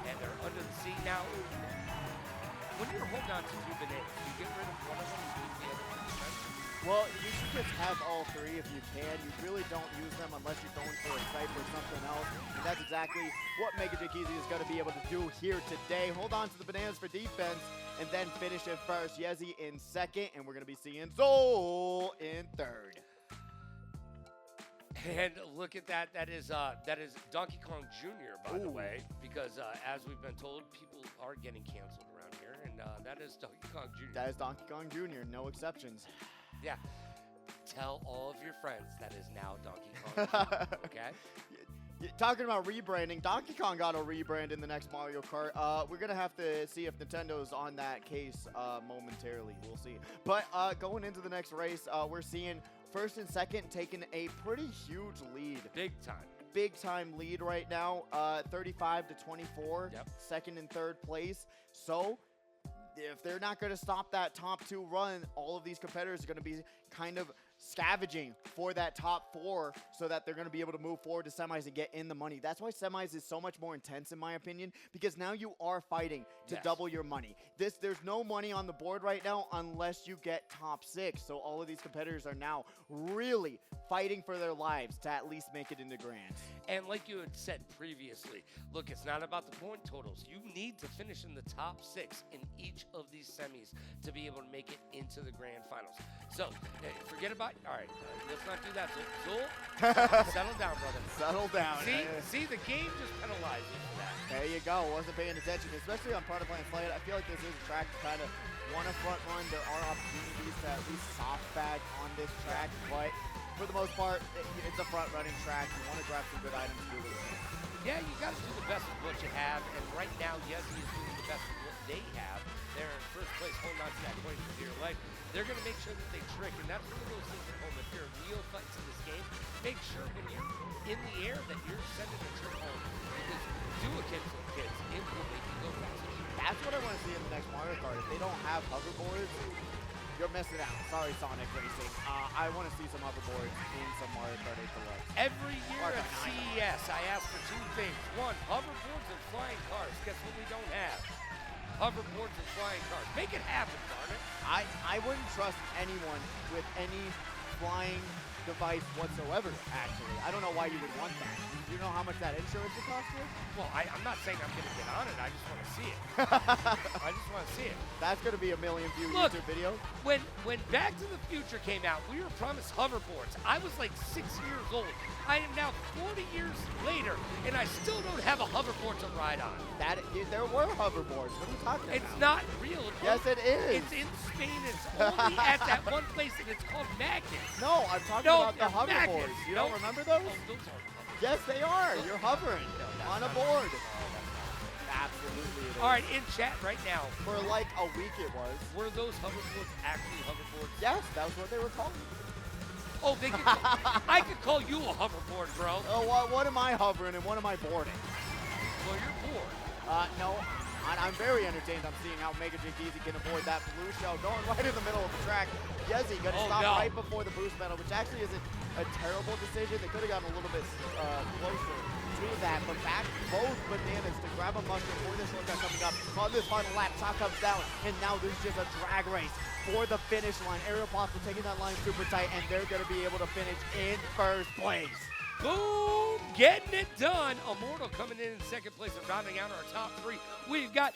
and they're under the sea now. When you're holding on to 2 bananas, you get rid of one of them and leave the other one. Well, you should just have all 3 if you can. You really don't use them unless you're going for a snipe or something else. And that's exactly what Mega Jinkizi is going to be able to do here today. Hold on to the bananas for defense and then finish it first. Yezi in second, and we're going to be seeing Zol in third. And look at that. That is Donkey Kong Jr., by the way, because as we've been told, people are getting canceled around here, and that is Donkey Kong Jr. That is Donkey Kong Jr., no exceptions. Yeah. Tell all of your friends that is now Donkey Kong Jr., okay? Talking about rebranding, Donkey Kong got a rebrand in the next Mario Kart. We're going to have to see if Nintendo's on that case momentarily. We'll see. But going into the next race, we're seeing first and second taking a pretty huge lead. Big time lead right now, 35 to 24. Yep. Second and third place. So if they're not going to stop that top 2 run, all of these competitors are going to be kind of scavenging for that top 4 so that they're going to be able to move forward to semis and get in the money. That's why semis is so much more intense in my opinion, because now you are fighting to double your money. There's no money on the board right now unless you get top 6. So all of these competitors are now really fighting for their lives to at least make it into Grand. And like you had said previously, look, it's not about the point totals. You need to finish in the top 6 in each of these semis to be able to make it into the grand finals. So forget about, all right, let's not do that. Zul, settle down, brother. Settle down. See, the game just penalizes you for that. There you go. Wasn't paying attention, especially on part of playing Slate. I feel like this is a track to kind of want to front run. There are opportunities to at least soft bag on this track, but for the most part, it's a front running track. You want to grab some good items to do with it. Yeah, you got to do the best with what you have, and right now, Yezi is doing the best with what they have. They're in first place, holding on to that point for dear life. They're going to make sure that they trick, and that's one of those things at home. If you're neophytes in this game, make sure when you're in the air that you're sending a trick home, because do a cancel kids, it will make you go faster. That's what I want to see in the next Mario Kart. If they don't have hoverboards, you're missing out. Sorry, Sonic Racing. I want to see some hoverboards in some Mario Kart 8 Deluxe. Every year at CES, I ask for 2 things. 1, hoverboards and flying cars. Guess what we don't have? Hoverboards and flying cars. Make it happen, darn it. I wouldn't trust anyone with any flying device whatsoever, actually. I don't know why you would want that. Do you know how much that insurance would cost you? Well, I'm not saying I'm going to get on it. I just want to see it. I just want to see it. That's going to be a million view Look, YouTube video. When Back to the Future came out, we were promised hoverboards. I was like 6 years old. I am now 40 years later, and I still don't have a hoverboard to ride on. There were hoverboards. What are you talking about? It's not real. Yes, it is. It's in Spain. It's only at that one place, and it's called Magnus. No, I'm talking No, about the they're magnets. hoverboards. You don't No. remember those? Oh, those are hoverboards. Yes, they are. You're hovering No, that's on a not- board. Oh, that's not- Absolutely. It is. All right, in chat right now, For like a week it was. were those hoverboards actually hoverboards? Yes, that was what they were called. Oh, they could I could call you a hoverboard, bro. Oh, what am I hovering and what am I boarding? Well, you're bored. No, I'm very entertained. I'm seeing how Mega Easy can avoid that blue shell going right in the middle of the track. Yezi going to stop right before the boost pedal, which actually isn't a terrible decision. They could have gotten a little bit closer to that, but back both bananas to grab a mushroom for this shortcut coming up on this final lap. Top comes down, and now there's just a drag race for the finish line. Aerial Possible taking that line super tight, and they're going to be able to finish in first place. Boom! Getting it done. Immortal coming in second place and rounding out our top three. We've got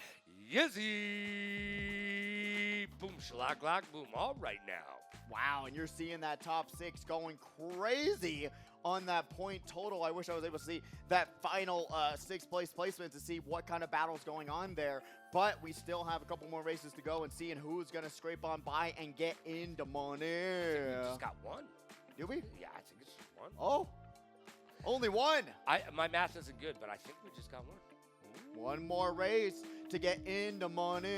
Yizzy. Boom, shalak, lock, boom. All right now. Wow, and you're seeing that top six going crazy on that point total. I wish I was able to see that final sixth place placement to see what kind of battle's going on there. But we still have a couple more races to go and seeing who's going to scrape on by and get into money. We just got one. Did we? Yeah, I think it's just one. Oh, only one. My math isn't good, but I think we just got one. Ooh. One more race to get into money.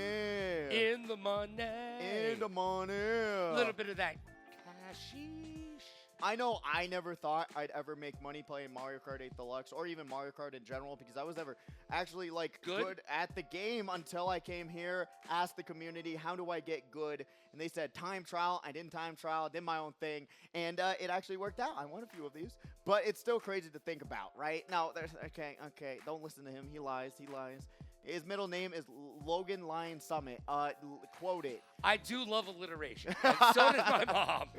In the money. In the money. A little bit of that cashish. I know I never thought I'd ever make money playing Mario Kart 8 Deluxe or even Mario Kart in general because I was never actually like good at the game until I came here, asked the community, how do I get good? And they said time trial. I didn't time trial, did my own thing, and it actually worked out. I won a few of these, but it's still crazy to think about, right? Now, there's okay, don't listen to him. He lies. His middle name is Logan Lion Summit. Quote it. I do love alliteration, and so does my mom.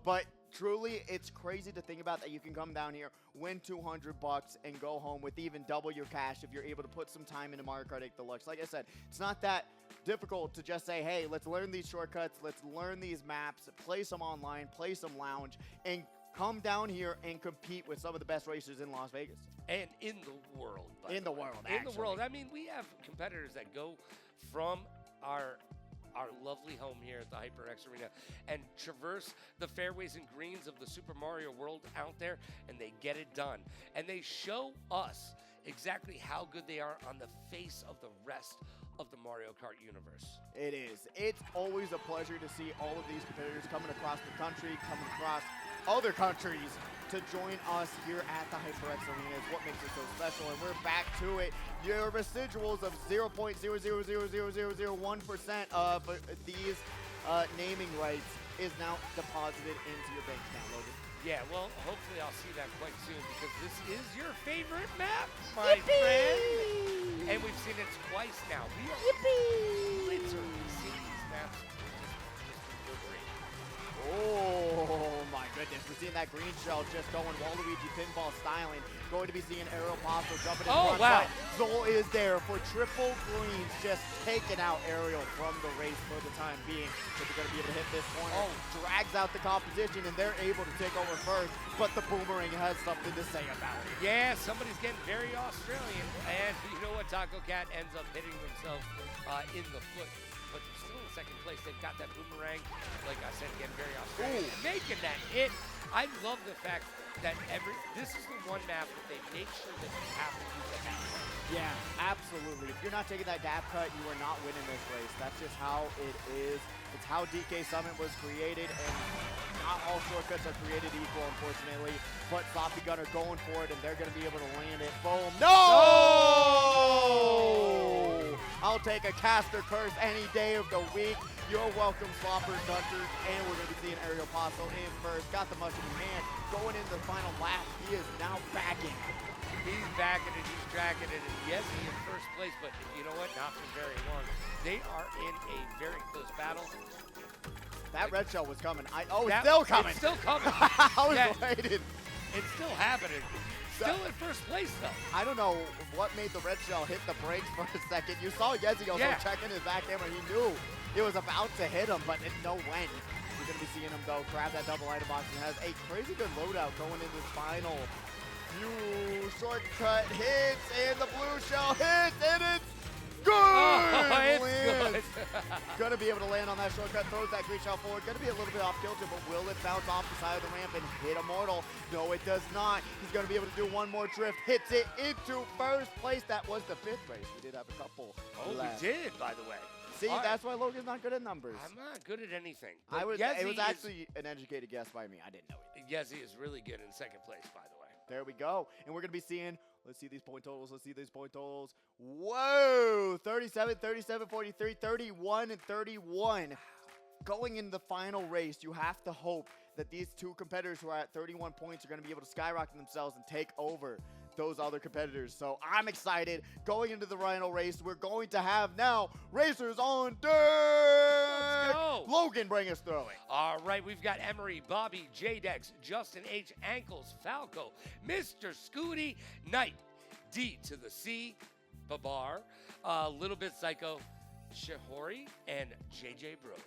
But truly, it's crazy to think about that you can come down here, win $200, and go home with even double your cash if you're able to put some time into Mario Kart 8 Deluxe. Like I said, it's not that difficult to just say, hey, let's learn these shortcuts, let's learn these maps, play some online, play some lounge, and come down here and compete with some of the best racers in Las Vegas. And in the world. In the world, In the world. I mean, we have competitors that go from our lovely home here at the HyperX Arena and traverse the fairways and greens of the Super Mario world out there, and they get it done. And they show us exactly how good they are on the face of the rest of the Mario Kart universe. It is. It's always a pleasure to see all of these competitors coming across the country, coming across other countries to join us here at the HyperX Arena. Is what makes it so special, and we're back to it. Your residuals of 0.0000001% of these naming rights is now deposited into your bank account, Logan. Yeah, well, hopefully I'll see that quite soon because this is your favorite map, my friend. And we've seen it twice now. We are literally seeing these maps just great. Oh my goodness, we're seeing that green shell just going Waluigi pinball styling. Going to be seeing Aerial Possible jumping in front. Wow. Zol is there for triple greens, just taking out Aerial from the race for the time being. But they're going to be able to hit this corner. Oh, drags out the competition, and they're able to take over first. But the Boomerang has something to say about it. Yeah, somebody's getting very Australian. And you know what? Taco Cat ends up hitting themselves in the foot. But they're still in second place. They've got that Boomerang, like I said again, very Australian. And making that hit. I love the fact that this is the one map that they make sure that you have to use the gap cut. Yeah, absolutely. If you're not taking that gap cut, you are not winning this race. That's just how it is. It's how DK Summit was created, and not all shortcuts are created equal, unfortunately. But Sloppy Gunner going for it, and they're going to be able to land it. Boom. No! I'll take a caster curse any day of the week. You're welcome, Sloppers, Hunters, and we're going to be seeing Aerial Paso in first. Got the mushroom in hand. Going into the final lap, he is now backing. He's backing it, he's tracking it, and yes, he's in first place, but you know what? Not for very long. They are in a very close battle. That red shell was coming. It's still coming. It's still coming. I was waiting. It's still happening. Still in first place, though. I don't know what made the red shell hit the brakes for a second. You saw Yezi also checking his back camera. He knew it was about to hit him, but didn't know when. You're going to be seeing him, though, grab that double item box. He has a crazy good loadout going into this final. Few shortcut hits, and the blue shell hits, and it's Good Oh, it's land. good. Gonna be able to land on that shortcut, throws that green shell forward. Gonna be a little bit off kilter, but will it bounce off the side of the ramp and hit Immortal? No, it does not. He's gonna be able to do one more drift, hits it into first place. That was the 5th race. We did have a couple left. We did, by the way. See, All that's why Logan's not good at numbers. I'm not good at anything. It was Yezi actually an educated guess by me. I didn't know either. Yezi is really good in 2nd place, by the way. There we go. And we're going to be seeing, let's see these point totals. Let's see these point totals. Whoa! 37, 37, 43, 31, and 31. Going in the final race, you have to hope that these two competitors who are at 31 points are going to be able to skyrocket themselves and take over those other competitors. So I'm excited. Going into the final race, we're going to have now racers on deck. Let's go. Logan, bring us through it. All right, we've got Emery, Bobby, J-Dex, Justin H, Ankles, Falco, Mr. Scooty, Knight, D to the C, Babar, Little Bit Psycho, Shihori, and JJ Bros.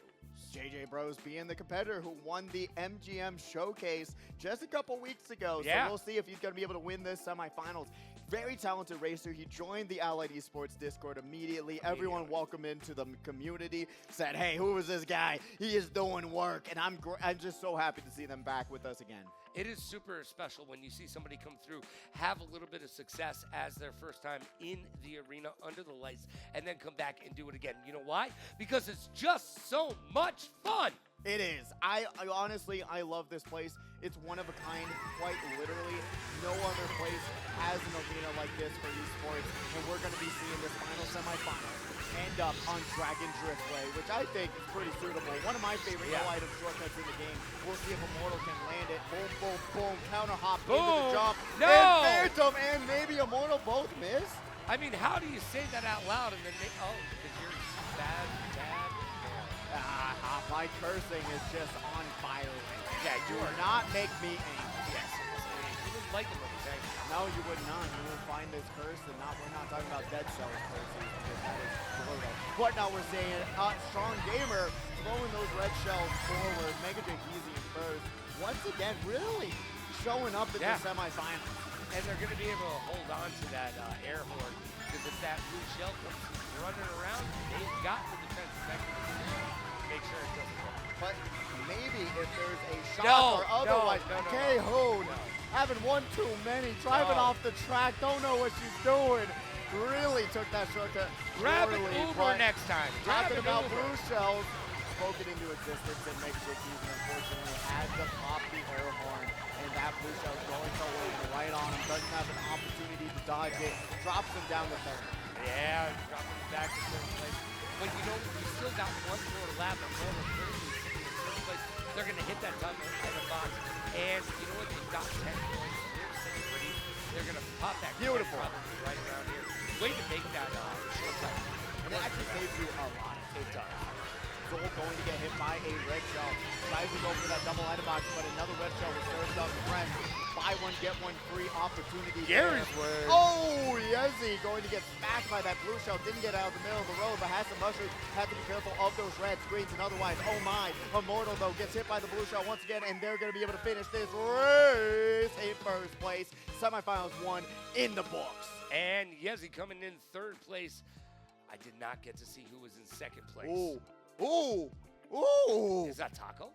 JJ Bros being the competitor who won the MGM Showcase just a couple weeks ago. Yeah. So we'll see if he's going to be able to win this semifinals. Very talented racer. He joined the Allied Esports Discord immediately. Everyone welcomed into the community, said, hey, who is this guy? He is doing work. And I'm just so happy to see them back with us again. It is super special when you see somebody come through, have a little bit of success as their first time in the arena under the lights, and then come back and do it again. You know why? Because it's just so much fun. It is. I honestly, I love this place. It's one of a kind, quite literally. No other place has an arena like this for esports, and we're going to be seeing this final semifinal end up on Dragon Driftway, which I think is pretty suitable. One of my favorite no-item shortcuts in the game. We'll see if Immortal can land it. Boom, boom, boom. Counter hop into the jump. No! And Phantom and maybe Immortal both miss. I mean, how do you say that out loud and then because you're bad. My cursing is just on fire right now. Yeah, you are not make me angry. Yes. You wouldn't like it when it's angry. No, you would not. You will find this curse, and we're not talking about Dead Cells curses, because that is brutal. But now we're saying Strong Gamer throwing those red shells forward. Mega Jake easy in first. Once again, really showing up in the semifinals. And they're going to be able to hold on to that air horn, because if that blue shell comes running around, they've got the defensive mechanism to make sure it doesn't go. But maybe if there's a shot or otherwise, K-Hoon having one too many, driving off the track, don't know what she's doing. Really took that shortcut. Grab an Uber next time. Talking about blue shells, spoken into existence, and Mega Jake unfortunately had to pop the air horn. And that blue shell going to land right on him. Doesn't have an opportunity to dodge it. Drops him down to third. Yeah, dropping him back to third place. But you know, we still got one more lap of Northern Currently sitting in third place. They're going to hit that tunnel in the box. And you know what? They've got 10 points. They're sitting pretty. They're going to pop that beautiful probably right around here. Way to make that shortcut. And it actually saves you a lot. It does. Zol going to get hit by a red shell. Tries to go for that double item box, but another red shell was served up front. Buy one, get one free opportunity. Gary's word. Oh, Yezi going to get smacked by that blue shell. Didn't get out of the middle of the road, but has some mushrooms. Had to be careful of those red screens, and otherwise, oh my. Immortal, though, gets hit by the blue shell once again, and they're going to be able to finish this race in first place. Semifinals won in the books. And Yezi coming in third place. I did not get to see who was in second place. Ooh. Ooh, ooh. Is that Taco?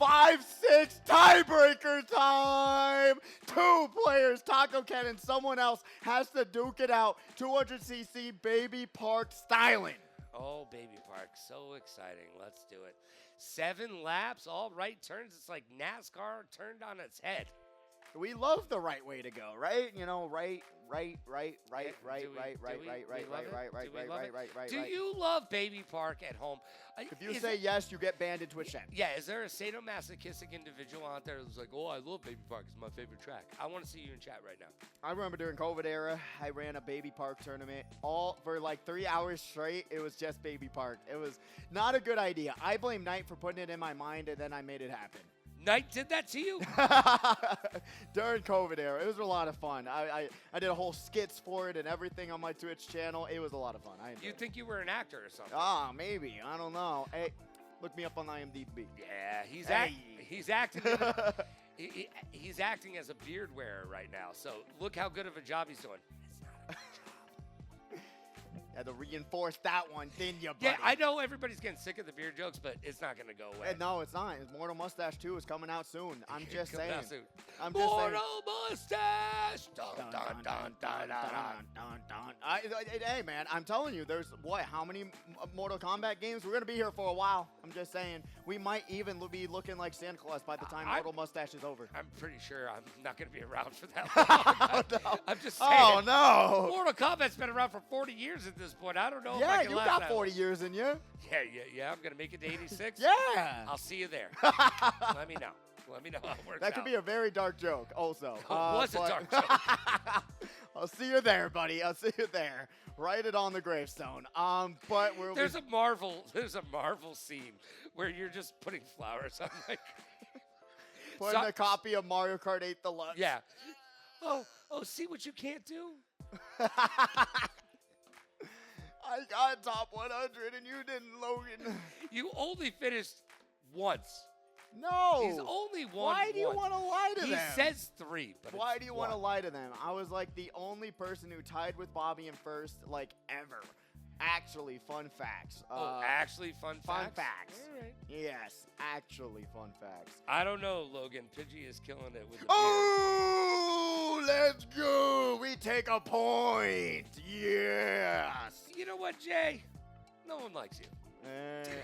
5-6 tiebreaker time. Two players, Taco Ken and someone else, has to duke it out. 200cc Baby Park styling. Oh, Baby Park, so exciting. Let's do it. 7 laps, all right turns. It's like NASCAR turned on its head. We love the right way to go, right? You know, right. Do you love Baby Park at home? If you say yes, you get banned in Twitch chat. Yeah, is there a sadomasochistic individual out there who's like, oh, I love Baby Park. It's my favorite track. I want to see you in chat right now. I remember during COVID era, I ran a Baby Park tournament all for like 3 hours straight. It was just Baby Park. It was not a good idea. I blame Knight for putting it in my mind, and then I made it happen. Knight did that to you? During COVID era. It was a lot of fun. I did a whole skits for it and everything on my Twitch channel. It was a lot of fun. You think you were an actor or something? Ah, maybe. I don't know. Hey, look me up on IMDb. Yeah, he's acting. He's acting as a beard wearer right now. So look how good of a job he's doing. It's not a good job. Had to reinforce that one, didn't you, buddy? Yeah, I know everybody's getting sick of the beard jokes, but it's not going to go away. No, it's not. Mortal Mustache 2 is coming out soon. I'm just saying. I'm just Mortal saying. Mustache! Dun, dun, dun, dun, dun, dun. Hey, man, I'm telling you, there's, how many Mortal Kombat games? We're going to be here for a while. I'm just saying. We might even be looking like Santa Claus by the time Mortal Mustache is over. I'm pretty sure I'm not going to be around for that long. No. I'm just saying. Oh, no. Mortal Kombat's been around for 40 years at this point. I don't know if I Yeah, can you last got that 40 long. years in you. Yeah. I'm going to make it to 86. Yeah. I'll see you there. Let me know. Let me know how it works That could be a very dark joke also. It was a dark joke. I'll see you there, buddy. I'll see you there. Write it on the gravestone. But There's a Marvel scene where you're just putting flowers on like putting a copy of Mario Kart 8 Deluxe. Yeah. Oh, see what you can't do? I got top 100 and you didn't, Logan. You only finished once. No. He's only won. Why do you want to lie to them? He says 3, but why do you want to lie to them? I was like the only person who tied with Bobby in first, like, ever. Actually, fun facts. Actually fun facts? Fun facts. All right. Yes, actually fun facts. I don't know, Logan. Pidgey is killing it with the Oh, let's go. We take a point. Yes. beard. You know what, Jay? No one likes you.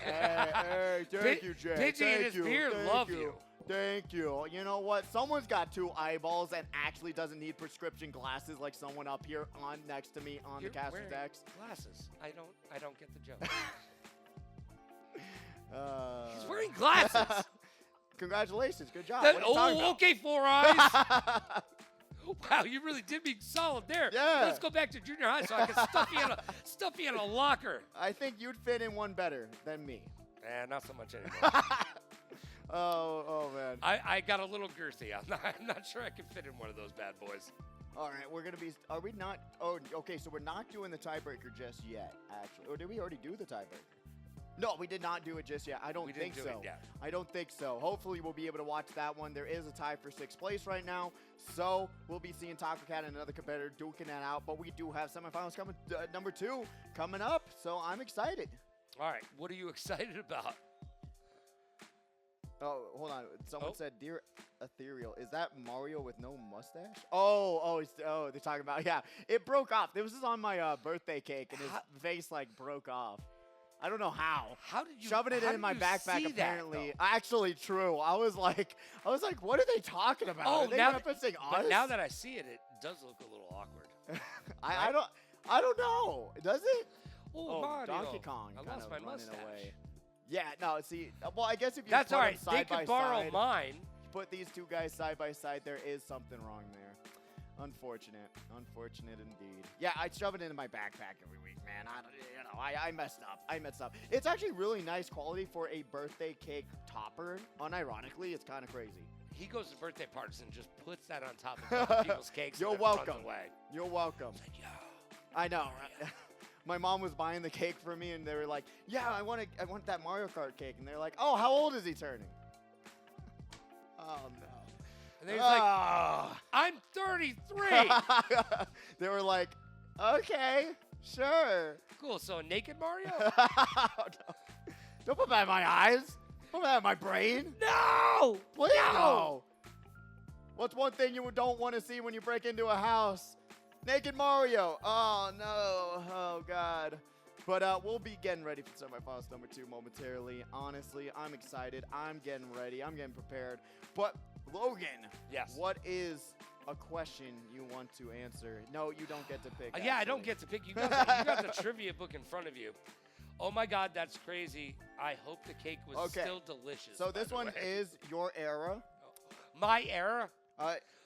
Hey, thank you, Jay. Pidgey and his beard love you. Thank you. You know what? Someone's got 2 eyeballs and actually doesn't need prescription glasses like someone up here on next to me on You're the caster's wearing decks. Glasses. I don't get the joke. He's He's wearing glasses. Congratulations. Good job. What are you talking about? Okay, 4 eyes. Wow, you really did me solid there. Yeah. Let's go back to junior high so I can stuff you in a locker. I think you'd fit in one better than me. Not so much anymore. Oh man. I got a little girthy. I'm not sure I can fit in one of those bad boys. All right, we're gonna be. Are we not? Oh, okay. So we're not doing the tiebreaker just yet, actually. Or did we already do the tiebreaker? No, we did not do it just yet. I don't think so. I don't think so. Hopefully, we'll be able to watch that one. There is a tie for 6th place right now, so we'll be seeing Taco Cat and another competitor duking that out. But we do have semifinals coming, number 2 coming up, so I'm excited. All right, what are you excited about? Oh, hold on. Someone said, "Dear Ethereal, is that Mario with no mustache?" Oh, they're talking about, yeah. It broke off. This was on my birthday cake, and his face, like, broke off. I don't know how. How did you shoving it in my backpack? Apparently, actually true. I was like, what are they talking about? Oh, are they now referencing us? But now that I see it, it does look a little awkward. I don't know. Does it? Oh, Mario. Donkey Kong. I kind lost of my running mustache. Away. Yeah, no. See, well, I guess if you That's put all them right. side They by can borrow side, mine. put these 2 guys side by side, there is something wrong there. Unfortunate indeed. Yeah, I shove it into my backpack every week, man. I messed up. It's actually really nice quality for a birthday cake topper. Unironically, it's kind of crazy. He goes to birthday parties and just puts that on top of other people's cakes. You're and then welcome. runs away. You're welcome. It's like, yo. I know, right? My mom was buying the cake for me, and they were like, "Yeah, I want that Mario Kart cake." And they're like, "Oh, how old is he turning?" Oh no. And then he's like, I'm 33. They were like, "Okay, sure." Cool. So a naked Mario? Oh, no. Don't put that in my eyes. Put that in my brain. No! Please no. What's one thing you don't want to see when you break into a house? Naked Mario. Oh, no. Oh, God. But we'll be getting ready for semifinals number 2 momentarily. Honestly, I'm excited. I'm getting ready. I'm getting prepared. But, Logan. Yes. What is a question you want to answer? No, you don't get to pick. Yeah, I don't get to pick. You got the trivia book in front of you. Oh, my God, that's crazy. I hope the cake was still delicious. So this one is your era. My era?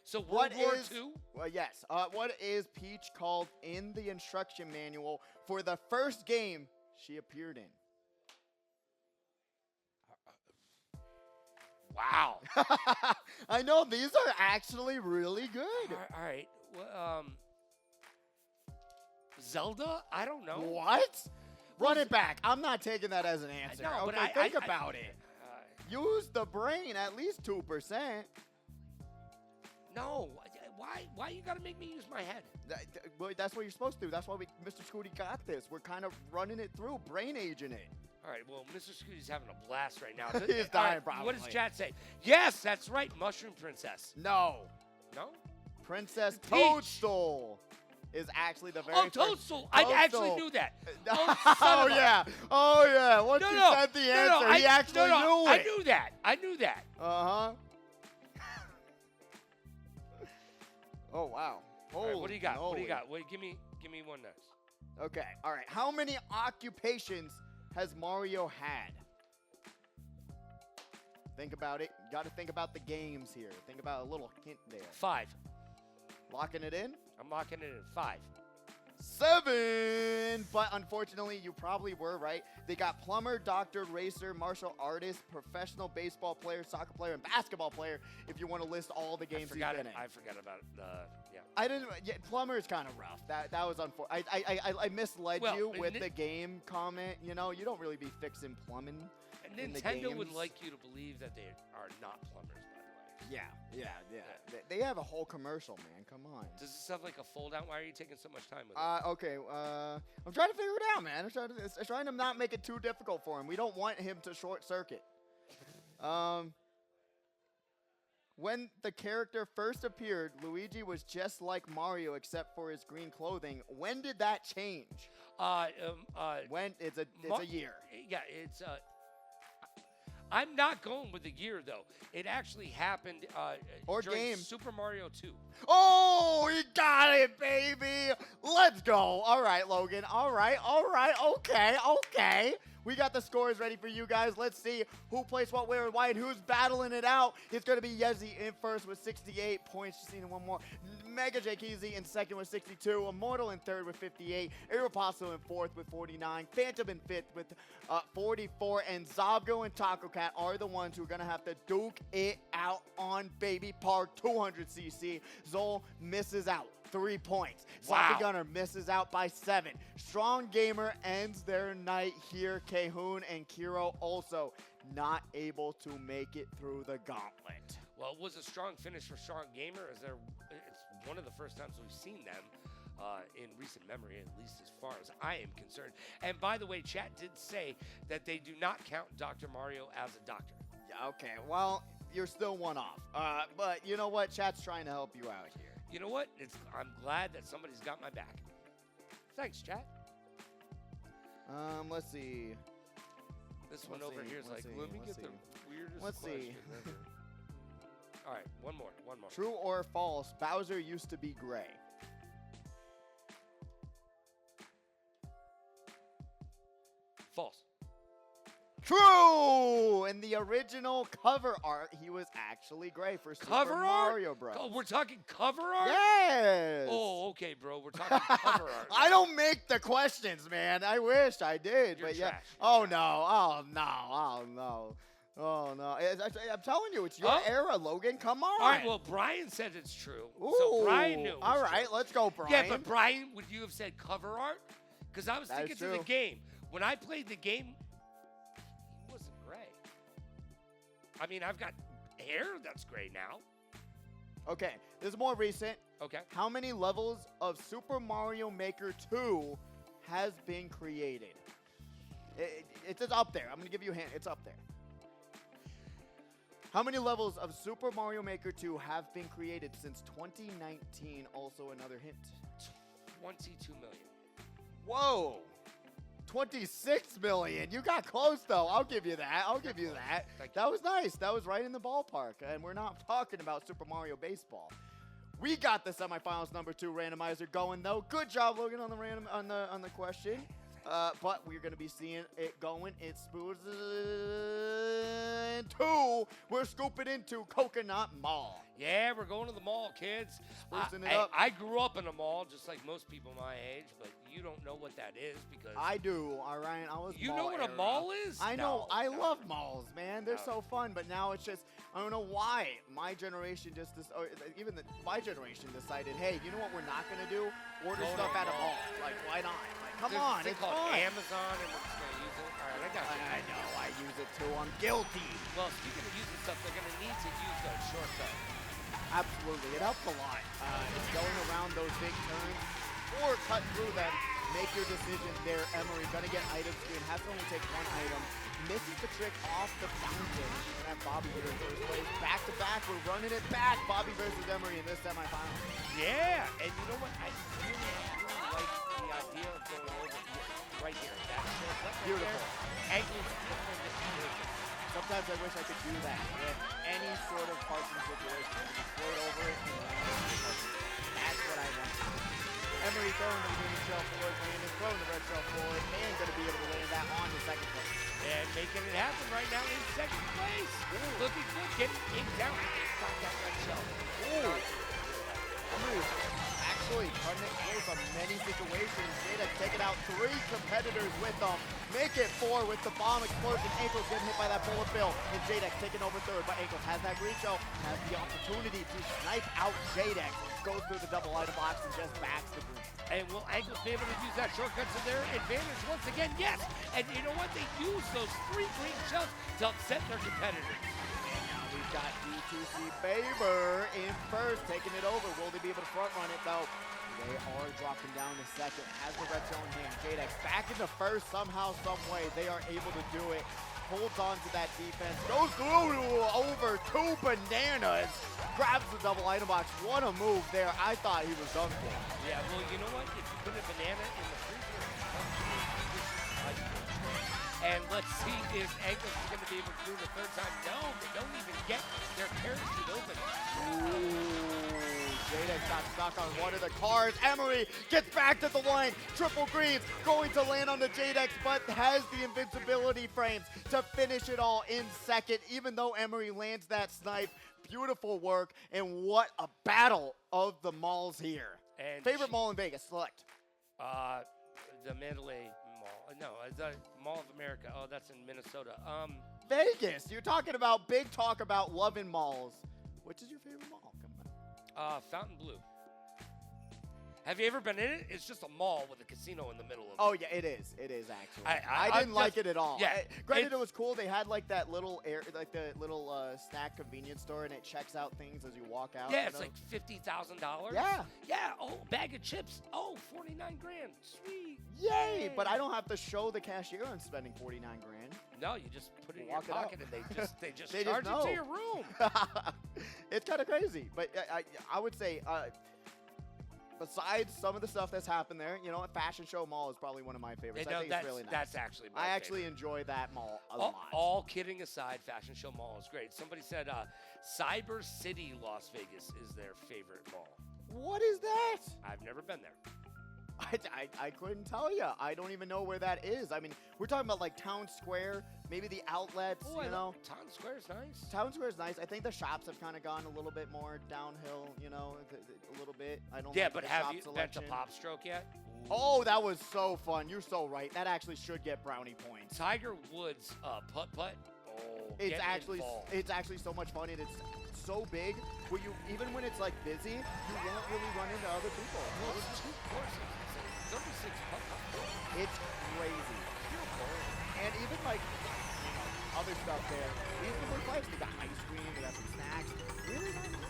So World War II? Well, yes. What is Peach called in the instruction manual for the first game she appeared in? Wow. I know, these are actually really good. All right. Well, Zelda? I don't know. What? Run it back. I'm not taking that as an answer. No, but think about it. Use the brain, at least 2%. No. Why you gotta make me use my head? Well, that's what you're supposed to. That's why Mr. Scooty got this. We're kind of running it through, brain aging it. All right, well, Mr. Scooty's having a blast right now. He's dying, probably. What does chat say? Yes, that's right, Mushroom Princess. No. No? Princess Peach. Toadstool is actually the very Toadstool. I actually knew that. Oh, yeah. Oh, yeah. Once you said the answer, he actually knew it. I knew that. I knew that. Uh-huh. Oh, wow. All right, what do you got? Moly. What do you got? Wait, give me one next. Okay. All right. How many occupations has Mario had? Think about it. You got to think about the games here. Think about a little hint there. 5. Locking it in? I'm locking it in 5. 7, but unfortunately, you probably were right. They got plumber, doctor, racer, martial artist, professional baseball player, soccer player, and basketball player. If you want to list all the games he's been in. I forgot about yeah. I didn't. Yeah, plumber is kind of rough. That was unfortunate. I misled you with the game comment. You know, you don't really be fixing plumbing. And Nintendo would like you to believe that they are not plumbers, by the way. Yeah. They have a whole commercial, man. Come on. Does this have like a fold out? Why are you taking so much time with it? Okay. I'm trying to figure it out, man. I'm trying to not make it too difficult for him. We don't want him to short circuit. When the character first appeared, Luigi was just like Mario except for his green clothing. When did that change? When it's a year. Yeah, it's I'm not going with the year though. It actually happened during game. Super Mario 2. Oh, he got it, baby. Let's go. All right, Logan. All right. Okay. We got the scores ready for you guys. Let's see who plays what, where, and why, and who's battling it out. It's going to be Yezi in first with 68 points. Just needing one more. Mega Jakeezy in second with 62. Immortal in third with 58. Aeropasso in fourth with 49. Phantom in fifth with 44. And Zobgo and Taco Cat are the ones who are going to have to duke it out on Baby Park 200cc. Zol misses out. 3 points. Wow. Sloppy Gunner misses out by 7. Strong Gamer ends their night here. Cahoon and Kiro also not able to make it through the gauntlet. Well, it was a strong finish for Strong Gamer. It's one of the first times we've seen them in recent memory, at least as far as I am concerned. And by the way, chat did say that they do not count Dr. Mario as a doctor. Yeah, okay, well, you're still one off. But you know what? Chat's trying to help you out here. You know what? I'm glad that somebody's got my back. Thanks, chat. Let's see. This one over here is like, let me get the weirdest question ever. All right, one more. True or false, Bowser used to be gray? False. True! In the original cover art, he was actually gray for Super Mario Bros. Oh, we're talking cover art? Yes! Oh, okay, bro. We're talking cover art. I don't make the questions, man. I wish I did. You're but trash. Yeah. Oh, no. Oh, no. I'm telling you, it's your era, Logan. Come on. All right, well, Brian said it's true. Ooh, so Brian knew. All right, let's go, Brian. Yeah, but Brian, would you have said cover art? Because I was thinking to the true. game. When I played the game, he wasn't gray. I mean, I've got hair that's gray now. Okay, this is more recent. Okay. How many levels of Super Mario Maker 2 has been created? It's up there. I'm going to give you a hint. It's up there. How many levels of Super Mario Maker 2 have been created since 2019? Also another hint. 22 million. Whoa. 26 million. You got close, though. I'll give you that. Thank you. That was nice. That was right in the ballpark. And we're not talking about Super Mario Baseball. We got the semifinals number 2 randomizer going, though. Good job, Logan, on the question. But we're going to be seeing it going. It's Spoons 2. We're scooping into Coconut Mall. Yeah, we're going to the mall, kids. Sprucing it up. I grew up in a mall, just like most people my age, but you don't know what that is because I do, all right? You know what a mall is? I know. No, I no. love malls, man. They're so fun, but now it's just, I don't know why. My generation my generation decided, hey, you know what we're not going to do? Order stuff at a mall. Like, why not? Like, come on, It's it's called fun. Amazon, and we're just going to use it. All right, I got you. I know. I use it too. I'm guilty. Well, speaking of using stuff, they're going to need to use that shortcut. Absolutely, it helps a lot. It's going around those big turns or cut through them. Make your decision there, Emery. Gonna get item screen, has to only take one item. Misses the trick off the fountain. And that Bobby here in first place. Back to back, we're running it back. Bobby versus Emery in this semifinal. Yeah, and you know what? I really like the idea of going over here, right here. That's beautiful. Angles. Sometimes I wish I could do that with any sort of parking situation. Just float over it and land. That's what I want. Emery throwing the green shell forward, Landon throwing the red shell forward, and going to be able to land that on the second place. And making it happen right now in second place. Ooh. Looking good, getting it down. Got that red shell. Ooh. Emery actually cutting it close on many situations. Jada taking out 3 competitors with them. Make it 4 with the bomb explosion. Ankles getting hit by that bullet bill. And Jadex taking over third, but Ankles has that green shell, has the opportunity to snipe out Jadex. Goes through the double item box and just backs the green. And will Ankles be able to use that shortcut to their advantage once again? Yes! And you know what? They use those 3 green shells to upset their competitors. And now we've got D2C Faber in first, taking it over. Will they be able to front run it though? They are dropping down to second. Has the red shell in hand. Jadex back into first somehow, some way. They are able to do it. Holds on to that defense. Goes through over 2 bananas. Grabs the double item box. What a move there. I thought he was done for. Yeah, well, you know what? If you put a banana in the freezer, and let's see if Ankles is going to be able to do it the third time. No, they don't even get their parachute open. Ooh. Jadex got stuck on one of the cars. Emery gets back to the line. Triple greens going to land on the Jadex, but has the invincibility frames to finish it all in second, even though Emery lands that snipe. Beautiful work, and what a battle of the malls here. And favorite mall in Vegas, select. The Mandalay Mall. No, the Mall of America. Oh, that's in Minnesota. Vegas. You're talking about big talk about loving malls. Which is your favorite mall? Fountain Blue. Have you ever been in it? It's just a mall with a casino in the middle of it. Oh, yeah, it is. It is, actually. I didn't like it at all. Yeah. Granted, it was cool. They had, like, that little, the little snack convenience store, and it checks out things as you walk out. Yeah, it's like $50,000. Yeah. Yeah. Oh, bag of chips. Oh, 49 grand. Sweet. Yay. But I don't have to show the cashier I'm spending 49 grand. No, you just put it in your pocket, and they just they charge just it to your room. It's kind of crazy. But I would say... besides some of the stuff that's happened there, you know, a Fashion Show Mall is probably one of my favorites. I think it's really nice. That's actually my I favorite. actually enjoy that mall a lot. All kidding aside, Fashion Show Mall is great. Somebody said Cyber City Las Vegas is their favorite mall. What is that? I've never been there. I couldn't tell you. I don't even know where that is. I mean, we're talking about like Town Square, maybe the outlets, you know. Town Square is nice. Town Square is nice. I think the shops have kind of gone a little bit more downhill, you know, a little bit. I don't. Yeah, like but the have shop you selection. been to Pop Stroke yet? Oh, that was so fun. You're so right. That actually should get brownie points. Tiger Woods putt-putt. Oh, it's actually so much fun, and it's so big where you, even when it's like busy, you won't really run into other people. Well, it's 2 courses. 36 putt-putt. It's crazy. And even like, you know, other stuff there. Reasonable price. They got ice cream. They got some snacks. Really nice.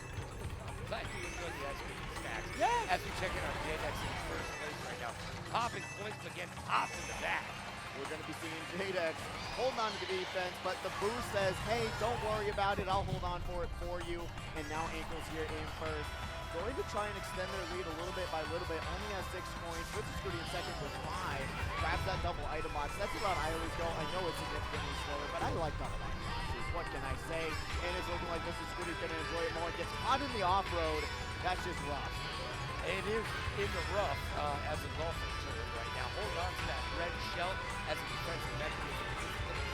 Glad you enjoy the ice cream and snacks. Yeah. As we check in on Jadex in first place right now. Popping points again. Pop in the back. We're going to be seeing Jadex holding on to the defense, but the boost says, hey, don't worry about it. I'll hold on for it for you. And now Ankles here in first. Going to try and extend their lead a little bit by little bit. Only has 6 points. Switches Scooty in second with 5. Grabs that double item box. That's the route I always go. I know it's significantly slower, but I like double item boxes. What can I say? And it's looking like this is Scooty's going to enjoy it more. Gets caught in the off-road. That's just rough. It is in the rough as a golfer right now. Hold on to that red shell as a defensive mechanism.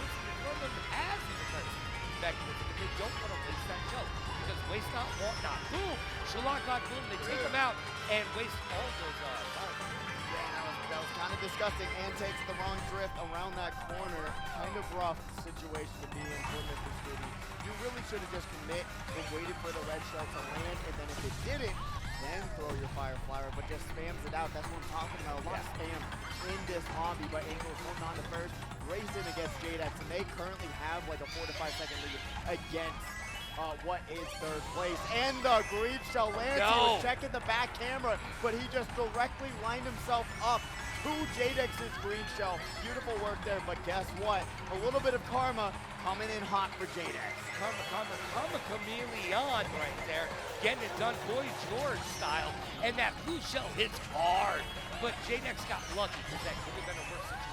It's them as a defensive mechanism, but they don't want to waste that shell. Because waste not, want not. Boom! Shalak got boom. They take them out and waste all those fires. Yeah, that was kind of disgusting. And takes the wrong drift around that corner. Kind of rough situation to be in for Mr. Scooty. You really should have just commit and waited for the red shell to land. And then if it didn't, then throw your fire flower. But just spams it out. That's what I'm talking about. A lot of spam in this hobby. But Ankles holding on to first. Racing against Jadex. And they currently have like a 4 to 5 second lead against What is third place? And the green shell lands. No. He was checking the back camera, but he just directly lined himself up to Jadex's green shell. Beautiful work there, but guess what? A little bit of karma coming in hot for Jadex. Karma chameleon right there, getting it done Boy George style, and that blue shell hits hard. But Jadex got lucky because that could have been a worse situation.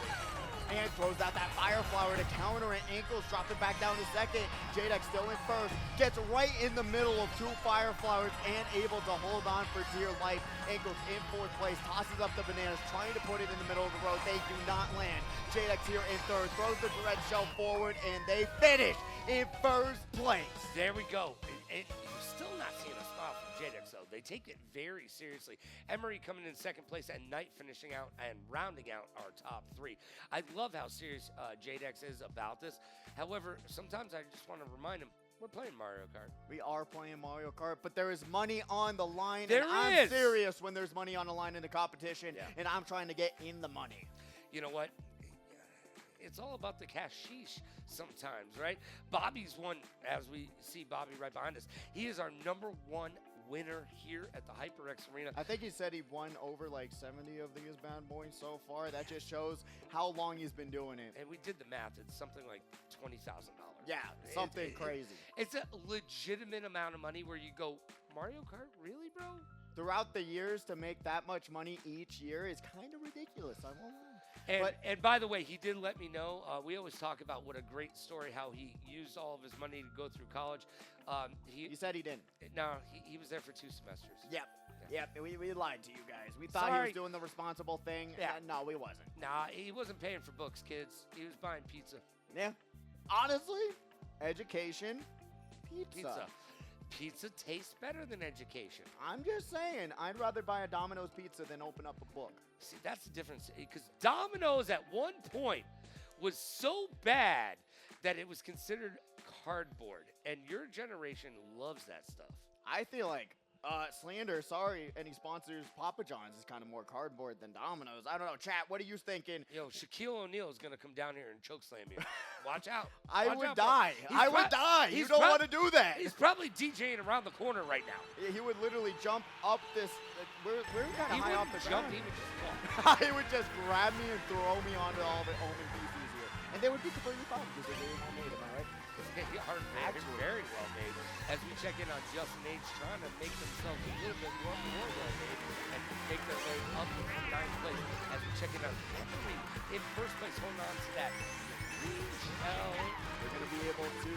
And throws out that fire flower to counter it. Ankles dropped it back down to second. Jadex still in first. Gets right in the middle of two fire flowers and able to hold on for dear life. Ankles in fourth place. Tosses up the bananas, trying to put it in the middle of the road. They do not land. Jadex here in third. Throws the red shell forward, and they finish in first place. There we go. And you're still not seeing a smile from Jadex, though. They take it very seriously. Emery coming in second place, and Knight finishing out and rounding out our top three. I love how serious Jadex is about this. However, sometimes I just want to remind him, we're playing Mario Kart. We are playing Mario Kart, but there is money on the line. There and I'm is. serious when there's money on the line in the competition, Yeah. and I'm trying to get in the money. You know what? It's all about the cashish sometimes, right? Bobby's one, as we see Bobby right behind us. He is our #1 winner here at the HyperX Arena. I think he said he won over like 70 of these bad boys so far. That just shows how long he's been doing it. And we did the math. It's something like $20,000. Yeah, something crazy. It's a legitimate amount of money where you go, Mario Kart, really, bro? Throughout the years, to make that much money each year is kind of ridiculous. I won't lie. And by the way, he did let me know. We always talk about what a great story, how he used all of his money to go through college. He said he didn't. No, he was there for 2 semesters. Yep, we lied to you guys. We thought he was doing the responsible thing. Yeah. No, we wasn't. Nah, he wasn't paying for books, kids. He was buying pizza. Yeah. Honestly, education, pizza. Pizza tastes better than education. I'm just saying, I'd rather buy a Domino's pizza than open up a book. See, that's the difference. Because Domino's at one point was so bad that it was considered cardboard. And your generation loves that stuff. I feel like slander, sorry, any sponsors, Papa John's is kind of more cardboard than Domino's. I don't know. Chat, what are you thinking? Yo, Shaquille O'Neal is going to come down here and chokeslam you. Watch out. I Watch would out, bro. die. I would die. You don't want to do that. He's probably DJing around the corner right now. He would literally jump up this. We're kind of high off the jump, ground. he would just walk. He would just grab me and throw me onto all the open PCs here. And they would be completely fine because they're very homemade, am I right? They are very well made. As we check in on Justin H, trying to make themselves a little bit more well made and make their way up to 9th place. As we check in on Henry in first place, holding on to that green shell. They're going to be able to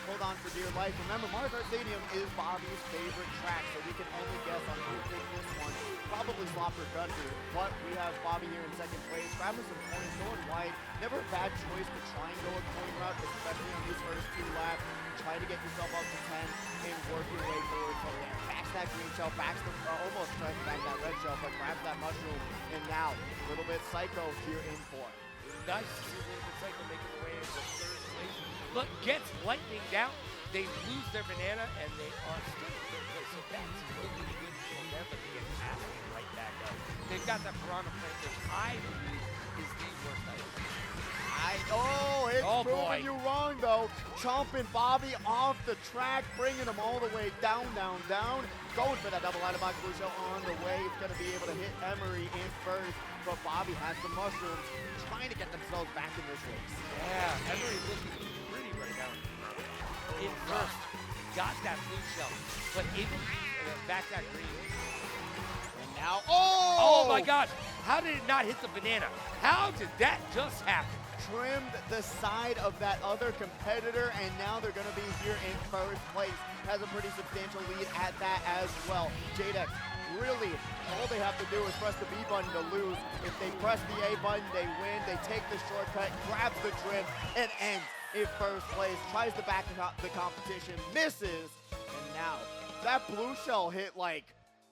hold on for dear life. Remember, Mario Kart Stadium is Bobby's favorite track, so we can only guess on who picked this one. Probably Slopper Country, but we have Bobby here in second place, grabbing some points, going wide. Never a bad choice to try and go a coin route, especially on these first 2 laps. Try to get yourself up to 10 and work your way forward from there. Backs that green shell, backs the, almost tries to back that red shell, but grabs that mushroom. And now, a little bit Psycho here in fourth. Nice to see a little bit Psycho making their way into third place. But gets lightning down. They lose their banana, and they are still in third place. So that's really good for them, but they get passed right back up. They've got that piranha plant, which I believe is the worst item. It's proving you wrong, though. Chomping Bobby off the track, bringing him all the way down, down, down. Going for that double out of box blue shell on the way. It's going to be able to hit Emery in first, but Bobby has the mushrooms, trying to get themselves back in this race. Yeah, Emery looking pretty right now. In first, got that blue shell, but able to back that green. And now, oh my gosh, how did it not hit the banana? How did that just happen? Trimmed the side of that other competitor, and now they're going to be here in first place. Has a pretty substantial lead at that as well. Jadex, really, all they have to do is press the B button to lose. If they press the A button, they win. They take the shortcut, grabs the trim, and ends in first place. Tries to back the competition, misses, and now that blue shell hit like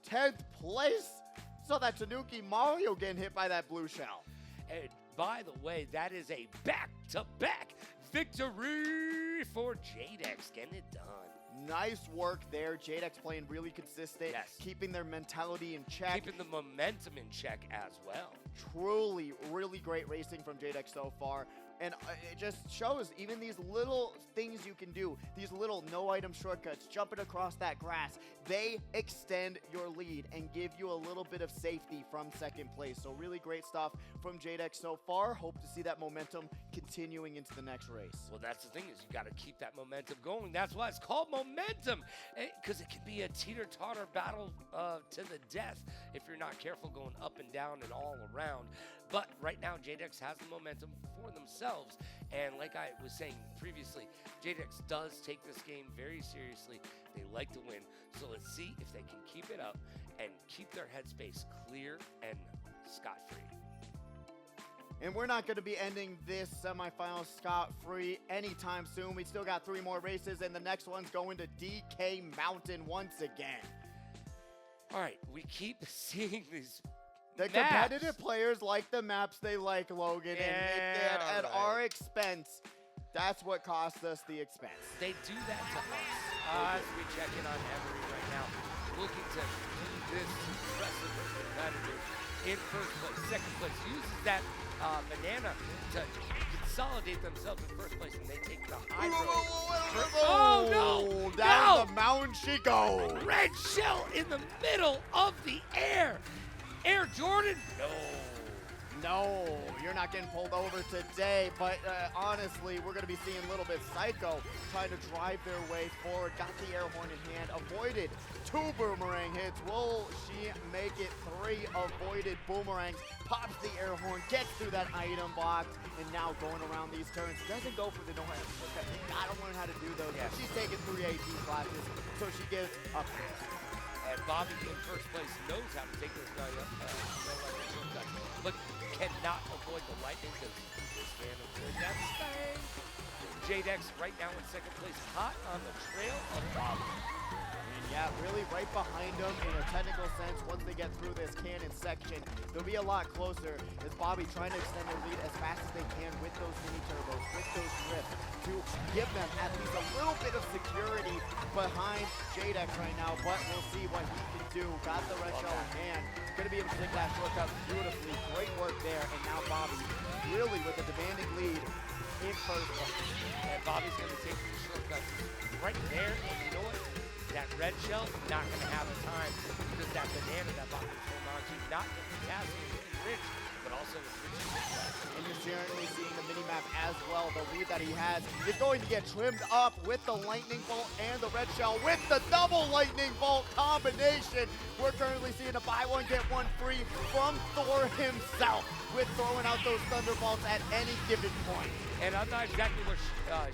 10th place. So that Tanuki Mario getting hit by that blue shell. And by the way, that is a back-to-back victory for Jadex. Getting it done. Nice work there. Jadex playing really consistent, keeping their mentality in check. Keeping the momentum in check as well. Truly, really great racing from Jadex so far. And it just shows even these little things you can do, these little no-item shortcuts, jumping across that grass, they extend your lead and give you a little bit of safety from second place. So really great stuff from JDEX so far. Hope to see that momentum continuing into the next race. Well, that's the thing is you got to keep that momentum going. That's why it's called momentum, because it can be a teeter-totter battle to the death if you're not careful going up and down and all around. But right now, JDEX has the momentum for themselves. And like I was saying previously, JDEX does take this game very seriously. They like to win. So let's see if they can keep it up and keep their headspace clear and scot-free. And we're not going to be ending this semifinal scot-free anytime soon. We still got 3 more races, and the next one's going to DK Mountain once again. All right, we keep seeing these the competitive players like the maps they like, Logan, and at our expense, that's what costs us the expense. They do that to us. As we check in on Emery right now, looking to do this impressive competitor in first place. Second place uses that banana to consolidate themselves in first place, and they take the high road. Oh, no! Down the mountain she goes. Red shell in the middle of the air. Air Jordan? No, you're not getting pulled over today, but honestly, we're going to be seeing a little bit Psycho trying to drive their way forward. Got the air horn in hand, avoided 2 boomerang hits. Will she make it 3 avoided boomerangs? Pops the air horn, gets through that item box, and now going around these turns. Doesn't go for the no-hand. They got to learn how to do those. Yes. She's taking 3 AP classes, so she gets a pass. And Bobby in first place knows how to take this guy up, but cannot avoid the lightning because this man avoid that thing. JDEX right now in second place, hot on the trail of Bobby. And yeah, really right behind them in a technical sense. Once they get through this cannon section, they'll be a lot closer as Bobby trying to extend their lead as fast as they can with those mini turbos, with those drifts, to give them at least a little bit of security behind JDEX right now, but we'll see what he can do. Got the red shell in hand. Gonna be able to take that shortcut beautifully. Great work there, and now Bobby really with a demanding lead in first place. And Bobby's gonna take the shortcut right there, and you know what? That red shell not gonna have a time because that banana that Bobby's holding on to, not just potassium and rich, but also with rich. And you're certainly seeing the mini-map as well. The lead that he has is going to get trimmed up with the lightning bolt and the red shell with the double lightning bolt combination. We're currently seeing a buy one, get one free from Thor himself with throwing out those thunderbolts at any given point. And I'm not exactly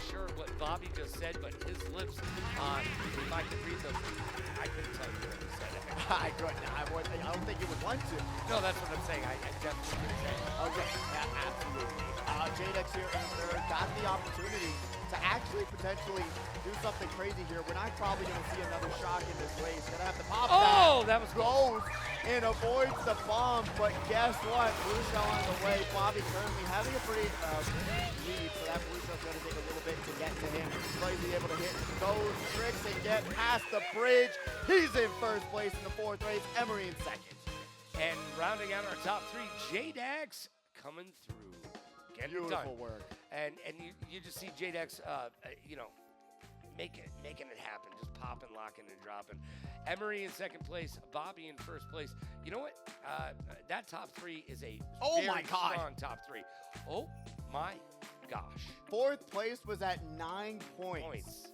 sure what Bobby just said, but his lips on, if I could read them, I couldn't tell you what he said. I couldn't. I don't think you would want to. No, that's what I'm saying. I definitely couldn't say it. Okay, yeah, absolutely. JDEX here in third got the opportunity to actually potentially do something crazy here. We're not probably going to see another shock in this race. Gonna have to pop that. That was goes and avoids the bomb, but guess what? Blue shell on the way. Bobby currently having a pretty lead, so that blue shell's going to take a little bit to get to him. He's be able to hit those tricks and get past the bridge. He's in first place in the 4th race. Emery in second. And rounding out our top 3, JDEX coming through. Beautiful work. And you just see JDEX, making it happen, just popping, locking, and dropping. Emery in second place, Bobby in first place. You know what? That top 3 is a very strong top 3. Oh my gosh. 4th place was at 9 points.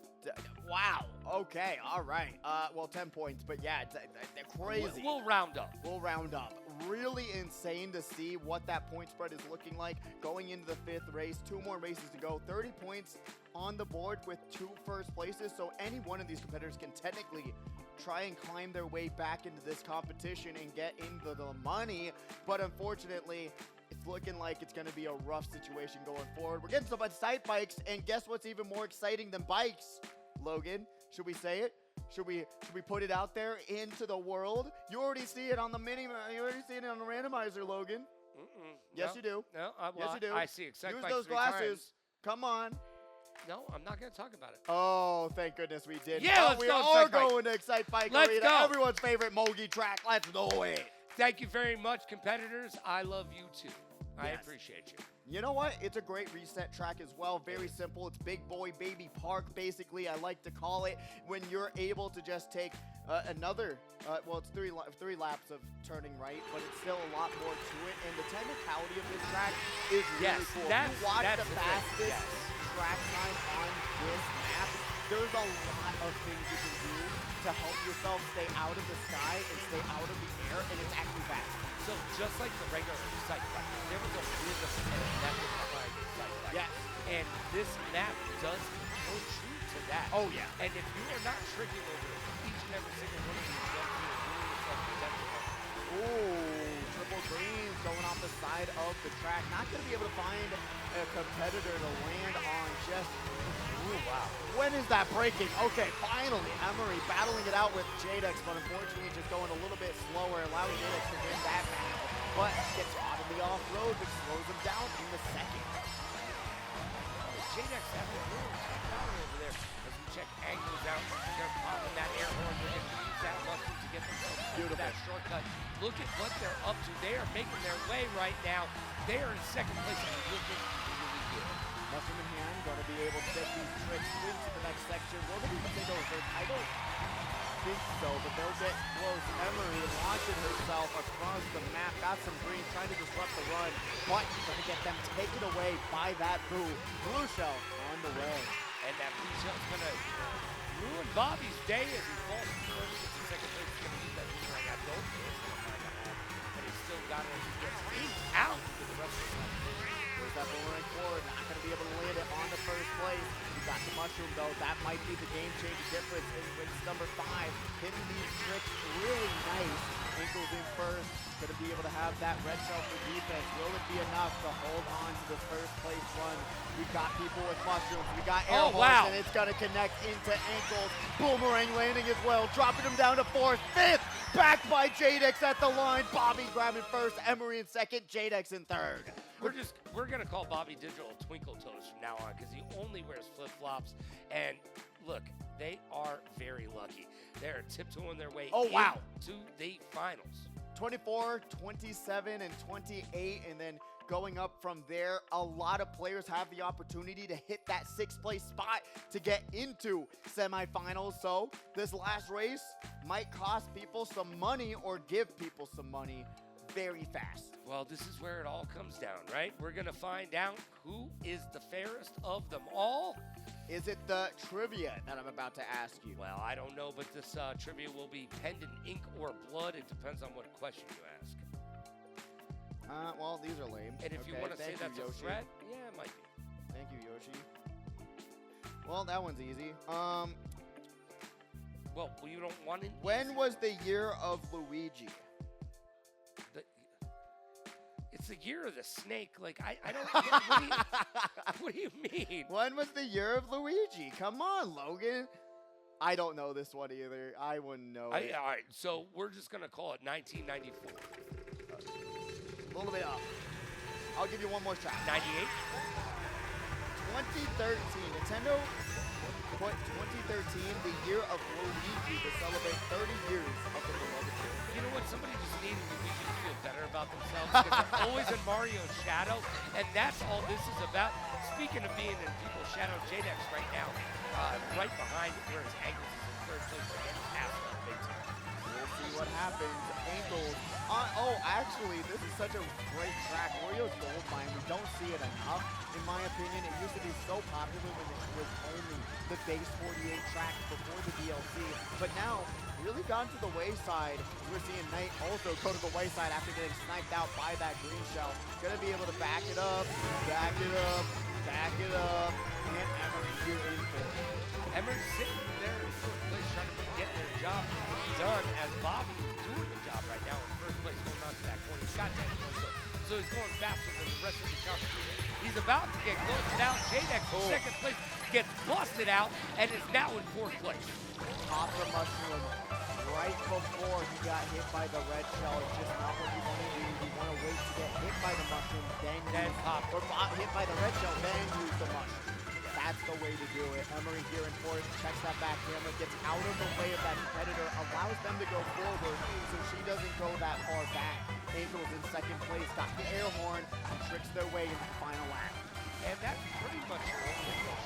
Wow. Okay. All right. Well, 10 points, but yeah, they're crazy. We'll round up. We'll round up. Really insane to see what that point spread is looking like going into the 5th race. 2 more races to go. 30 points on the board with 2 first places. So any one of these competitors can technically try and climb their way back into this competition and get into the money. But unfortunately, it's looking like it's going to be a rough situation going forward. We're getting some excite bikes, and guess what's even more exciting than bikes, Logan? Should we say it? Should we put it out there into the world? You already see it on the you already see it on the randomizer, Logan. Yes, you do. No, yes, you do. I see excite Use bikes those 3 glasses. times. Come on. No, I'm not going to talk about it. Oh, thank goodness we did. Yeah, let's we go, are Excite Bike. going to Excite Bike Let's Arena. go. Everyone's favorite Mogi track. Let's do it. Thank you very much, competitors. I love you too. I appreciate you. You know what? It's a great reset track as well. Very simple. It's Big Boy Baby Park, basically, I like to call it, when you're able to just take another, well, it's three laps of turning right, but it's still a lot more to it. And the technicality of this track is really cool. If you watch the fastest track time on this map, there's a lot of things you can do to help yourself stay out of the sky and stay out of the air, and it's actually fast. So just like the regular site track, there was a rhythm and a method behind the site track. Yes. And this map does go true to that. Oh, yeah. And if you are not tricking over each and every single one of these jumps, you're doing yourself presentable. Ooh, triple greens going off the side of the track. Not going to be able to find a competitor to land on just... Ooh, wow. When is that breaking? Okay, finally, Emery battling it out with Jadex, but unfortunately just going a little bit slower, allowing Jadex to win that battle. But gets caught in the off-road, which slows him down in the second. Jadex having a little power over there as we check angles out. They're popping that air horn. They're going to use that mushroom to get themselves into that shortcut. Look at what they're up to. They are making their way right now. They are in second place. Looking really good. Mushroom in hand, going to be able to get these tricks into the next section. Will they even take over first? I don't think so, but they'll get close. Emery launching herself across the map. Got some green, trying to disrupt the run, but going to get them taken away by that blue shell on the way. And that blue shell's going to ruin Bobby's day as he falls from first to second place. He's going to use that boomerang. I don't think it's going to find a home, but he's still got it as he gets inked out for the rest of the time. There's that boomerang forward, not going to be able to land it on the first place. You got the mushroom though, that might be the game-changing difference in race number 5. Hitting these tricks really nice. Ankles in first, going to be able to have that red shell for defense. Will it be enough to hold on to the first place run? We've got people with mushrooms, we got air horns, and it's going to connect into ankles. Boomerang landing as well, dropping him down to 4th, 5th, backed by Jadex at the line. Bobby grabbing first, Emery in second, Jadex in third. We're gonna call Bobby Digital Twinkle Toes from now on because he only wears flip-flops. And look, they are very lucky. They're tiptoeing their way to the finals. 24, 27, and 28, and then going up from there. A lot of players have the opportunity to hit that 6th place spot to get into semifinals. So this last race might cost people some money or give people some money very fast. Well, this is where it all comes down, right? We're going to find out who is the fairest of them all. Is it the trivia that I'm about to ask you? Well, I don't know, but this trivia will be penned in ink or blood. It depends on what question you ask. Well, these are lame. And if you want to say that's a threat, yeah, it might be. Thank you, Yoshi. Well, that one's easy. Well, you don't want it. When was the year of Luigi? It's the year of the snake. Like, I don't get what do you mean? When was the year of Luigi? Come on, Logan. I don't know this one either. I wouldn't know it. All right, so we're just going to call it 1994. A little bit up. I'll give you one more try. 98? 2013. Nintendo put 2013, the year of Luigi, to celebrate 30 years of the beloved series. You know what? Somebody just needed Luigi to feel better about themselves because they're always in Mario's shadow, and that's all this is about. Speaking of being in people's shadow, Jadex right now, right behind where his ankles is in third place, and half of big time. We'll see what happens. Ankles. Oh, actually, this is such a great track. Wario's Gold Mine. We don't see it enough, in my opinion. It used to be so popular when it was only the base 48 track before the DLC. But now, really gone to the wayside. We're seeing Knight also go to the wayside after getting sniped out by that green shell. Gonna be able to back it up, back it up, back it up, and Emery here in fourth. Emery's sitting there in fourth place trying to get their job done as Bobby is doing the job right now in first place going on to that corner. He's got that so he's going faster than the rest of the competition. He's about to get close now. Jadex in second place gets busted out and is now in fourth place. Pop the mushroom right before he got hit by the red shell. It's just not what you want to do. You want to wait to get hit by the mushroom, then pop. Or hit by the red shell, then use the mushroom. That's that's the way to do it. Emery here in fourth, checks that back camera, gets out of the way of that competitor, allows them to go forward so she doesn't go that far back. Angels in second place, got the air horn, and tricks their way into the final lap. And that's pretty much a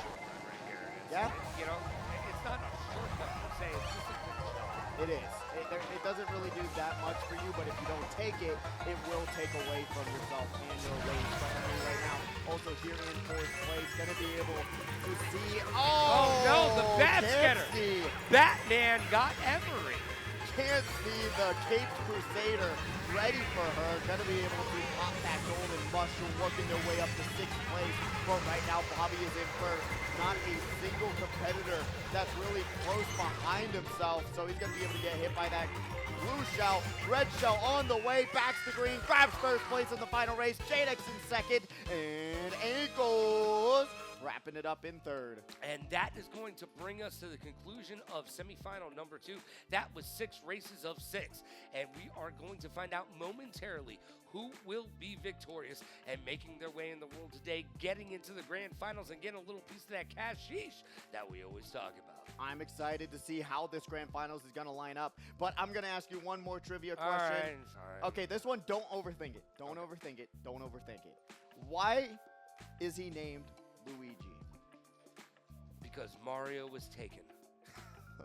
shortcut right here. Yeah. You know, it's not a shortcut per se, it's just a good shot. It is. It doesn't really do that much for you, but if you don't take it, it will take away from yourself and your race. But Emery right now, also here in fourth place, going to be able to see. Oh no, the bat getter. Batman got Emery. Can't see the Caped Crusader ready for her. Going to be able to pop that golden mushroom, working their way up to sixth place. But right now, Bobby is in first. Not a single competitor that's really close behind himself. So he's going to be able to get hit by that blue shell. Red shell on the way. Backs to green. Grabs first place in the final race. HyperX in second. And Ankles wrapping it up in third. And that is going to bring us to the conclusion of semifinal number 2. That was 6 races of 6. And we are going to find out momentarily who will be victorious and making their way in the world today, getting into the grand finals and getting a little piece of that cashish that we always talk about. I'm excited to see how this grand finals is going to line up. But I'm going to ask you one more trivia question. All right. Okay, this one, don't overthink it. Don't overthink it. Don't overthink it. Why is he named Luigi? Because Mario was taken.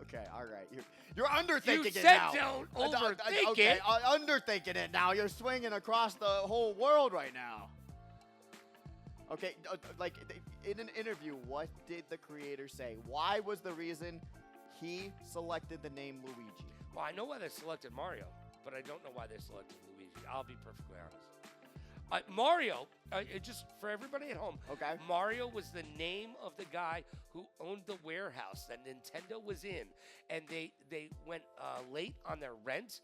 Okay, all right. You're underthinking it said now. don't overthink okay, it. Underthinking it now. You're swinging across the whole world right now. Okay, like in an interview, what did the creator say? Why was the reason he selected the name Luigi? Well, I know why they selected Mario, but I don't know why they selected Luigi. I'll be perfectly honest. Mario, just for everybody at home, okay. Mario was the name of the guy who owned the warehouse that Nintendo was in, and they went late on their rent,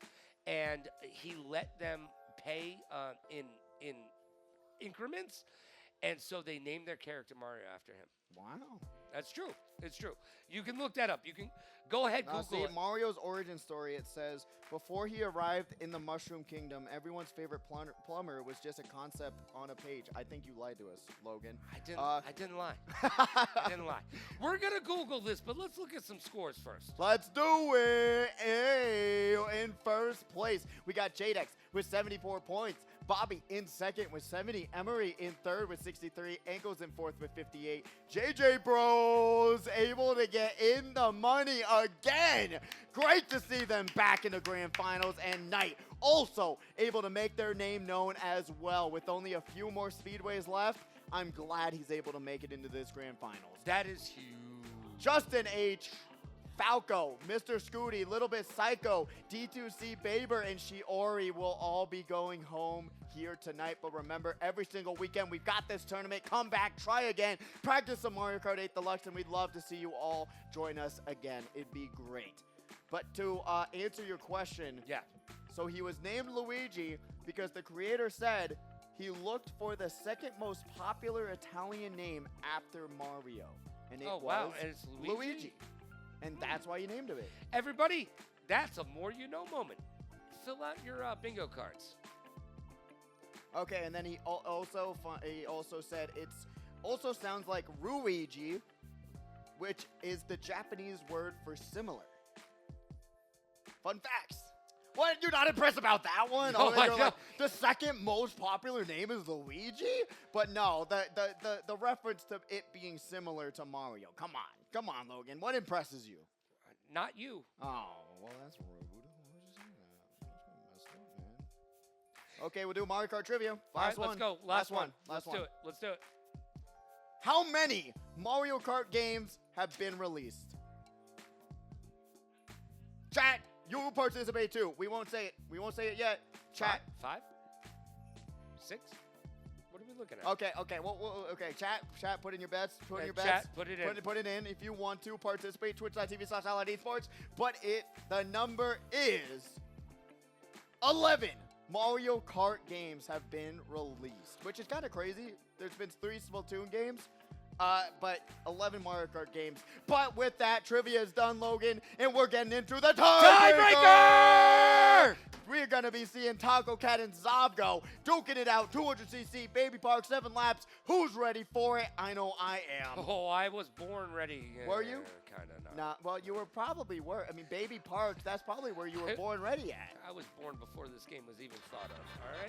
and he let them pay in increments, and so they named their character Mario after him. Wow. That's true. It's true. You can look that up. You can go ahead, Google it. Mario's origin story, it says, before he arrived in the Mushroom Kingdom, everyone's favorite plumber was just a concept on a page. I think you lied to us, Logan. I didn't lie. I didn't lie. We're going to Google this, but let's look at some scores first. Let's do it. Hey, in first place, we got HyperX with 74 points. Bobby in second with 70. Emery in third with 63. Ankles in fourth with 58. JJ Bros able to get in the money again. Great to see them back in the grand finals. And Knight also able to make their name known as well. With only a few more speedways left, I'm glad he's able to make it into this grand finals. That is huge. Justin H., Falco, Mr. Scooty, Little Bit Psycho, D2C Baber, and Shiori will all be going home here tonight. But remember, every single weekend, we've got this tournament. Come back, try again, practice some Mario Kart 8 Deluxe, and we'd love to see you all join us again. It'd be great. But to answer your question, yeah. So he was named Luigi because the creator said he looked for the second most popular Italian name after Mario. And it was and it's Luigi. And that's why you named it. Everybody, that's a more you know moment. Fill out your bingo cards. Okay, and then he also said it's also sounds like Ruigi, which is the Japanese word for similar. Fun facts. What, you're not impressed about that one? No, You're like, the second most popular name is Luigi? But no, the reference to it being similar to Mario. Come on, Logan. What impresses you? Not you. Oh, well, that's rude. Why would you say that? That's messed up, man. Okay, we'll do Mario Kart trivia. Last one. Let's go. Last one. Let's do it. Let's do it. How many Mario Kart games have been released? Chat. You will participate too. We won't say it. We won't say it yet. Chat. 5? 6? What are we looking at? Okay. Well, okay. Chat. Put in your bets. Put in your bets. Chat. Put it in. Put it in if you want to participate. Twitch.tv/Esports. But the number is 11. Mario Kart games have been released, which is kind of crazy. There's been 3 Splatoon games. But 11 Mario Kart games. But with that, trivia is done, Logan, and we're getting into the tiebreaker! we're going to be seeing Taco Cat and Zavgo duking it out. 200cc, Baby Park, 7 laps. Who's ready for it? I know I am. Oh, I was born ready. Were you? Kind of not. Nah, well, you were probably I mean, Baby Park, that's probably where you were born ready at. I was born before this game was even thought of, all right?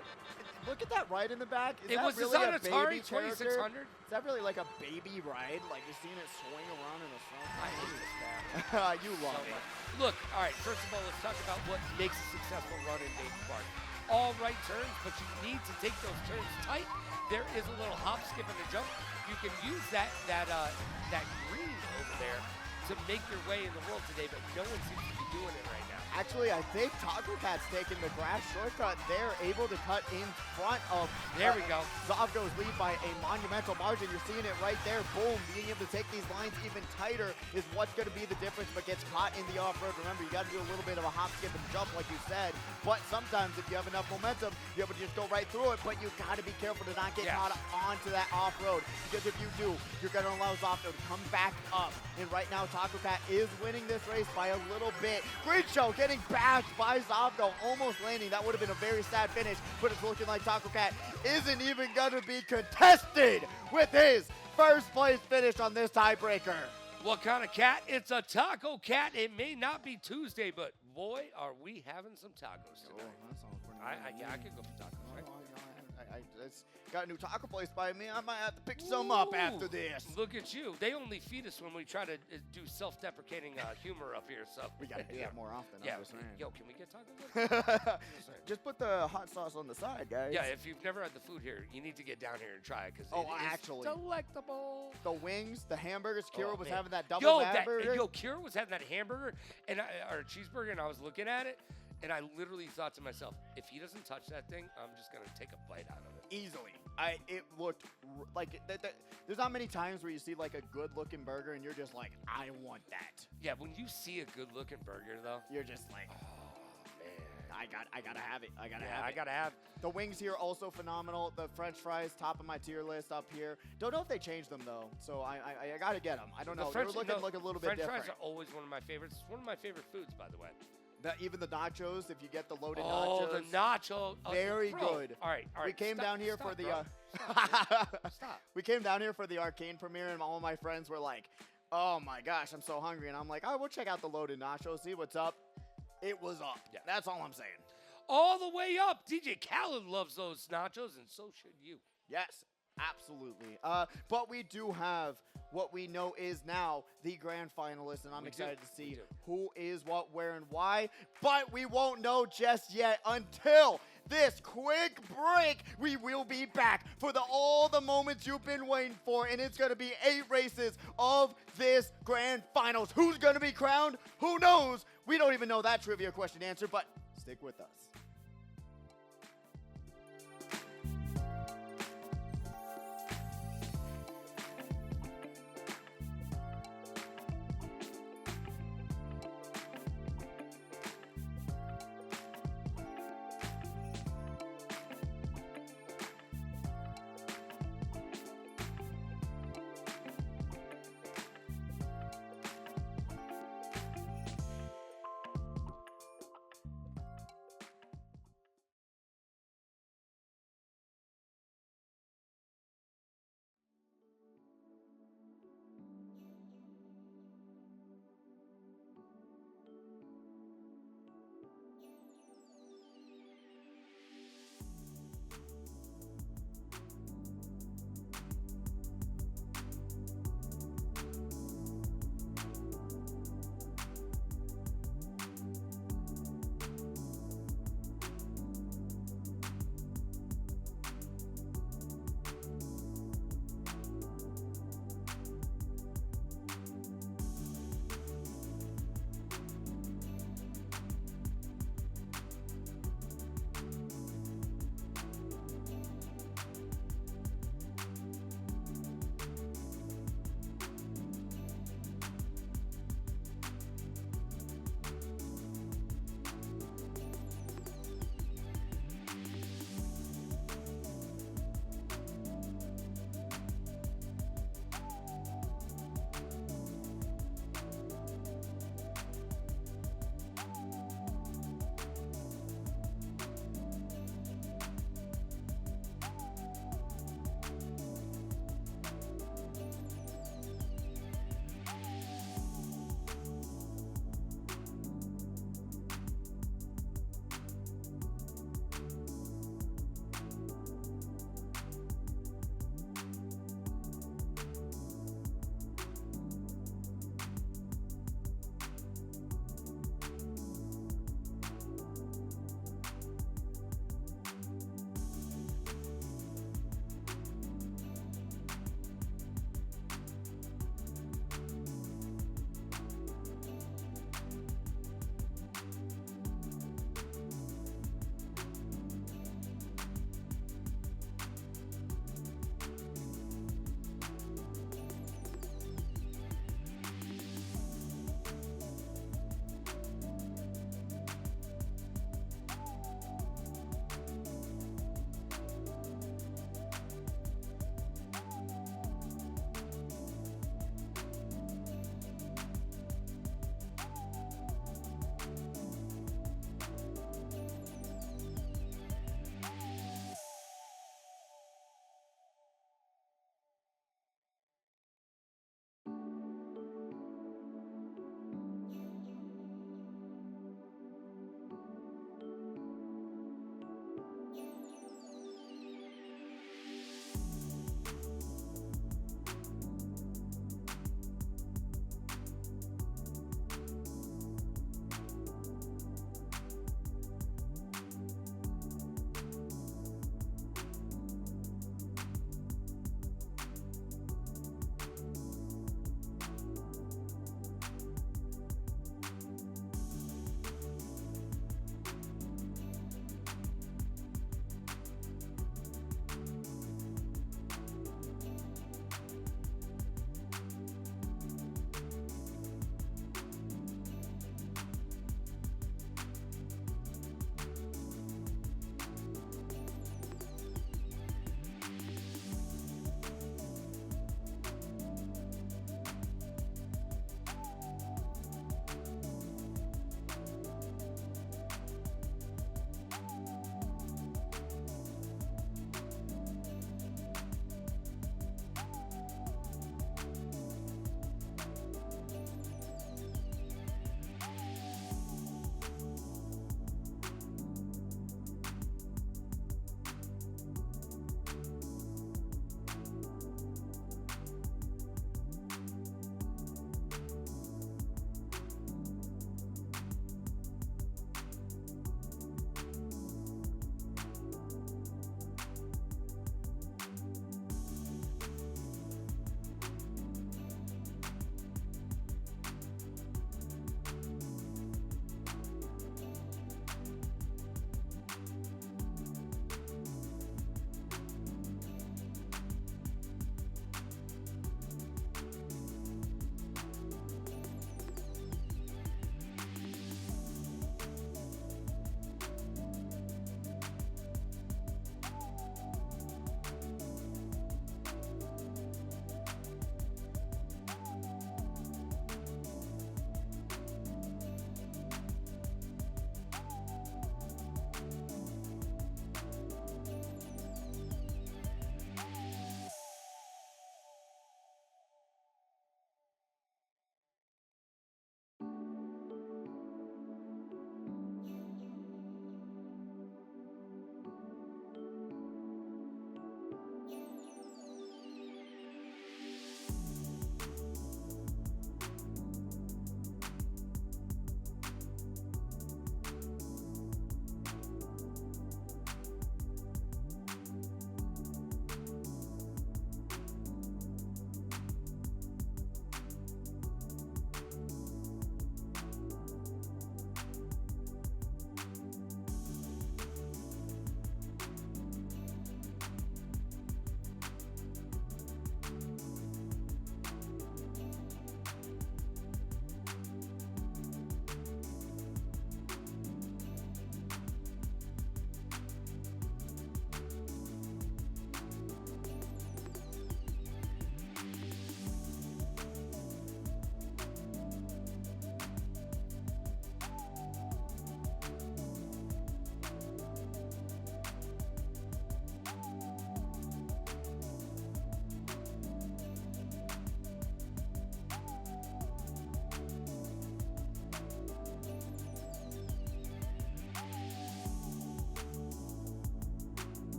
Look at that ride in the back. Is It that was really on a Atari baby 2600. character? Is that really like a baby ride? Like you're seeing it swing around in a I hate this map. sun? You love So it. much. Look, all right, first of all, let's talk about what makes a successful run in Baby Park. All right turns, but you need to take those turns tight. There is a little hop, skip, and a jump. You can use that green over there to make your way in the world today, but no one seems to be doing it right now. Actually, I think Taco Cat's taking the grass shortcut. They're able to cut in front of There we go. Zavgo's lead by a monumental margin. You're seeing it right there. Boom. Being able to take these lines even tighter is what's going to be the difference, but gets caught in the off-road. Remember, you got to do a little bit of a hop, skip, and jump, like you said. But sometimes, if you have enough momentum, you're able to just go right through it, but you got to be careful to not get caught onto that off-road. Because if you do, you're going to allow Zavgo to come back up. And right now, Taco Cat is winning this race by a little bit. Great show, getting bashed by Zavgo, almost landing. That would have been a very sad finish, but it's looking like Taco Cat isn't even going to be contested with his first place finish on this tiebreaker. What kind of cat? It's a taco cat. It may not be Tuesday, but boy, are we having some tacos tonight. I could go for tacos, right? I just got a new taco place by me. I might have to pick some up after this. Look at you. They only feed us when we try to do self-deprecating humor up here. So We got to do that more often. Yeah. I'm just saying. Yo, can we get tacos? Just put the hot sauce on the side, guys. Yeah, if you've never had the food here, you need to get down here and try it because actually. delectable. The wings, the hamburgers. Kira was man. having that double hamburger. Kira was having that hamburger or cheeseburger, and I was looking at it, and I literally thought to myself, if he doesn't touch that thing, I'm just gonna take a bite out of it. Easily. It looked like there's not many times where you see like a good looking burger and you're just like, I want that. Yeah, when you see a good-looking burger, though, You're just like, oh man, I gotta have it. I I gotta have. The wings here also phenomenal. The French fries, top of my tier list up here. Don't know if they changed them though, so I gotta get them. I don't know. They're looking like a little bit French different. fries are always one of my favorites. It's one of my favorite foods, by the way. Even the nachos, if you get the loaded Oh, nachos. the nacho. Very bro. good. All right. We came down here for the bro. Stop. We came down here for the arcane premiere, and all my friends were like, "Oh my gosh, I'm so hungry!" And I'm like, "All right, we'll check out the loaded nachos, see what's up." It was up. Yeah. That's all I'm saying. All the way up. DJ Khaled loves those nachos, and so should you. Yes, absolutely. But we do have what we know is now the grand finalists, and I'm excited to see who is what, where, and why. But we won't know just yet until this quick break. We will be back for all the moments you've been waiting for, and it's going to be 8 races of this grand finals. Who's going to be crowned? Who knows? We don't even know that trivia question answer, but stick with us.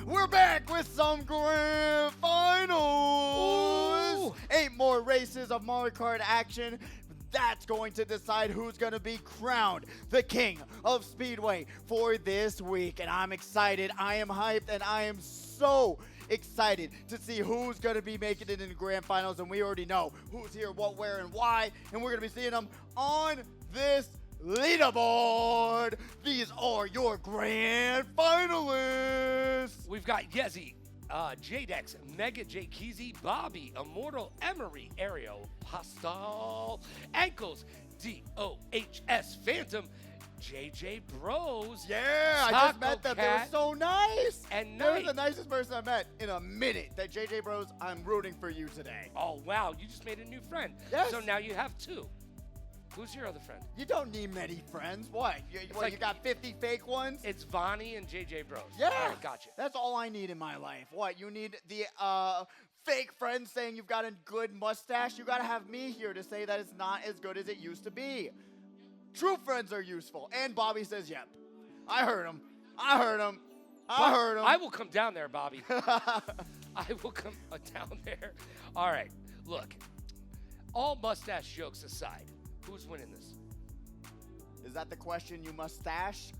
we're back with some grand finals. Ooh. 8 more races of Mario Kart action. That's going to decide who's going to be crowned the king of Speedway for this week. And I'm excited. I am hyped, and I am so excited to see who's going to be making it in the grand finals. And we already know who's here, what, where, and why. And we're going to be seeing them on this leaderboard. These are your grand finalists. We've got Yezi, Jadex, Mega J Keezy, Bobby, Immortal, Emery, Ariel, Pastel, Ankles, DOHS, Phantom, JJ Bros. Yeah, I just met them. They were so nice. And they were the nicest person I met in a minute. That JJ Bros, I'm rooting for you today. Oh, wow. You just made a new friend. Yes. So now you have 2. Who's your other friend? You don't need many friends. What? You got 50 fake ones? It's Vonnie and JJ Bros. Yeah. All right, gotcha. That's all I need in my life. What? You need the fake friends saying you've got a good mustache? You got to have me here to say that it's not as good as it used to be. True friends are useful. And Bobby says, yep. I heard him. I heard him. I heard him. I will come down there, Bobby. I will come down there. All right. Look, all mustache jokes aside, who's winning this? Is that the question, you mustache?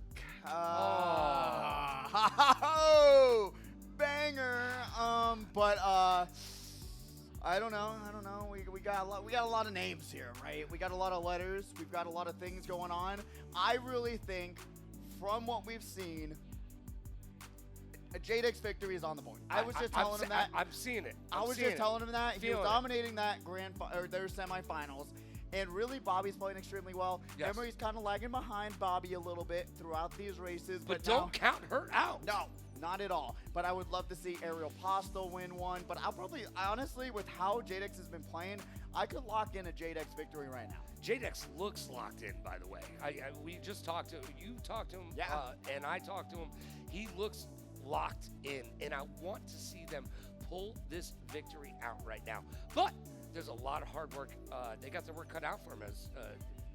Oh. Banger. I don't know. We got a lot of names here, right? We got a lot of letters. We've got a lot of things going on. I really think, from what we've seen, a Jadex victory is on the board. I was just telling him that. I'm seeing it. I was just telling him that. He was Feeling dominating that their semifinals. And really, Bobby's playing extremely well. Yes. Emery's kind of lagging behind Bobby a little bit throughout these races. But don't count her out. No, not at all. But I would love to see Ariel Postel win one. But honestly, with how Jadex has been playing, I could lock in a Jadex victory right now. Jadex looks locked in, by the way. We just talked to him. You talked to him, and I talked to him. He looks locked in, and I want to see them pull this victory out right now. But there's a lot of hard work. They got their work cut out for them, as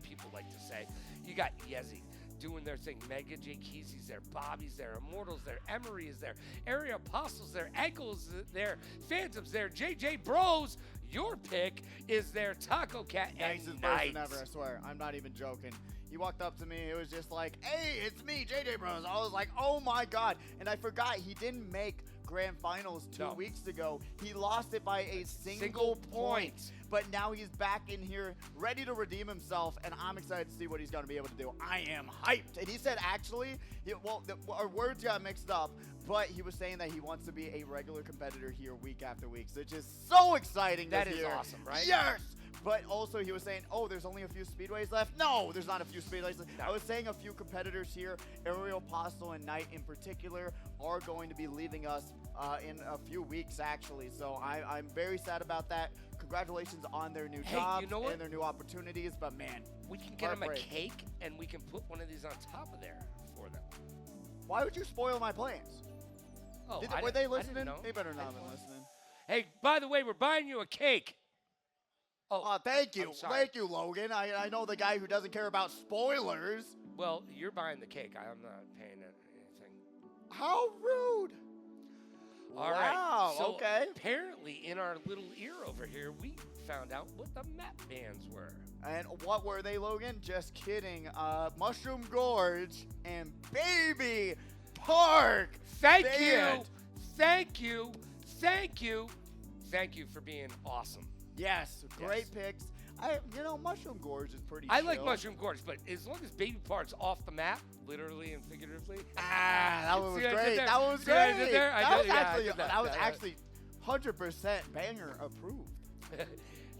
people like to say. You got Yezi doing their thing. Mega J Keezy's there. Bobby's there. Immortal's there. Emery is there. Area Apostles there. Ankles there. Phantom's there. JJ Bros. Your pick is there. Taco Cat and Nicest Knight. person ever, I swear. I'm not even joking. He walked up to me. It was just like, hey, it's me, JJ Bros. I was like, oh my God. And I forgot he didn't make grand finals 2 weeks ago. He lost it by a single point. But now he's back in here ready to redeem himself, and I'm excited to see what he's going to be able to do. I am hyped. And he said, actually, our words got mixed up, but he was saying that he wants to be a regular competitor here week after week, which is so exciting That this is year. awesome, right? Yes! But also he was saying, oh, there's only a few speedways left. No, there's not a few speedways left. No. I was saying a few competitors here, Ariel Postel and Knight in particular, are going to be leaving us in a few weeks, actually. So I'm very sad about that. Congratulations on their new jobs and their new opportunities. But, man, we can get them a cake, and we can put one of these on top of there for them. Why would you spoil my plans? Oh, Were they listening? Know. They better not have been listening. Hey, by the way, we're buying you a cake. Oh, thank you. I'm sorry. Thank you, Logan. I know the guy who doesn't care about spoilers. Well, you're buying the cake. I'm not paying anything. How rude. All right. Wow, So okay. apparently, in our little ear over here, we found out what the map bands were. And what were they, Logan? Just kidding. Mushroom Gorge and Baby Park. Thank you. Thank you. Thank you. Thank you for being awesome. Yes, great picks. Mushroom Gorge is pretty I chill. like Mushroom Gorge, but as long as Baby Park's off the map, literally and figuratively. That one was See what I did great. there? That was See what I great. did there? That was actually 100% banger approved.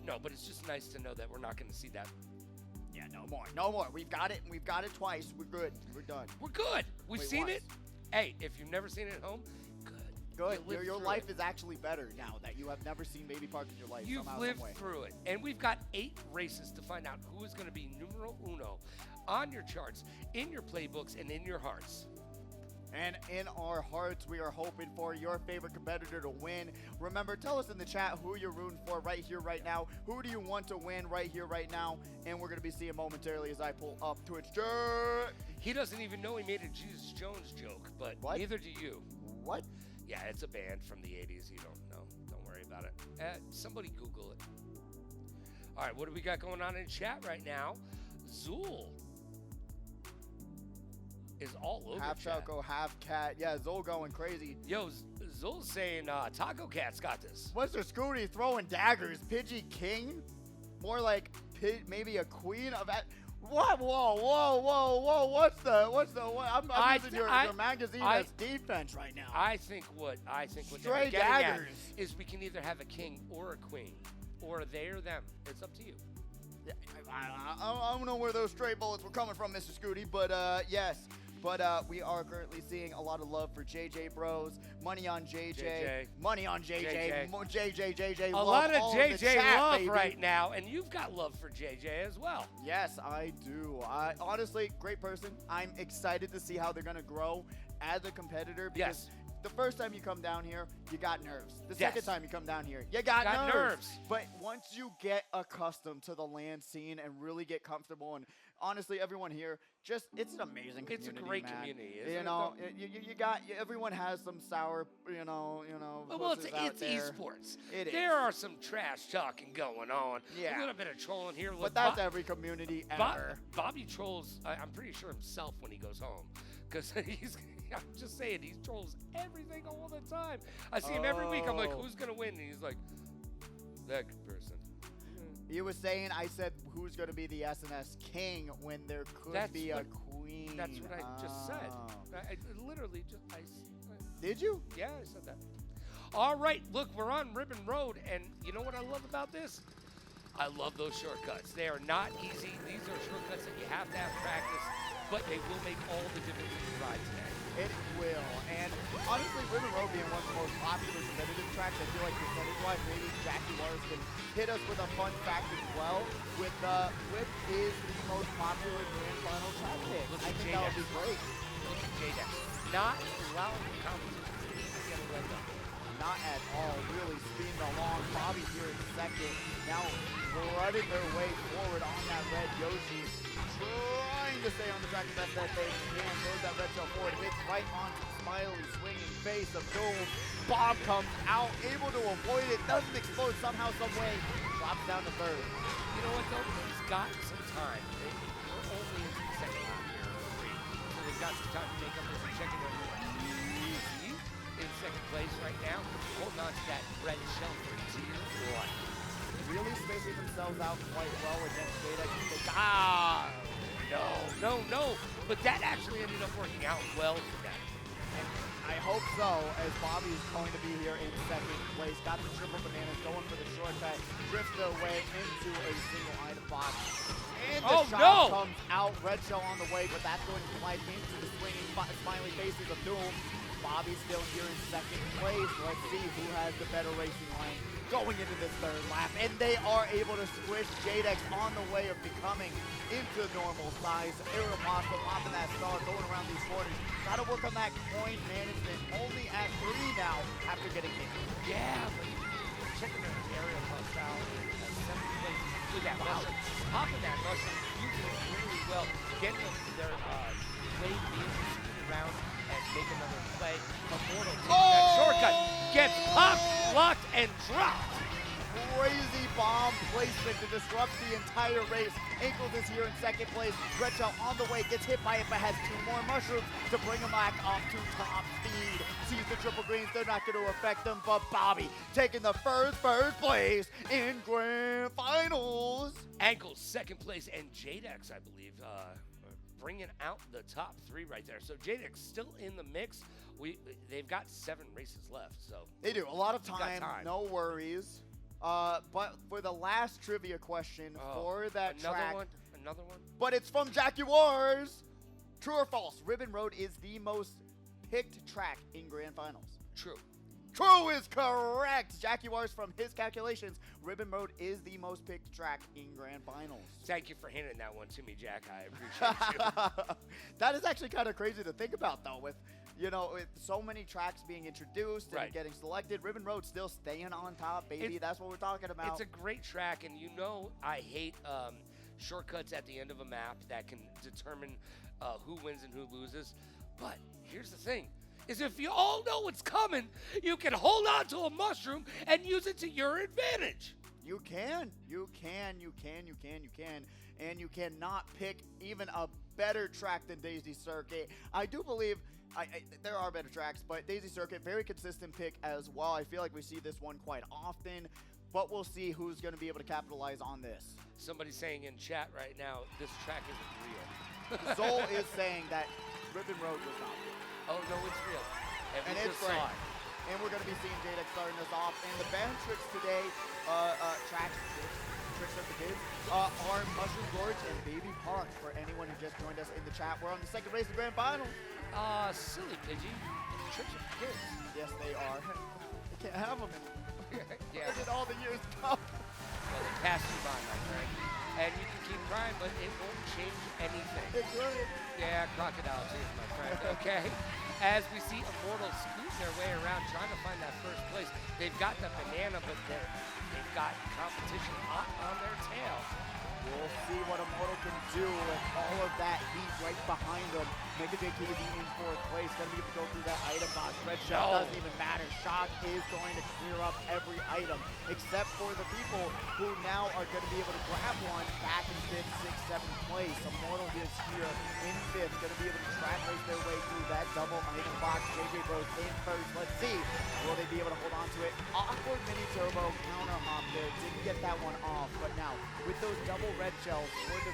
No, but it's just nice to know that we're not going to see that. Yeah, no more. We've got it, and we've got it twice. We're good. We're done. We're good. We've Wait, seen once. it. Hey, if you've never seen it at home, good. Good. You lived Your through life it. is actually better now that you have never seen Baby Park in your life. You've somehow, lived some way. through it. And we've got 8 races to find out who is going to be numero uno on your charts, in your playbooks, and in your hearts. And in our hearts, we are hoping for your favorite competitor to win. Remember, tell us in the chat who you're rooting for right here, right now. Who do you want to win right here, right now? And we're going to be seeing momentarily as I pull up Twitch chat. He doesn't even know he made a Jesus Jones joke, but neither do you. What? Yeah, it's a band from the 80s. You don't know. Don't worry about it. Somebody Google it. All right, what do we got going on in chat right now? Zool is all over Half chat. Choco, half Cat. Yeah, Zool going crazy. Yo, Zool's saying Taco Cat's got this. Mr. Scooty throwing daggers. Pidgey King? More like maybe a queen of... What? Whoa. What's the... I'm using your magazine as defense right now. I think what Stray they're getting daggers. at is we can either have a king or a queen, or they or them. It's up to you. Yeah, I don't know where those stray bullets were coming from, Mr. Scooty, but yes. But we are currently seeing a lot of love for JJ Bros. Money on JJ. Money on JJ. JJ. A lot of JJ chat, love baby. right now, and you've got love for JJ as well. Yes, I do. Honestly, great person. I'm excited to see how they're going to grow as a competitor. Because the first time you come down here, you got nerves. The second time you come down here, you got nerves. But once you get accustomed to the LAN scene and really get comfortable, and honestly, everyone here, it's an amazing community. It's a great man. community, isn't you know, you got everyone has some sour, you know. Well, it's there. esports. It is. There are some trash talking going on. Yeah. A little bit of trolling here. But that's every community ever. Bobby trolls, I'm pretty sure himself when he goes home. Because I'm just saying, he trolls everything all the time. I see him every week. I'm like, who's going to win? And he's like, that person. You were saying, I said, who's going to be the SNS king when there could be a queen? That's what I just said. I literally just, Did you? Yeah, I said that. All right, look, we're on Ribbon Road, and you know what I love about this? I love those shortcuts. They are not easy. These are shortcuts that you have to have practice, but they will make all the difference in your ride today. It will. And honestly, Ribbon Road being one of the most popular competitive tracks, I feel like percentage-wise, maybe Jackie Waters can hit us with a fun fact as well. With is the most popular grand final track pick. I think that would be great. Look at J-Dex. Not allowing the competition to get a leg up. Not at all. Really speeding along. Bobby here in second. Now running their way forward on that red Yoshi. Trying to stay on the track the best that they can. Throws that red shell forward. Hits right onto Smiley swinging face of Doom. Bomb comes out. Able to avoid it. Doesn't explode somehow, some way. Drops down to third. You know what, though? He's got some time. We're only into the second lap here. So they've got some time to make up for checking their easy in second place right now. Holding on to that red shell for tier 1. Really spacing themselves out quite well against Jada. No. But that actually ended up working out well for them. And I hope so, as Bobby's going to be here in second place. Got the triple bananas, going for the shortcut. Drifts their way into a single item box. And the shot comes out. Red shell on the way, but that's going to slide into the swinging Smiley faces of Doom. Bobby's still here in second place. Let's see who has the better racing line going into this third lap. And they are able to squish J-Dex on the way of becoming into normal size. Aeropostale popping that star, going around these corners. Got to work on that coin management. Only at 3 now after getting hit. Yeah, but checking their Aeropostale in seventh place with that Russian. Popping that Russian, using it really well. Getting their blade being around and make another play. Immortal takes that shortcut, gets popped, blocked, and dropped. Crazy bomb placement to disrupt the entire race. Ankles is here in second place. Red Shell on the way, gets hit by it, but has 2 more mushrooms to bring him back off to top speed. Sees the triple greens, they're not going to affect them, but Bobby taking the first place in grand finals. Ankles second place, and J-Dex, I believe, bringing out the top 3 right there. So J-Dex still in the mix. They've got 7 races left, so they do a lot of time. No worries. But for the last trivia question for that track, another one. But it's from Jaguars. True or false? Ribbon Road is the most picked track in grand finals. True. True is correct. Jaguars, from his calculations, Ribbon Road is the most picked track in grand finals. Thank you for handing that one to me, Jack. I appreciate you. That is actually kind of crazy to think about, though, with so many tracks being introduced and getting selected. Ribbon Road still staying on top, baby. That's what we're talking about. It's a great track, and I hate shortcuts at the end of a map that can determine who wins and who loses. But here's the thing. is if you all know what's coming, you can hold on to a mushroom and use it to your advantage. You can. And you cannot pick even a better track than Daisy Circuit. I do believe there are better tracks, but Daisy Circuit, very consistent pick as well. I feel like we see this one quite often, but we'll see who's going to be able to capitalize on this. Somebody's saying in chat right now, this track isn't real. Zol is saying that Ribbon Road was not real. Oh, no, it's real. And it's great. And we're going to be seeing Jadex starting us off. And the band tricks today, tricks of the kids, are Mushroom Gorge and Baby Park. For anyone who just joined us in the chat, we're on the second race of the grand final. Silly Pidgey. Tricks of the kids. Yes, they are. They can't have them anymore. Yeah. Where did all the years go? Well, they passed you by, my friend. And you can keep crying, but it won't change anything. It could. Yeah, crocodile tears, my friend. Okay. As we see Immortals scoot their way around trying to find that first place. They've got the banana, but they've got competition hot on their tail. We'll see what Immortal can do with all of that heat right behind them. Mega JKD in fourth place. Gonna be able to go through that item box. Red Shell doesn't even matter. Shock is going to clear up every item, except for the people who now are going to be able to grab one back in 5th, 6th, 7th place. Immortal is here in 5th. Gonna be able to track race their way through that double item box. JJ Bros in first. Let's see. Will they be able to hold on to it? Awkward mini turbo counter hop there. Didn't get that one off, but now with those double red shells for the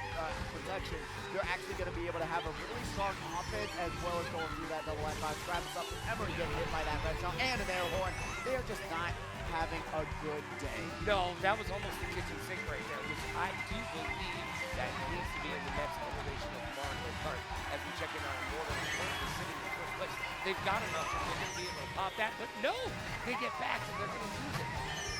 protection, they're actually going to be able to have a really strong offense as well as going through that double F5. Travis up and Emery getting hit by that red shell and an air horn. They are just not having a good day. No, that was almost the kitchen sink right there, which I do believe that needs to be in the next iteration of Mario Kart. As we check in on Immortal, currently sitting in first place. They've got enough, they're going to be able to pop that, but no, they get back and they're going to lose it.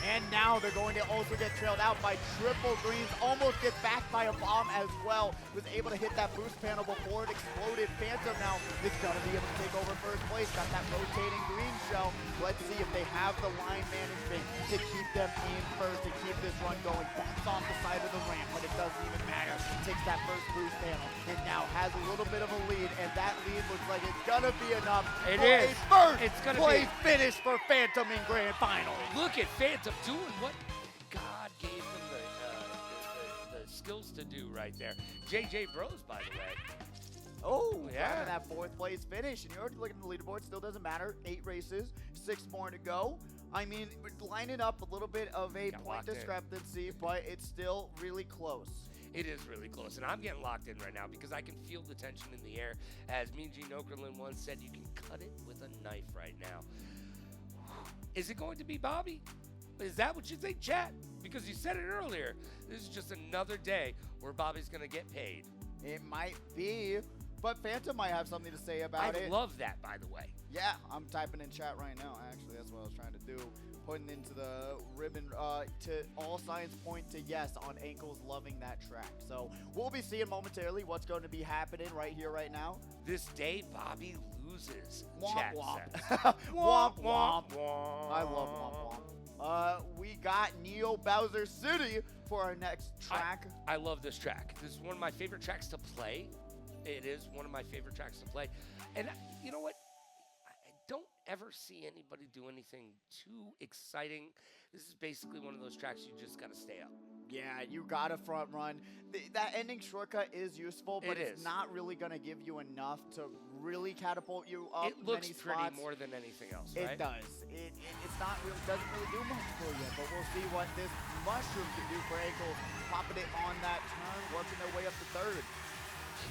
And now they're going to also get trailed out by triple greens. Almost get back by a bomb as well. Was able to hit that boost panel before it exploded. Phantom now is going to be able to take over first place. Got that rotating green shell. Let's see if they have the line management to keep them in first, to keep this run going. Bumps off the side of the ramp, but it doesn't even matter. Takes that first boost panel and now has a little bit of a lead. And that lead looks like it's going to be enough for a first it's gonna place finish for Phantom in grand final. Look at Phantom doing what God gave them the skills to do right there. JJ Bros, by the way. Oh, yeah. That fourth place finish. And you're already looking at the leaderboard. Still doesn't matter. 8 races, 6 more to go. I mean, we're lining up a little bit of a point discrepancy, but it's still really close. It is really close, and I'm getting locked in right now because I can feel the tension in the air. As Mean Gene Okerlund once said, you can cut it with a knife right now. Is it going to be Bobby? Is that what you think, chat? Because you said it earlier. This is just another day where Bobby's going to get paid. It might be, but Phantom might have something to say about it. I love that, by the way. Yeah, I'm typing in chat right now, actually. That's what I was trying to do. Putting into the ribbon to all signs point to yes on Ankles loving that track. So we'll be seeing momentarily what's going to be happening right here, right now. This day, Bobby loses. Womp Chat womp. says. Womp womp. I love womp womp. We got Neo Bowser City for our next track. I love this track. This is one of my favorite tracks to play. It is one of my favorite tracks to play. And you know what? I don't ever see anybody do anything too exciting. This is basically one of those tracks you just got to stay up. Yeah, you got to front run. That ending shortcut is useful, but it's not really going to give you enough to really catapult you up. It looks many pretty spots. more than anything else, right? It does. It's not really, doesn't really do much for you, but we'll see what this mushroom can do for Ankles. Popping it on that turn, working their way up to third.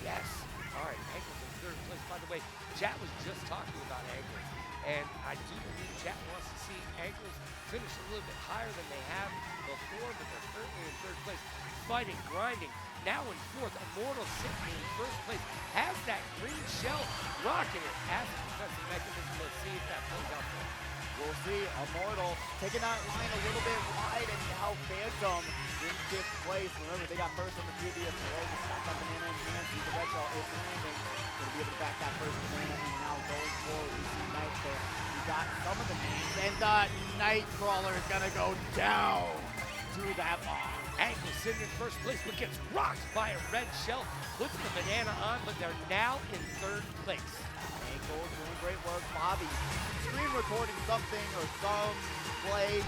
Yes. All right, Ankles in third place. By the way, chat was just talking about Ankles, and I do believe chat wants to see Ankles finish a little bit higher than they have before, but they're currently in third place, fighting, grinding. Now in fourth, Immortal sitting in first place, has that green shell, rocking it as a defensive mechanism. Let's see if that plays out for him. We'll see. Immortal taking that line a little bit wide, and now Phantom in 5th place. Remember, they got first on the previous row. The stack up banana in hand. See the red shell is landing. Going to be able to back that first banana, and now going forward, we see Knight there. We got some of the names, and the Nightcrawler is going to go down to that bomb. Ankles sitting in first place, but gets rocked by a red shell. Puts the banana on, but they're now in third place. Goals doing great work. Bobby screen recording something or some play.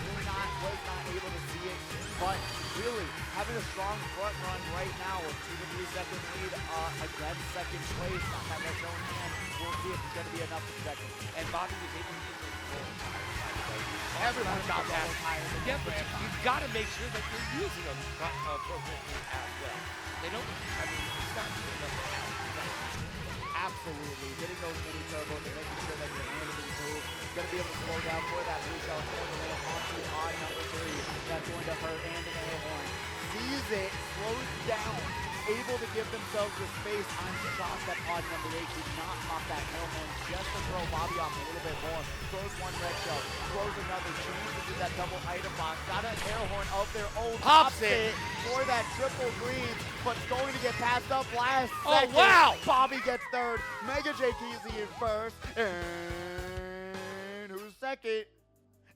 Was not able to see it, but really having a strong front run right now with 2-3 second lead against second place. Not that much own hand. We'll see if it's going to be enough to protect him. And Bobby was able to get those goals. Everyone's got that higher. Yeah, but you've got to make sure that you're using them appropriately as well. They don't, I mean, it's not good enough to have. Absolutely. Getting those mini turbos and making sure that your hand is improved. Going to be able to slow down for that blue shell for the little onto odd number 3. That's going to hurt and an air horn. Sees it, slows down, able to give themselves the space on shots that odd number 8 did not pop that air horn just to throw Bobby off a little bit more. Throws one red shell, throws another, changes into that double item box, got an air horn of their own, pops it for that triple green, but going to get passed up last second. Oh, wow! Bobby gets third, Mega Jkeezy in first, and who's second?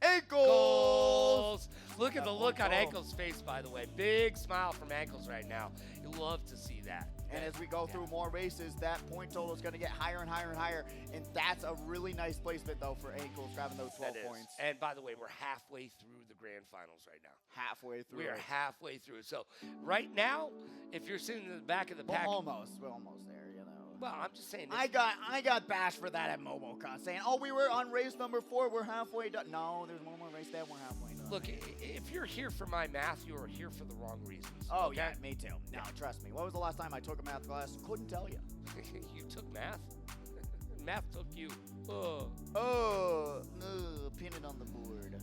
Ankles! Look at the look on Ankles' face, by the way. Big smile from Ankles right now. You love to see that. And as we go through more races, that point total is going to get higher and higher and higher. And that's a really nice placement, though, for Ankles, grabbing those 12 points. And by the way, we're halfway through the grand finals right now. Halfway through. We are halfway through. So right now, if you're sitting in the back of the pack. We're almost there, you know. Well, I'm just saying. I got bashed for that at MomoCon, saying, oh, we were on race number 4. We're halfway done. No, there's one more race there. We're halfway done. Look, if you're here for my math, you are here for the wrong reasons. Oh, okay? yeah, me too. No, trust me. What was the last time I took a math class? Couldn't tell you. You took math? Math took you. No, pin it on the board.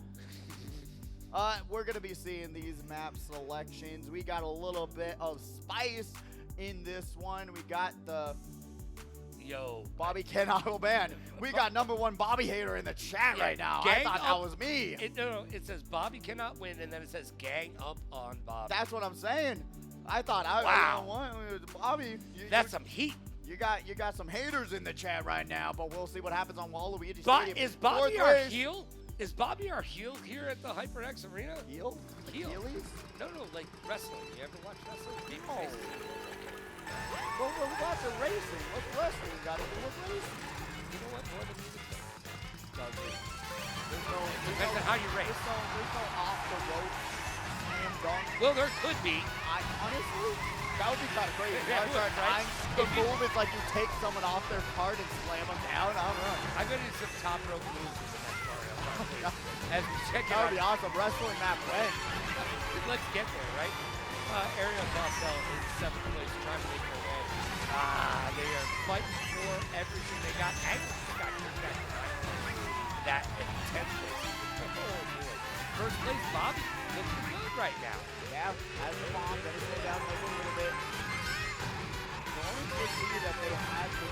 We're going to be seeing these map selections. We got a little bit of spice in this one. We got the... Yo. Bobby cannot, oh man. We got #1 Bobby hater in the chat right now. I thought that was me. No, it says Bobby cannot win, and then it says gang up on Bobby. That's what I'm saying. I thought Bobby. That's some heat. You got some haters in the chat right now, but we'll see what happens on Waluigi Stadium. Is Bobby our heel? Is Bobby our heel here at the HyperX Arena? Heel? Achilles? No, like wrestling. You ever watch wrestling? Oh. Well, lots of racing. What's wrestling got to do with racing? You know what? More than music does. Depends on how you race. There's no off the rope slam dunk. Well, there could be. Honestly, that would be kind of crazy. Yeah, right? The move is like you take someone off their cart and slam them down. I don't know. I'm going to do some top rope moves in the next Mario. As we check it that out. would be awesome. Wrestling map when? Let's get there, right? Ariel Bostel in 7th place, trying to make their way. They are fighting for everything they got. Angles got that in 10th place. Oh, boy. First place, Bobby, looking good right now. Yeah, has the bomb, going to slow down a little bit. The only thing is that they had the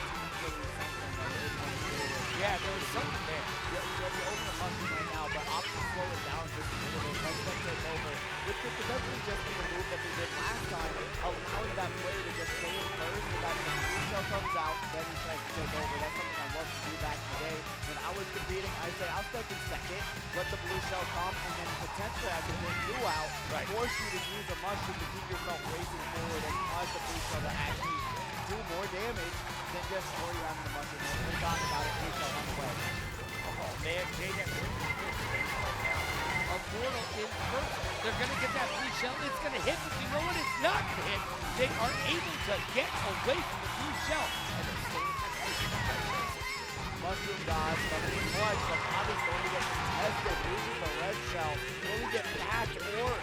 yeah, there was something there. You'll be over the muscle right now, but opts to slow it down just a little bit. Let them take over. Which could potentially just be the move that they did last time, allowing that player to just stay in first, so that when the blue shell comes out, then he tries to take over. That's something I loved to do back in the day. When I was competing, I say, I'll step in second, let the blue shell come, and then potentially I can hit you out, force you to use a mushroom to keep yourself racing forward and cause the blue shell to actually do more damage than just throw you out in the mushroom. We're talking about it, blue shell on the way. Oh, man, J-Net right now. A mortal in first. They're going to get that blue shell. It's going to hit, but you know what? It's not going to hit. They are able to get away from the blue shell. And they're still in first place. Mushroom dodge, coming in clutch, but Bobby's going to get contested, losing the red shell. Will he get back or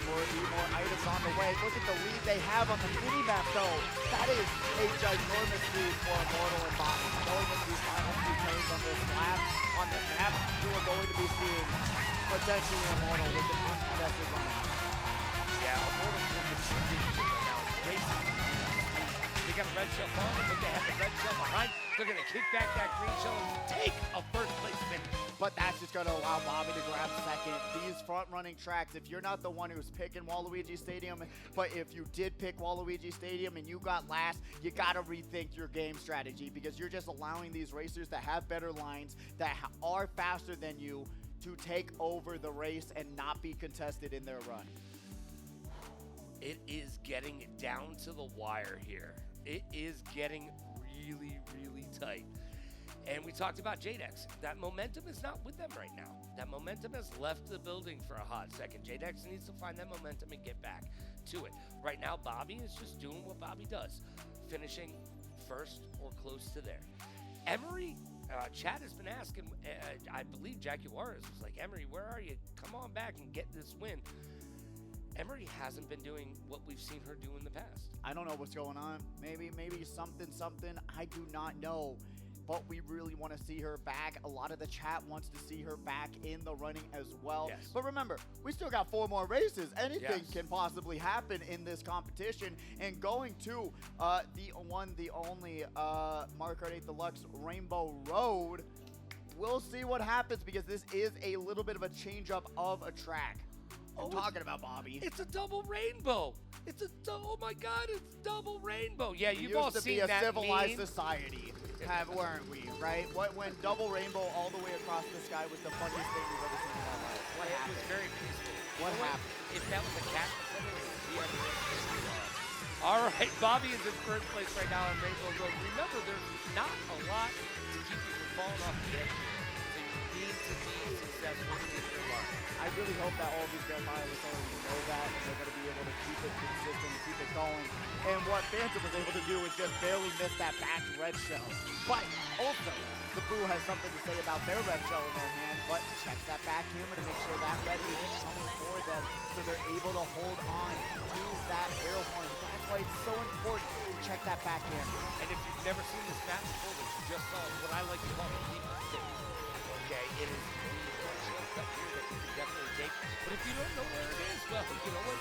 more items on the way? Look at the lead they have on the mini-map, though. That is a ginormous lead for Immortal and Bobby. Going into these final 2 turns on this lap, on the map, you are going to be seeing potentially Immortal with an uncontested run. Yeah, Immortal's in the championship right now. Racing. They got a red shell on, but they have the red shell behind. They're going to kick back that green shell and take a first place finish. But that's just going to allow Bobby to grab second. These front-running tracks, if you're not the one who's picking Waluigi Stadium, but if you did pick Waluigi Stadium and you got last, you got to rethink your game strategy because you're just allowing these racers that have better lines, that are faster than you, to take over the race and not be contested in their run. It is getting down to the wire here. It is getting really, really tight. And we talked about Jadex. That momentum is not with them right now. That momentum has left the building for a hot second. Jadex needs to find that momentum and get back to it. Right now, Bobby is just doing what Bobby does, finishing first or close to there. Emery, Chad has been asking, I believe Jackie Juarez was like, Emery, where are you? Come on back and get this win. Emery hasn't been doing what we've seen her do in the past. I don't know what's going on. Maybe something. I do not know. But we really want to see her back. A lot of the chat wants to see her back in the running as well. Yes. But remember, we still got 4 more races. Anything can possibly happen in this competition. And going to the only Mario Kart 8 Deluxe Rainbow Road, we'll see what happens because this is a little bit of a change up of a track. I'm talking about Bobby. It's a double rainbow. Oh my God, it's double rainbow. Yeah, you've all seen that. Used to be a that civilized meme. society, weren't we? Right? When double rainbow all the way across the sky was the funniest thing we've ever seen in our life. What happened? It was very peaceful. What happened? If that was a cat, all right, Bobby is in first place right now on Rainbow Road. Remember, there's not a lot to keep you from falling off the edge here. So you need to be successful in your life. I really hope that all these guys already know that and they're going to be able to keep it consistent and keep it going. And what Phantom was able to do is just barely miss that back red shell. But also, the Boo has something to say about their red shell in their hand, but checks that back hammer to make sure that red isn't coming for them so they're able to hold on to that air horn. That's why it's so important to check that back hammer. And if you've never seen this map before, what you just saw is what I like to call a deeper stick. Okay, it is the shortcut here that you can definitely take. But if you don't know where it is, well, you know what?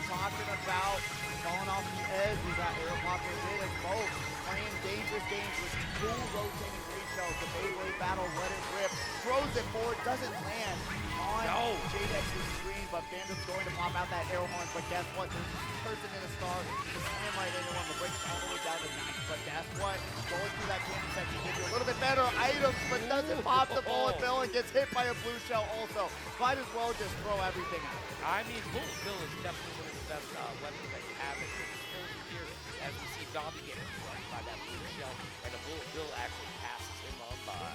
Talking about falling off the edge, we got Air Pop and Jada both playing dangerous games with 2 rotating free shells. The Beyblade battle, let it rip, throws it forward, doesn't land on Jadex's screen, but Phantom's going to pop out that air horn. But guess what? There's a person in a star to slam right into one. The break's all the way down to 9. But guess what? Going through that candy section gives you a little bit better items, but doesn't pop the bullet bill and gets hit by a blue shell also. Might as well just throw everything out. I mean, bullet bill is definitely one of the best weapons that you have at your disposal here, as we see Dobby getting crushed by that blue shell, and the bullet bill actually passes him on by.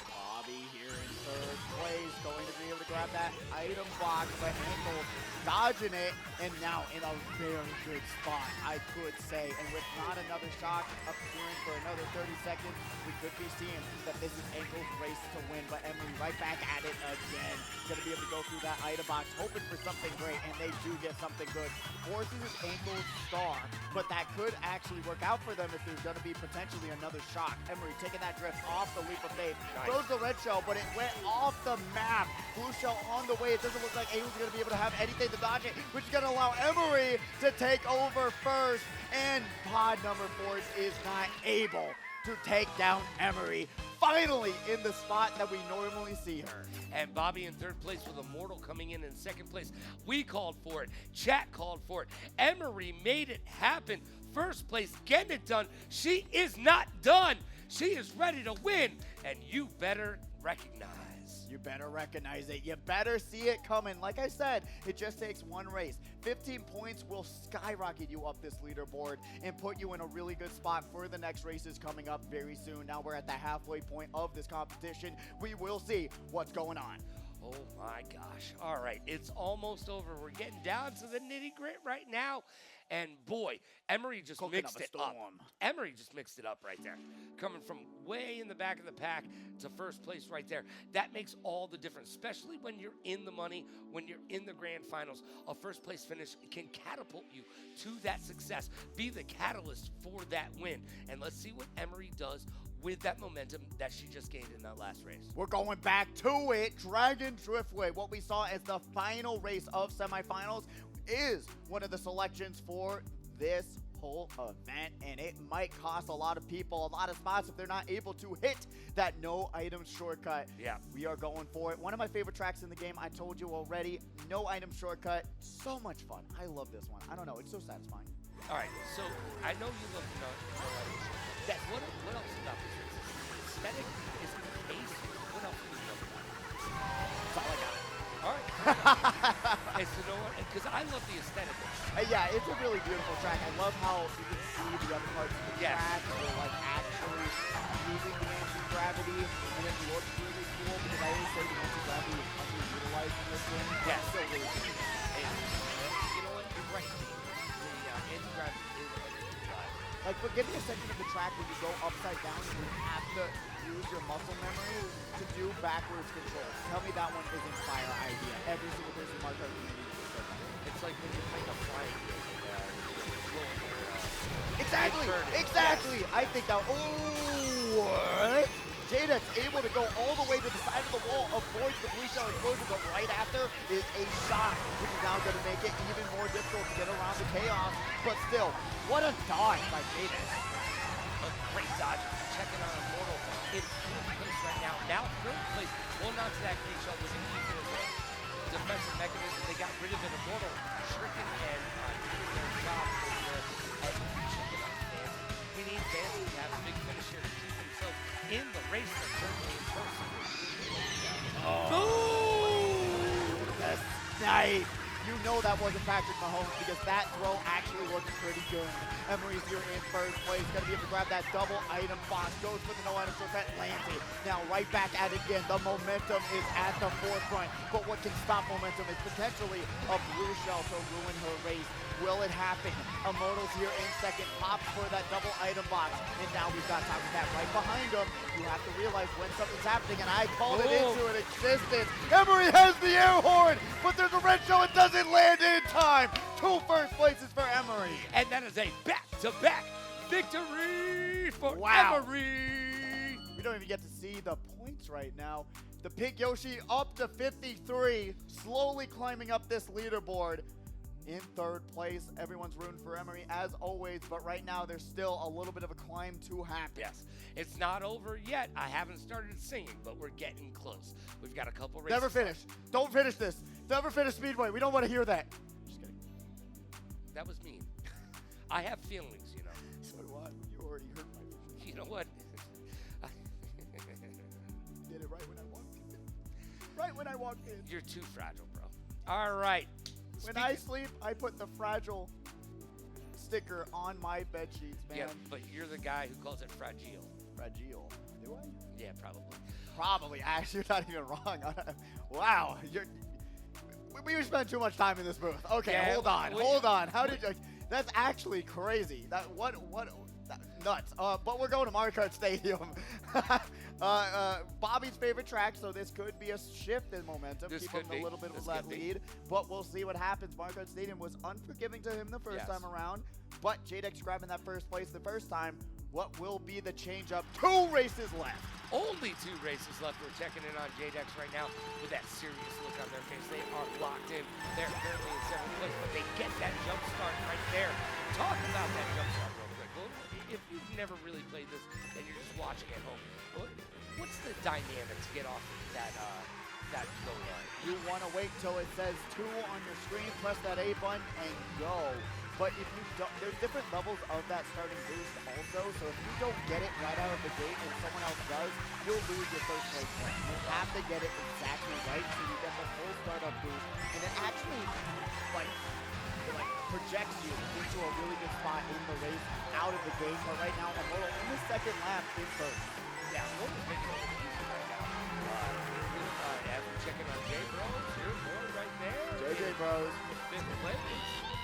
Bobby here in third place, going to be able to grab that item box, but Ankle dodging it, and now in a very good spot, I could say. And with not another shock appearing for another 30 seconds, we could be seeing that this is Ankle's race to win. But Emery right back at it again. Going to be able to go through that item box, hoping for something great, and they do get something good. Forces Ankle's star, but that could actually work out for them if there's going to be potentially another shock. Emery taking that drift off the leap of faith. Nice. Throws the red shell, but it went off the map. Blue shell on the way. It doesn't look like Ankle's going to be able to have anything to dodge it, which is going to allow Emery to take over first. And pod number 4 is not able to take down Emery. Finally in the spot that we normally see her. And Bobby in third place with Immortal coming in second place. We called for it. Chat called for it. Emery made it happen. First place, getting it done. She is not done. She is ready to win. And you better recognize. You better recognize it. You better see it coming. Like I said, it just takes one race. 15 points will skyrocket you up this leaderboard and put you in a really good spot for the next races coming up very soon. Now we're at the halfway point of this competition. We will see what's going on. Oh my gosh. All right, it's almost over. We're getting down to the nitty-gritty right now. And boy, Emery just mixed it up. Emery just mixed it up right there. Coming from way in the back of the pack to first place right there. That makes all the difference, especially when you're in the money, when you're in the grand finals. A first place finish can catapult you to that success, be the catalyst for that win. And let's see what Emery does with that momentum that she just gained in that last race. We're going back to it. Dragon Driftway, what we saw as the final race of semifinals, is one of the selections for this whole event, and it might cost a lot of people a lot of spots if they're not able to hit that no item shortcut. Yeah, we are going for it. One of my favorite tracks in the game. I told you already. No item shortcut. So much fun. I love this one. I don't know. It's so satisfying. All right. So I know you love no item shortcut. Yes. What else about this race? Aesthetic? Is it the pace? What else do you love about it? That's all I got. All right. And so, you know what? Because I love the aesthetic of it. Yeah, it's a really beautiful track. I love how you can see the other parts of the track. They're like actually using the anti-gravity, and it looks really cool because I always say the anti-gravity is underutilized in this game. Yeah. It's so really cool. And you know what? You're right. The anti-gravity is underutilized. Like, but give me a section of the track where you go upside down and you have to use your muscle memory to do backwards control. Tell me that one isn't fire idea. Every single person in Mario Kart community is so fun. It's like when you play the flying game. Exactly. I think that. Oh, what? Jada's able to go all the way to the side of the wall, avoids the blue shell explosion, but right after is a shot, which is now going to make it even more difficult to get around the chaos. But still, what a dodge by Jada. A great dodge. Checking on Immortal in fourth place right now. Now third place. Well, not to that green shell was an even defensive mechanism. They got rid of an Immortal, shrinking and doing their job over there. And checking on Fancy. He needs Fancy to have a big finish here to keep himself in the race for currently in first. Boom! That's nice. You know that wasn't Patrick Mahomes because that throw actually looked pretty good. Emery's here in first place. Going to be able to grab that double item box. Goes for the no item prevent. Lands it. Now right back at it again. The momentum is at the forefront. But what can stop momentum is potentially a blue shell to ruin her race. Will it happen? Immortal's here in second. Pops for that double item box. And now we've got Taco Cat right behind him. You have to realize when something's happening, and I called it into an existence. Emery has the air horn, but there's a red shell. It doesn't land in time. 2 first places for Emery. And that is a back-to-back victory for Emery. We don't even get to see the points right now. The Pink Yoshi up to 53, slowly climbing up this leaderboard. In third place, everyone's rooting for Emery as always, but right now there's still a little bit of a climb to happen. Yes, it's not over yet. I haven't started singing, but we're getting close. We've got a couple races. Never finish. Don't finish this. Never finish Speedway. We don't want to hear that. Just kidding. That was mean. I have feelings, you know. So do I. You already hurt my feelings. You know what? You did it right when I walked in. Right when I walked in. You're too fragile, bro. All right. When I sleep, I put the fragile sticker on my bed sheets, man. Yeah, but you're the guy who calls it fragile. Fragile. Do I? Yeah, probably. Probably. Actually, you're not even wrong. Wow. We spent too much time in this booth. Okay, Yeah, hold on. How did you? That's actually crazy. What nuts. But we're going to Mario Kart Stadium. Bobby's favorite track, so this could be a shift in momentum. This Keep could him be. a little bit of This that could be. lead. But we'll see what happens. Mario Kart Stadium was unforgiving to him the first time around. But Jadex grabbing that first place the first time. What will be the change up? 2 races left. Only 2 races left. We're checking in on Jadex right now with that serious look on their face. They are locked in. They're currently in 7th place, but they get that jump start right there. Talk about that jump start real quick. Well, if you've never really played this and you're just watching at home, what's the dynamic to get off that go line? You want to wait till it says 2 on your screen, press that A button, and go. But if you don't, there's different levels of that starting boost also, so if you don't get it right out of the gate and someone else does, you'll lose your first place point. You have to get it exactly right so you get the full startup boost, and it actually, like projects you into a really good spot in the race out of the gate. But right now, Immortal in the second lap is first. Yeah, Immortal's making it easy right now. As we're checking on J Bros, here's more right there. JJ Bros. 5th place.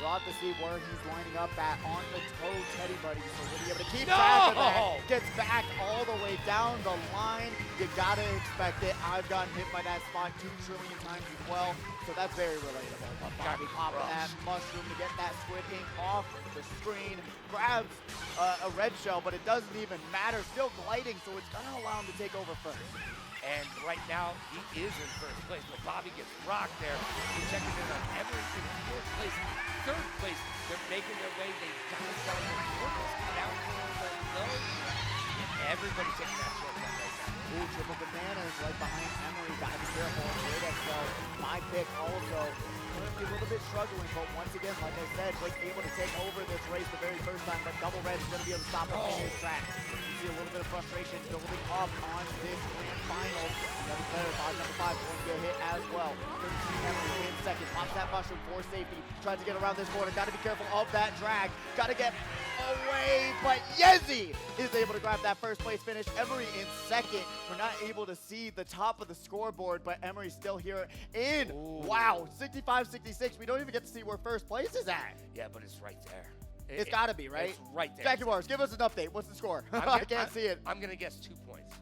We'll have to see where he's lining up at on the toe, Teddy Buddy. So will he be able to keep track of that? Gets back all the way down the line. You gotta expect it. I've gotten hit by that spot 2 trillion times as well. So that's very relatable. But Bobby popping that mushroom to get that squid ink off the screen. Grabs a red shell, but it doesn't even matter. Still gliding, so it's gonna allow him to take over first. And right now, he is in first place. But Bobby gets rocked there. We're checking in on Emery in 4th place. 3rd place, they're making their way. They got it down the corners, down the low. Everybody taking that shortcut right now. Ooh, triple bananas right behind Emery. Gotta be careful. Great XL. My pick also. Currently a little bit struggling, but once again, like I said, Blake able to take over this race the very first time, but Double Red is going to be able to stop him on his track. You see a little bit of frustration building up on this grand final. Another player, box number 5. going to get hit as well. 13 Emery in second. Pops that mushroom for safety. Tries to get around this corner. Got to be careful of that drag. Got to get away, but Yezi is able to grab that first place finish. Emery in second. We're not able to see the top of the scoreboard, but Emery's still here in. Ooh. Wow, 65-66. We don't even get to see where first place is at. Yeah, but it's right there. It's got to be, right? It's right there. Jackie Mars, give us an update. What's the score? I can't see it. I'm going to guess 2 points.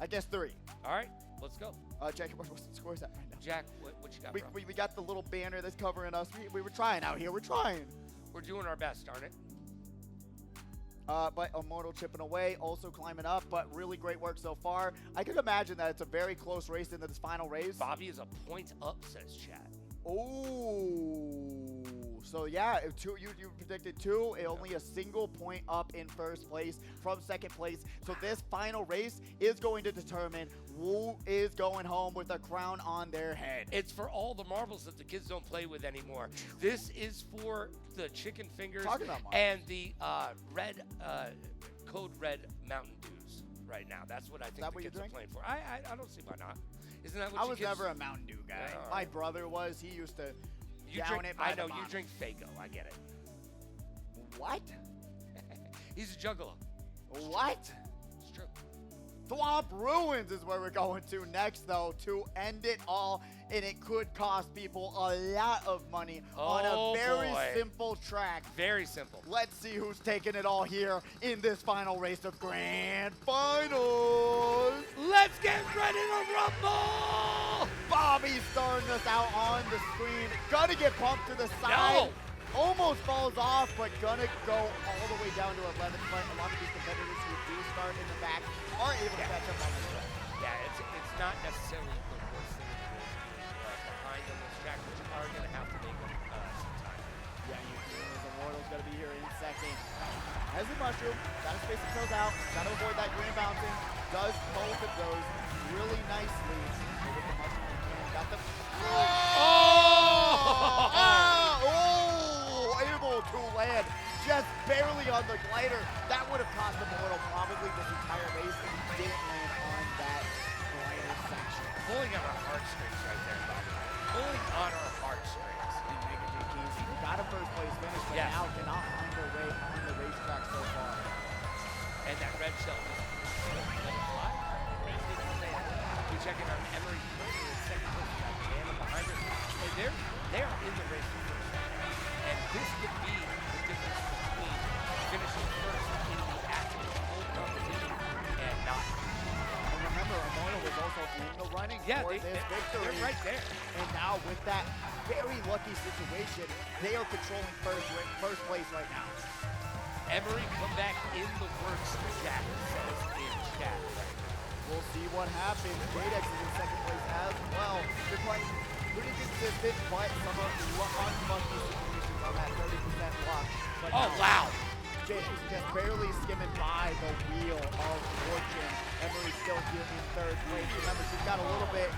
I guess 3. All right, let's go. Jackie Mars, what's the score is at right now? Jack, what you got, bro? We got the little banner that's covering us. We were trying out here. We're trying. We're doing our best, darn it. But Immortal chipping away, also climbing up, but really great work so far. I can imagine that it's a very close race into this final race. Bobby is a point up, says chat. Oh, so yeah, you predicted 2, only a single point up in first place from second place. So this final race is going to determine who is going home with a crown on their head. It's for all the marbles that the kids don't play with anymore. This is for the chicken fingers and the Code Red Mountain Dews right now. That's what I think the kids are playing for. I don't see why not. Isn't that what I was never a Mountain Dew guy. Yeah. My brother was. He used to down it I by know, the you drink Faygo. I get it. What? He's a juggalo. What? It's true. Swamp Ruins is where we're going to next, though, to end it all, and it could cost people a lot of money on a very simple track. Very simple. Let's see who's taking it all here in this final race of Grand Finals. Let's get ready to rumble! Bobby starting us out on the screen. Gonna get bumped to the side. No. Almost falls off, but gonna go all the way down to 11th. But a lot of these competitors who do start in the back are able to catch up on the track. Yeah, it's not necessarily the worst thing in the world to be behind on this track, but you are going to have to make some time. Yeah, you do. Immortal's going to be here in second. Has the mushroom. Got to space himself out. Got to avoid that green bouncing. Does both of those really nicely. With the mushroom in hand. Got the... Able to land just barely on the glider. That would have cost Immortal probably this entire race if he didn't land on that glider section. Pulling on our heartstrings right there, Bobby. Pulling on our heartstrings. Mega JKZ got a first place finish, but now cannot find their way on the racetrack so far. And that red shell is let it fly. We're checking on Emery Porter in second place. Got Banner behind her. And they're in the race for first. And this could be the difference between finishing first in the actual full competition and not. And remember, Immortal was also in the running for this victory. They're right there. And now with that very lucky situation, they are controlling first place right now. Emery come back in the works, Jack says in chat. We'll see what happens. Jadex is in second place as well. They're playing pretty consistent, but some of the unlucky situations on that 30% block. But wow. Jadex is just barely skimming by the wheel of fortune. Emery's still here in third place. Remember, she's got a little bit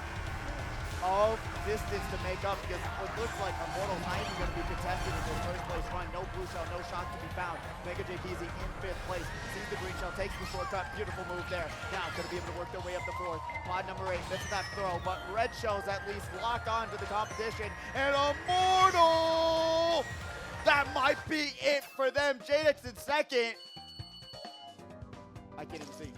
of distance to make up because it looks like Immortal's not even going to be contested in this first place run. No blue shell, no shot to be found. Mega JKZ in fifth place. Sees the green shell, takes the shortcut. Beautiful move there. Now going to be able to work their way up to fourth. Pod number 8 misses that throw, but red shells at least lock on to the competition. And Immortal! That might be it for them. Jadex in second. I can't even see.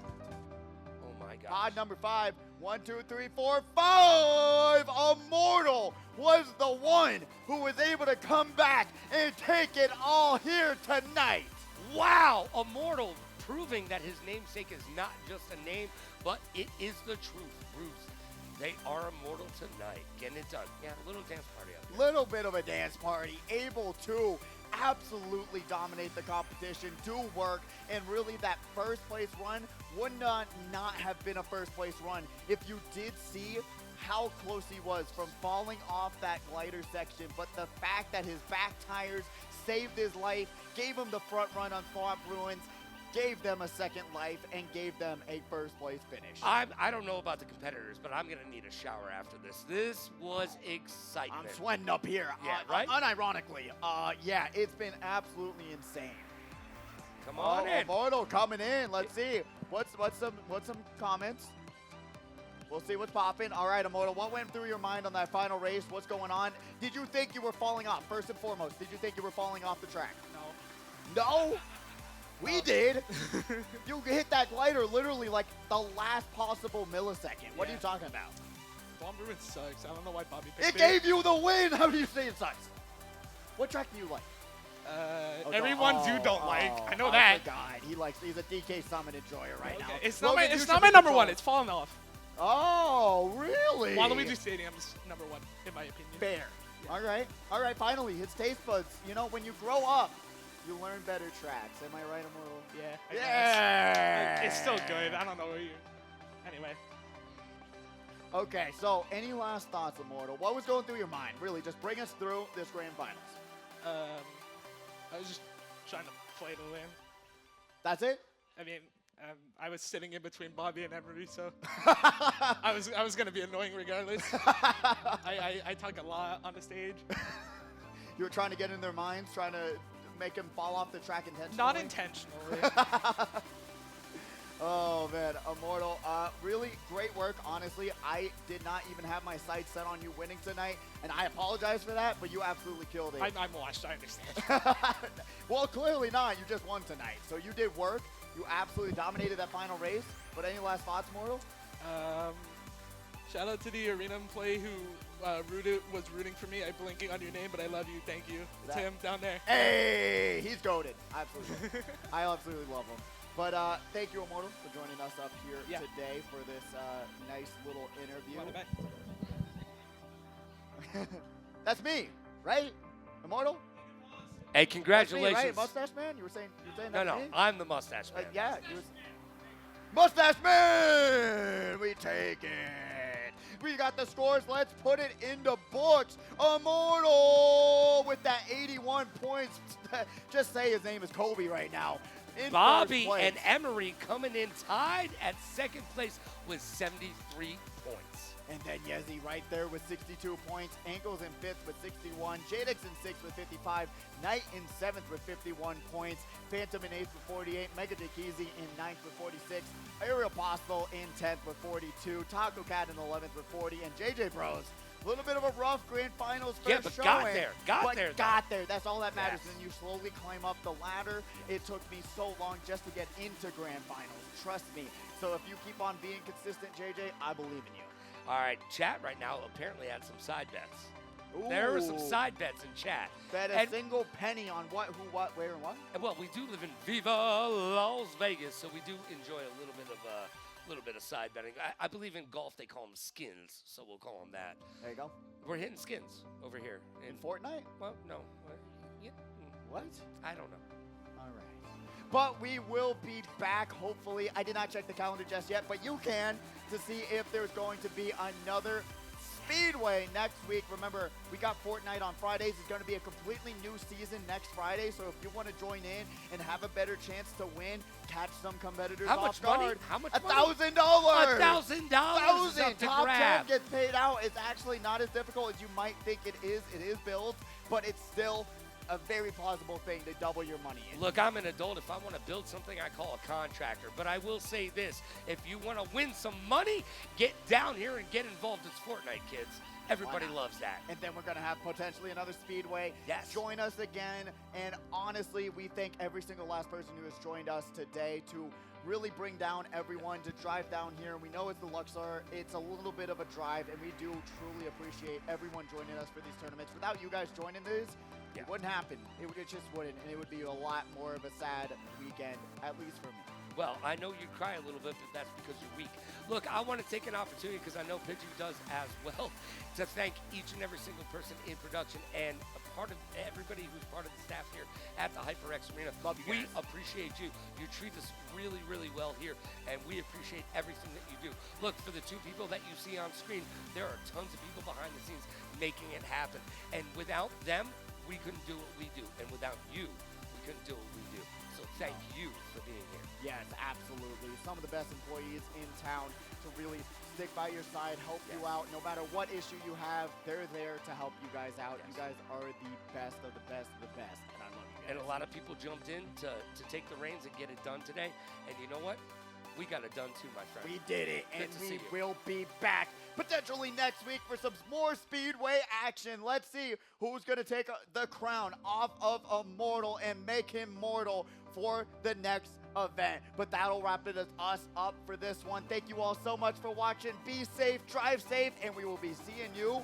Oh my God. Pod number 5. 1, 2, 3, 4, 5. Immortal was the one who was able to come back and take it all here tonight. Wow, Immortal proving that his namesake is not just a name, but it is the truth. Bruce, they are immortal tonight. Getting it done. Yeah, a little dance party out there. Little bit of a dance party, able to absolutely dominate the competition, do work, and really that first place run would not have been a first place run if you did see how close he was from falling off that glider section. But the fact that his back tires saved his life, gave him the front run on Swamp Ruins, gave them a second life, and gave them a first place finish. I don't know about the competitors, but I'm going to need a shower after this. This was excitement. I'm sweating up here. Yeah, right? Unironically. Yeah, it's been absolutely insane. Come on in. Immortal coming in. Let's see. What's some comments? We'll see what's popping. All right, Immortal, what went through your mind on that final race? What's going on? Did you think you were falling off, first and foremost? Did you think you were falling off the track? No. No? We did. You hit that glider literally like the last possible millisecond. What are you talking about? Bomb Ruin sucks. I don't know why Bobby picked It gave you the win. How do you say it sucks? What track do you like? Everyone you don't like. I know that. God, he's a DK Summit enjoyer right now. It's Logan, not my number one. It's fallen off. Oh, really? Waluigi Stadium's number one, in my opinion. Fair. Yeah. All right, finally, his taste buds. You know, when you grow up, you learn better tracks. Am I right, Immortal? Yeah. Yeah. It's still good. I don't know where you... Anyway. Okay, so any last thoughts, Immortal? What was going through your mind? Really, just bring us through this grand finals. I was just trying to play to win. That's it? I mean, I was sitting in between Bobby and Emery, so I was gonna be annoying regardless. I talk a lot on the stage. You were trying to get in their minds, trying to make them fall off the track intentionally? Not intentionally. Oh, man. Immortal, really great work, honestly. I did not even have my sights set on you winning tonight, and I apologize for that, but you absolutely killed it. I'm washed, I understand. Well, clearly not. You just won tonight. So you did work. You absolutely dominated that final race. But any last thoughts, Immortal? Shout out to the arena employee who was rooting for me. I'm blinking on your name, but I love you. Thank you. It's him down there. Hey, he's goated. Absolutely. I absolutely love him. But thank you, Immortal, for joining us up here today for this nice little interview. That's me, right? Immortal? Hey, congratulations. That's me, right? Mustache Man? You were saying that's No, me? I'm the Mustache Man. Yeah, he was. Mustache Man! We take it. We got the scores. Let's put it into books. Immortal with that 81 points. Just say his name is Kobe right now. Bobby and Emery coming in tied at second place with 73 points. And then Yezi right there with 62 points. Ankles in fifth with 61. Jadix in sixth with 55. Knight in seventh with 51 points. Phantom in eighth with 48. Mega Dikizi in ninth with 46. Aerial Postal in 10th with 42. Taco Cat in 11th with 40. And JJ Bros. A little bit of a rough grand finals first showing. Got there. Got there. That's all that matters. And then you slowly climb up the ladder. It took me so long just to get into grand finals. Trust me. So if you keep on being consistent, JJ, I believe in you. All right, chat right now apparently had some side bets. Ooh. There were some side bets in chat. Bet a single penny on what, who, what, where, and what? Well, we do live in Viva Las Vegas, so we do enjoy a little bit of side betting. I believe in golf they call them skins, so we'll call them that. There you go. We're hitting skins over here. In Fortnite? Well, no. Yeah. What? I don't know. All right. But we will be back, hopefully. I did not check the calendar just yet, but you can to see if there's going to be another Speedway next week. Remember, we got Fortnite on Fridays. It's going to be a completely new season next Friday. So if you want to join in and have a better chance to win, catch some competitors off guard. How much $1,000. $1,000. $1,000. Top 10 gets paid out. It's actually not as difficult as you might think it is. It is built, but it's still a very plausible thing to double your money in. Look, I'm an adult. If I want to build something, I call a contractor. But I will say this. If you want to win some money, get down here and get involved. It's Fortnite, kids. Everybody loves that. And then we're going to have potentially another Speedway. Yes. Join us again. And honestly, we thank every single last person who has joined us today to really bring down everyone to drive down here. We know it's the Luxor. It's a little bit of a drive, and we do truly appreciate everyone joining us for these tournaments. Without you guys joining this, it wouldn't happen. It just wouldn't, and it would be a lot more of a sad weekend, at least for me. Well, I know you cry a little bit, but that's because you're weak. Look, I want to take an opportunity, because I know Pidgey does as well, to thank each and every single person in production and a part of everybody who's part of the staff here at the HyperX Arena. We appreciate you. You treat us really, really well here, and we appreciate everything that you do. Look, for the two people that you see on screen, there are tons of people behind the scenes making it happen. And without them, we couldn't do what we do. And without you, we couldn't do what we do. So thank you for being here. Yes, absolutely. Some of the best employees in town to really stick by your side, help you out. No matter what issue you have, they're there to help you guys out. You guys are the best of the best of the best. And I love you guys. And a lot of people jumped in to take the reins and get it done today. And you know what? We got it done too, my friend. We did it, and Good to see we you. will be back potentially next week for some more Speedway action. Let's see who's going to take the crown off of Immortal and make him mortal for the next event. But that'll wrap us up for this one. Thank you all so much for watching. Be safe, drive safe, and we will be seeing you